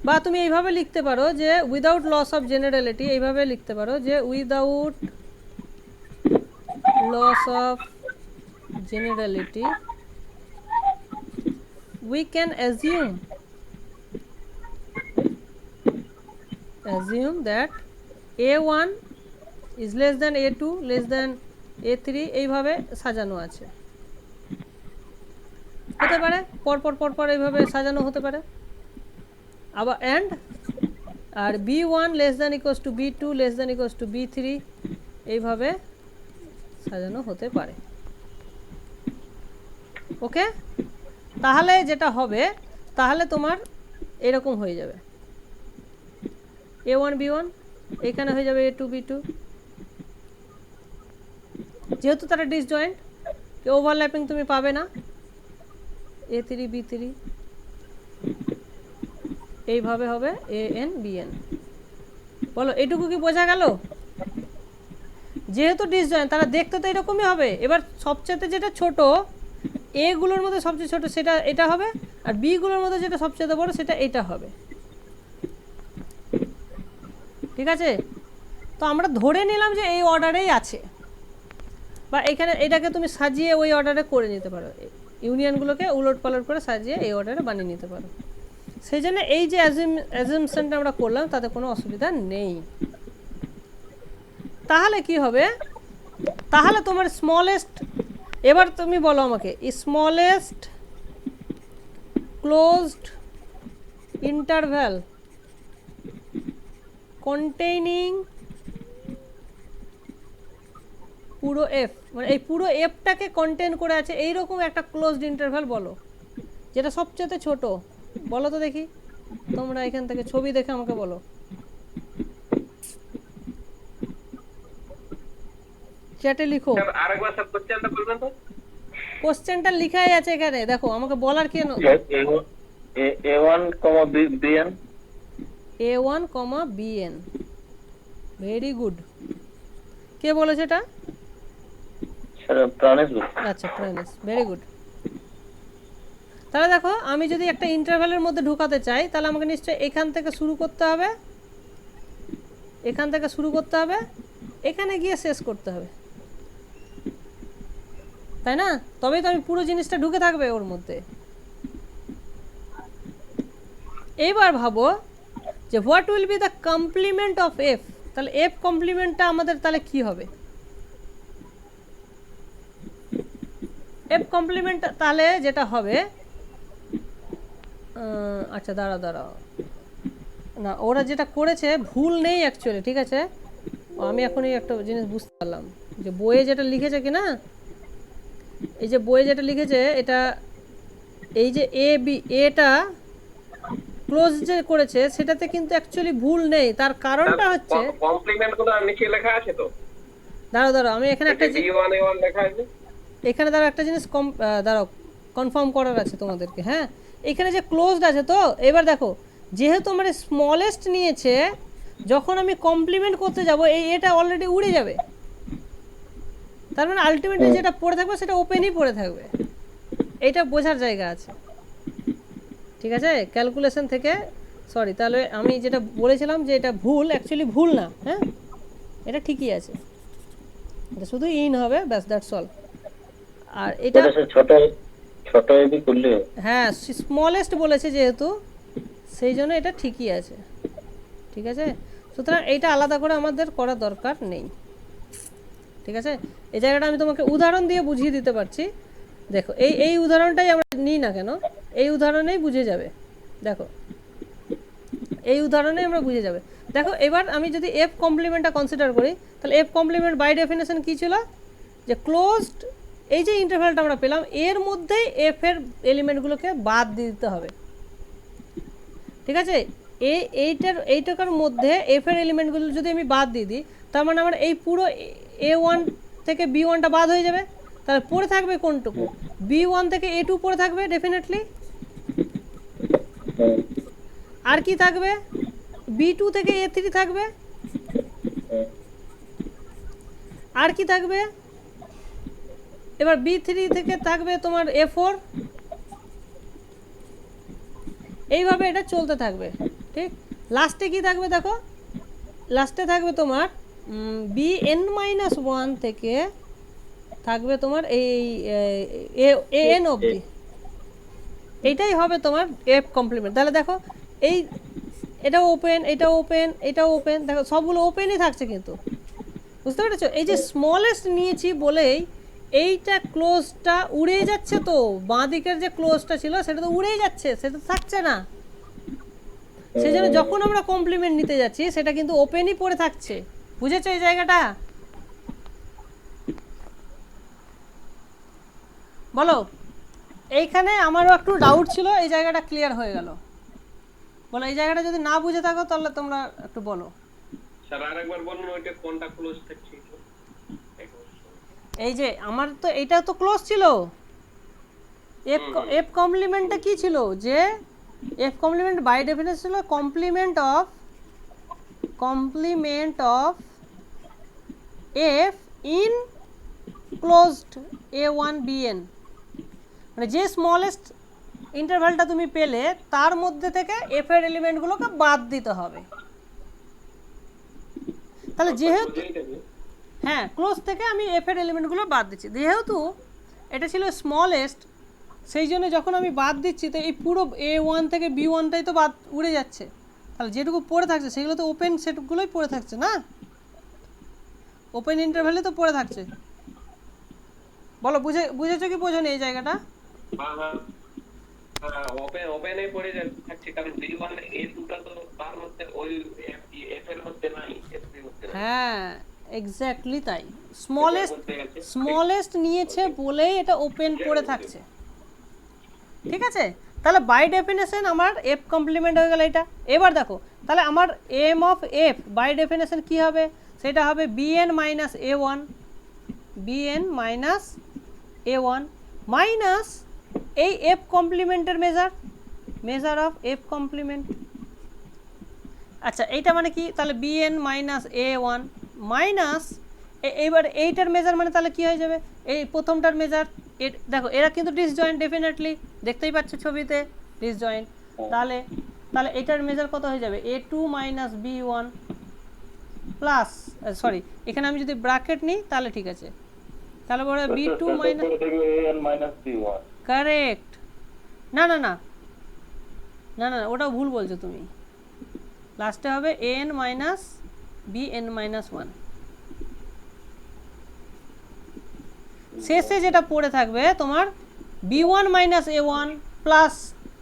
বা তুমি এইভাবে লিখতে পারো যে উইদাউট লস অফ জেনারেলিটি, এইভাবে লিখতে পারো যে without loss of generality we can assume that A1 is less than A2 less than A3 এইভাবে সাজানো আছে, হতে পারে পরপর এইভাবে সাজানো হতে পারে আবার এন্ড আর B1 less than equals to B2 less than equals to B3 এইভাবে সাজানো হতে পারে। ওকে, তাহলে যেটা হবে তাহলে তোমার এরকম হয়ে যাবে A1 B1 এখানে হয়ে যাবে A2 B2, যেহেতু তারা ডিসজয়েন্ট ওভারল্যাপিং তুমি পাবে না, A3 B3 এইভাবে হবে AN BN। বলো এইটুকু কি বোঝা গেল? যেহেতু ডিসজয়েন্ট তারা দেখতে তো এরকমই হবে। এবার সবচেয়ে যেটা ছোট এ গুলোর মধ্যে সবচেয়ে ছোট সেটা এটা হবে, আর বি গুলোর মধ্যে যেটা সবচেয়ে বড় সেটা এটা হবে। ঠিক আছে, তো আমরা ধরে নিলাম যে এই অর্ডারেই আছে, বা এখানে এটাকে তুমি সাজিয়ে ওই অর্ডারে করে নিতে পারো, ইউনিয়নগুলোকে উলট পালট করে সাজিয়ে এই অর্ডারে বানিয়ে নিতে পারো। সেই জন্য এই যে অ্যাজাম্পশনটা আমরা করলাম তাতে কোনো অসুবিধা নেই। তাহলে কি হবে, তাহলে তোমার স্মলেস্ট, এবার তুমি বলো আমাকে স্মলেস্ট ক্লোজড ইন্টারভ্যাল কন্টেইনিং পুরো এফ, মানে এই পুরো এফটাকে কন্টেইন করে আছে এইরকম একটা ক্লোজড ইন্টারভ্যাল বলো, যেটা সবচেয়ে ছোট। বলো তো দেখি, তোমরা এখান থেকে ছবি দেখে আমাকে বলো। চ্যাটে লিখো। আরেকবার সব কোশ্চেনটা বলবেন তো? কোশ্চেনটা লিখাই আছে এখানে, দেখো আমাকে বলার কেন। A1, BN A1, BN, very good. কে বলেছে এটা? প্রাণেশ। আচ্ছা প্রাণেশ, ভেরি গুড। তাহলে দেখো আমি যদি একটা ইন্টারভ্যালের মধ্যে ঢুকাতে চাই তাহলে আমাকে নিশ্চয়ই এখান থেকে শুরু করতে হবে, এখান থেকে শুরু করতে হবে, এখানে গিয়ে শেষ করতে হবে, তাই না? তবেই তো আমি পুরো জিনিসটা ঢুকে থাকবে ওর মধ্যে। এইবার ভাবো যে what will be the complement of f, তাহলে এফ কমপ্লিমেন্টটা আমাদের তাহলে কি হবে? এফ কমপ্লিমেন্ট তাহলে যেটা হবে, আচ্ছা দাঁড়াও না, ওরা যেটা করেছে ভুল নেই অ্যাকচুয়ালি, ঠিক আছে? আমি এখনই একটা জিনিস বুঝতে পারলাম যে বইয়ে যেটা লিখেছে কি না, এই যে বইয়ে যেটা লিখেছে এটা, এই যে এ বি এটা ক্লোজ যে করেছে সেটাতে কিন্তু অ্যাকচুয়ালি ভুল নেই। তার কারণটা হচ্ছে কমপ্লিমেন্টগুলো নিচে লেখা আছে তো। দাঁড়াও আমি এখানে একটা B1 A1 লেখা আছে, এখানে দাঁড়াও একটা জিনিস দাঁড়াও কনফার্ম করার আছে তোমাদেরকে। হ্যাঁ, এখানে যে ক্লোজড আছে তো, এবার দেখো যেহেতু আমার স্মলেস্ট নিয়েছে, যখন আমি কমপ্লিমেন্ট করতে যাব এই এটা অলরেডি উড়ে যাবে, তার মানে আলটিমেটলি যেটা পড়ে থাকবে সেটা ওপেনই পড়ে থাকবে। এইটা বোঝার জায়গা আছে, ঠিক আছে? ক্যালকুলেশন থেকে সরি, তাহলে আমি যেটা বলেছিলাম যে এটা ভুল, অ্যাকচুয়ালি ভুল না। হ্যাঁ, এটা ঠিকই আছে, এটা শুধু ইন হবে, ব্যাস, দ্যাটস অল। আর এটা ছোট এবি করলে, হ্যাঁ স্মলেস্ট বলেছে যেহেতু, সেই জন্য এটা ঠিকই আছে, ঠিক আছে? সুতরাং এইটা আলাদা করে আমাদের করার দরকার নেই, ঠিক আছে? এই জায়গাটা আমি তোমাকে উদাহরণ দিয়ে বুঝিয়ে দিতে পারছি। দেখো এই উদাহরণটাই আমরা নিই না কেন, এই উদাহরণেই বুঝে যাবে। দেখো এই উদাহরণে আমরা বুঝে যাবে। দেখো এবার আমি যদি এফ কমপ্লিমেন্টটা কনসিডার করি, তাহলে এফ কমপ্লিমেন্ট বাই ডেফিনেশন কী ছিল, যে ক্লোজড এই যে ইন্টারভ্যালটা আমরা পেলাম এর মধ্যেই এফ এর এলিমেন্টগুলোকে বাদ দিয়ে দিতে হবে, ঠিক আছে? এইটার মধ্যে এফ এর এলিমেন্টগুলো যদি আমি বাদ দিয়ে দিই, তার মানে আমার এই পুরো A1 থেকে B1টা বাদ হয়ে যাবে। তাহলে পড়ে থাকবে কোনটুকু? B1 থেকে A2 পড়ে থাকবে ডেফিনেটলি, আর কি থাকবে, B2 থেকে A3 থাকবে, আর কি থাকবে, এবার B3 থেকে থাকবে তোমার A4, এইভাবে এটা চলতে থাকবে। ঠিক, লাস্টে কি থাকবে দেখো, লাস্টে থাকবে তোমার Bn-1 থেকে থাকবে তোমার এই an অবধি, এইটাই হবে তোমার F কমপ্লিমেন্ট। তাহলে দেখো এই এটা ওপেন, এটা ওপেন, এটা ওপেন, দেখো সবগুলো ওপেনই থাকছে কিন্তু, বুঝতে পেরেছো? এই যে স্মলেস্ট নিয়েছি বলেই এইটা ক্লোজটা উড়ে যাচ্ছে, তো বাঁ দিকের যে ক্লোজটা ছিল সেটা তো উড়েই যাচ্ছে, সেটা থাকছে না। সেই জন্য যখন আমরা কমপ্লিমেন্ট নিতে যাচ্ছি সেটা কিন্তু ওপেনই পড়ে থাকছে, বুঝেছো এই জায়গাটা? বলো, এইখানে আমারও একটু ডাউট ছিল, এই জায়গাটা ক্লিয়ার হয়ে গেল? বলো, এই জায়গাটা যদি না বুঝে থাকো তাহলে তোমরা একটু বলো। স্যার আরেকবার বলুন ওইটা কোনটা ক্লোজ থাকছে। এই যে আমার তো এইটা তো ক্লোজ ছিল, এফ কমপ্লিমেন্টটা কি ছিল, যে এফ কমপ্লিমেন্ট বাই ডেফিনেশন ছিল complement of f in closed A1 Bn, মানে যে স্মলেস্ট ইন্টারভ্যালটা তুমি পেলে তার মধ্যে থেকে এফ এর এলিমেন্টগুলোকে বাদ দিতে হবে। তাহলে যেহেতু হ্যাঁ ক্লোজ থেকে আমি এফ এর এলিমেন্টগুলো বাদ দিচ্ছি, যেহেতু এটা ছিল স্মলেস্ট, সেই জন্য যখন আমি বাদ দিচ্ছি তো এই পুরো A1 থেকে B1টাই তো বাদ উড়ে যাচ্ছে, তাহলে যেটুকু পড়ে থাকছে সেগুলো তো ওপেন সেটগুলোই পড়ে থাকছে না, ওপেন ইন্টারভ্যালে তো পড়ে থাকছে। বলো, বুঝেছো কি বোঝোনি এই জায়গাটা? ওপেনে পড়ে যাচ্ছে, কারণ B1 A2টা তো তার মধ্যে ওই এফ এর মধ্যে নাই, এফ এর মধ্যে নাই। হ্যাঁ এক্স্যাক্টলি তাই, স্মলেস্ট নিয়েছে বলেই এটা ওপেন পড়ে থাকছে। ঠিক আছে, তাহলে বাই ডেফিনেশন আমার এফ কমপ্লিমেন্ট হয়ে গেল এটা। এবার দেখো তাহলে আমার M of F by definition কি হবে, সেটা হবে Bn minus A1, Bn minus A1 minus এই এফ কমপ্লিমেন্টের মেজার অফ এফ কমপ্লিমেন্ট। আচ্ছা এইটা মানে কি, তাহলে Bn মাইনাস A1 মাইনাস এইবার এইটার মেজার মানে তাহলে কি হয়ে যাবে, এই প্রথমটার মেজার, দেখো এরা কিন্তু ডিসজয়েন্ট, ডেফিনেটলি দেখতেই পাচ্ছ ছবিতে ডিসজয়েন্ট, তাহলে তাহলে এটার মেজার কত হয়ে যাবে, A2 minus B1 plus, sorry এখানে আমি যদি ব্র্যাকেট নিই তাহলে ঠিক আছে, তাহলে বড় B2 মাইনাস কারেক্ট, না না না না না ওটাও ভুল বলছো তুমি, লাস্টে হবে an মাইনাস Bn মাইনাস 1, শেষে যেটা পড়ে থাকবে তোমার B1 minus A1 plus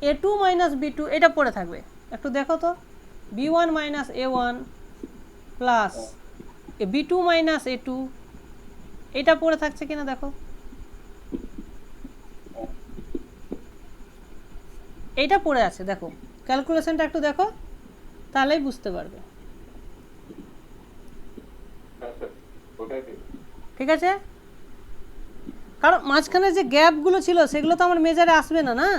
A2 minus B2, এটা পড়ে থাকবে, একটু দেখো তো, B1 minus A1 plus B2 minus A2, এটা পড়ে থাকছে কিনা দেখো, এইটা পড়ে আছে, দেখো ক্যালকুলেশনটা একটু দেখো তাহলেই বুঝতে পারবে। ঠিক আছে, কারণ মাঝখানে যে গ্যাপগুলো ছিল সেগুলো তো আমার মেজারে আসবে না, না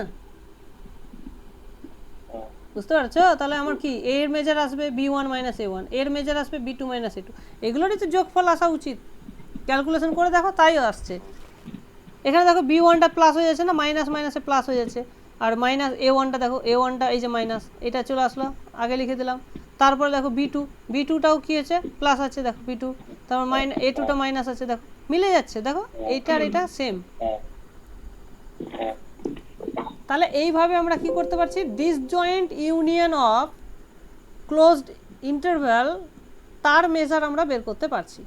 বুঝতে পারছো? তাহলে আমার কি এর মেজার আসবে B1 মাইনাস A1, এর মেজার আসবে B2 মাইনাস A2, এগুলোরই তো যোগফল আসা উচিত, ক্যালকুলেশন করে দেখো তাই আসছে। এখানে দেখো B1টা প্লাস হয়ে যাচ্ছে না, মাইনাস মাইনাসে প্লাস হয়ে যাচ্ছে, আর মাইনাস A1টা দেখো, A1টা এই যে মাইনাস, এটা চলে আসলো আগে লিখে দিলাম, তারপরে দেখো B2টাও কি আছে প্লাস আছে, দেখো B2, তারপর A2টা মাইনাস আছে, দেখো মিলে যাচ্ছে, দেখো এইটা আর এটা সেম। তাহলে এইভাবে আমরা কি করতে পারছি, disjoint union of closed interval তার মেজার আমরা বের করতে পারছি।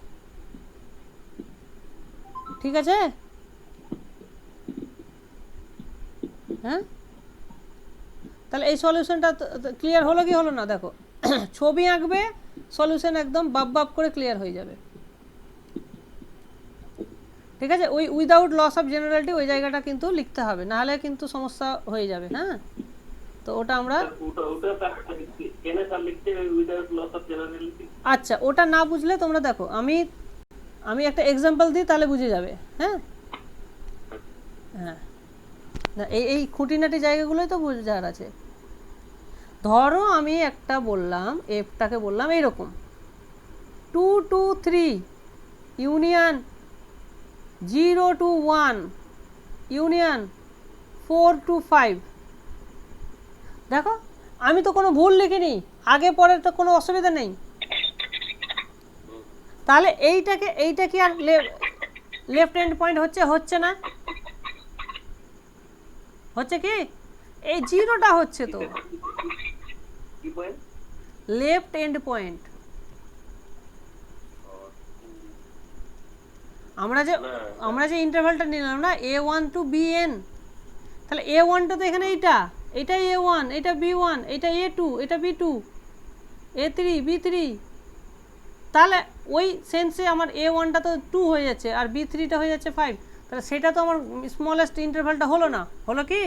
ঠিক আছে, হ্যাঁ তাহলে এই সলিউশনটা ক্লিয়ার হলো কি হলো না, দেখো ছবি আঁকবে, সলিউশন একদম বাপ করে ক্লিয়ার হয়ে যাবে। ঠিক আছে, ওই উইদাউট লস অফ জেনারেলিটি ওই জায়গাটা কিন্তু লিখতে হবে, নাহলে কিন্তু সমস্যা হয়ে যাবে। হ্যাঁ, তো ওটা আমরা আচ্ছা ওটা না বুঝলে তোমরা দেখো আমি একটা এক্সাম্পল দিই তাহলে বুঝে যাবে। হ্যাঁ হ্যাঁ, না এই খুঁটিনাটি জায়গাগুলোই তো বোঝার আছে। ধরো আমি একটা বললাম, এফটাকে বললাম এইরকম 2 to 3 union 0 to 1 union 4 to 5। দেখো আমি তো কোনো ভুল লিখিনি, আগে পরে তো কোনো অসুবিধা নেই। তাহলে এইটা কি আর লেফট এন্ড পয়েন্ট হচ্ছে না? হচ্ছে কি? এই জিরোটা হচ্ছে তো কি পয়েন্ট? Left end point. আমরা যে ইন্টারভ্যালটা নিলাম না a1 to bn, তাহলে a1টা তো এখানে এইটা a1, এটা b1, এটা a2, এটা b2, a3, b3। তাহলে ওই সেন্সে আমার a1টা তো 2 হয়ে যাচ্ছে আর b3টা হয়ে যাচ্ছে 5। তাহলে সেটা তো আমার স্মলেস্ট ইন্টারভ্যালটা হলো না, হলো কি?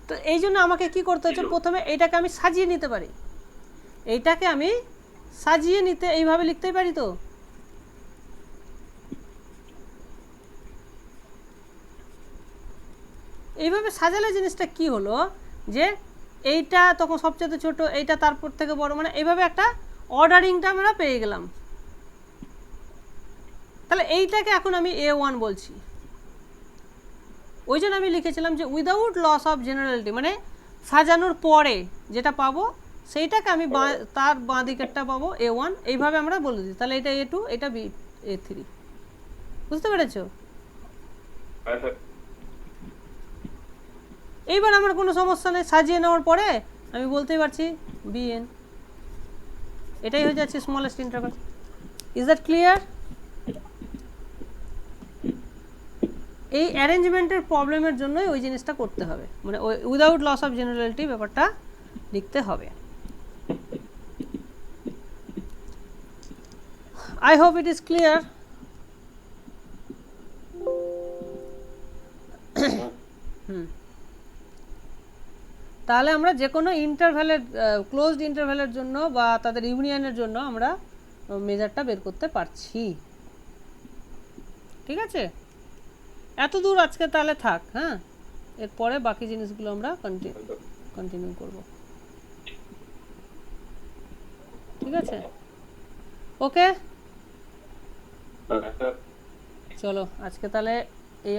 তো এই জন্য আমাকে কি করতে হচ্ছে, প্রথমে এইটাকে আমি সাজিয়ে নিতে পারি, এইটাকে আমি সাজিয়ে নিতে এইভাবে লিখতেই পারি। তো এইভাবে সাজালে জিনিসটা কি হলো যে এইটা তখন সবচেয়ে ছোট, এইটা তারপর থেকে বড়, মানে এইভাবে একটা অর্ডারিংটা আমরা পেয়ে গেলাম। তাহলে এইটাকে এখন আমি a1 বলছি। ওই জন্য আমি লিখেছিলাম যে উইদাউট লস অফ জেনারেলিটি, মানে সাজানোর পরে যেটা পাবো সেইটাকে আমি তার বাঁ দিকেরটা পাবো a1, এইভাবে আমরা বলে দিই। তাহলে এটা a2, এটা a3। বুঝতে পেরেছো? এইবার আমার কোনো সমস্যা নেই, সাজিয়ে নেওয়ার পরে আমি বলতেই পারছি bn, এটাই হয়ে যাচ্ছে smallest interval. Is that clear? এই অ্যারেঞ্জমেন্টের প্রবলেমের জন্যই ওই জিনিসটা করতে হবে, মানে ওই উইদাউট লস অফ জেনারেলিটি ব্যাপারটা লিখতে হবে। I hope it is clear. তাহলে আমরা যে কোনো ইন্টারভ্যালের ক্লোজড ইন্টারভ্যালের জন্য বা তাদের ইউনিয়নের জন্য আমরা মেজারটা বের করতে পারছি। ঠিক আছে, এত দূর আজকে তাহলে থাক। হ্যাঁ, এরপরে বাকি জিনিসগুলো আমরা কন্টিনিউ করব। ঠিক আছে, ওকে, চলো আজকে তাহলে এই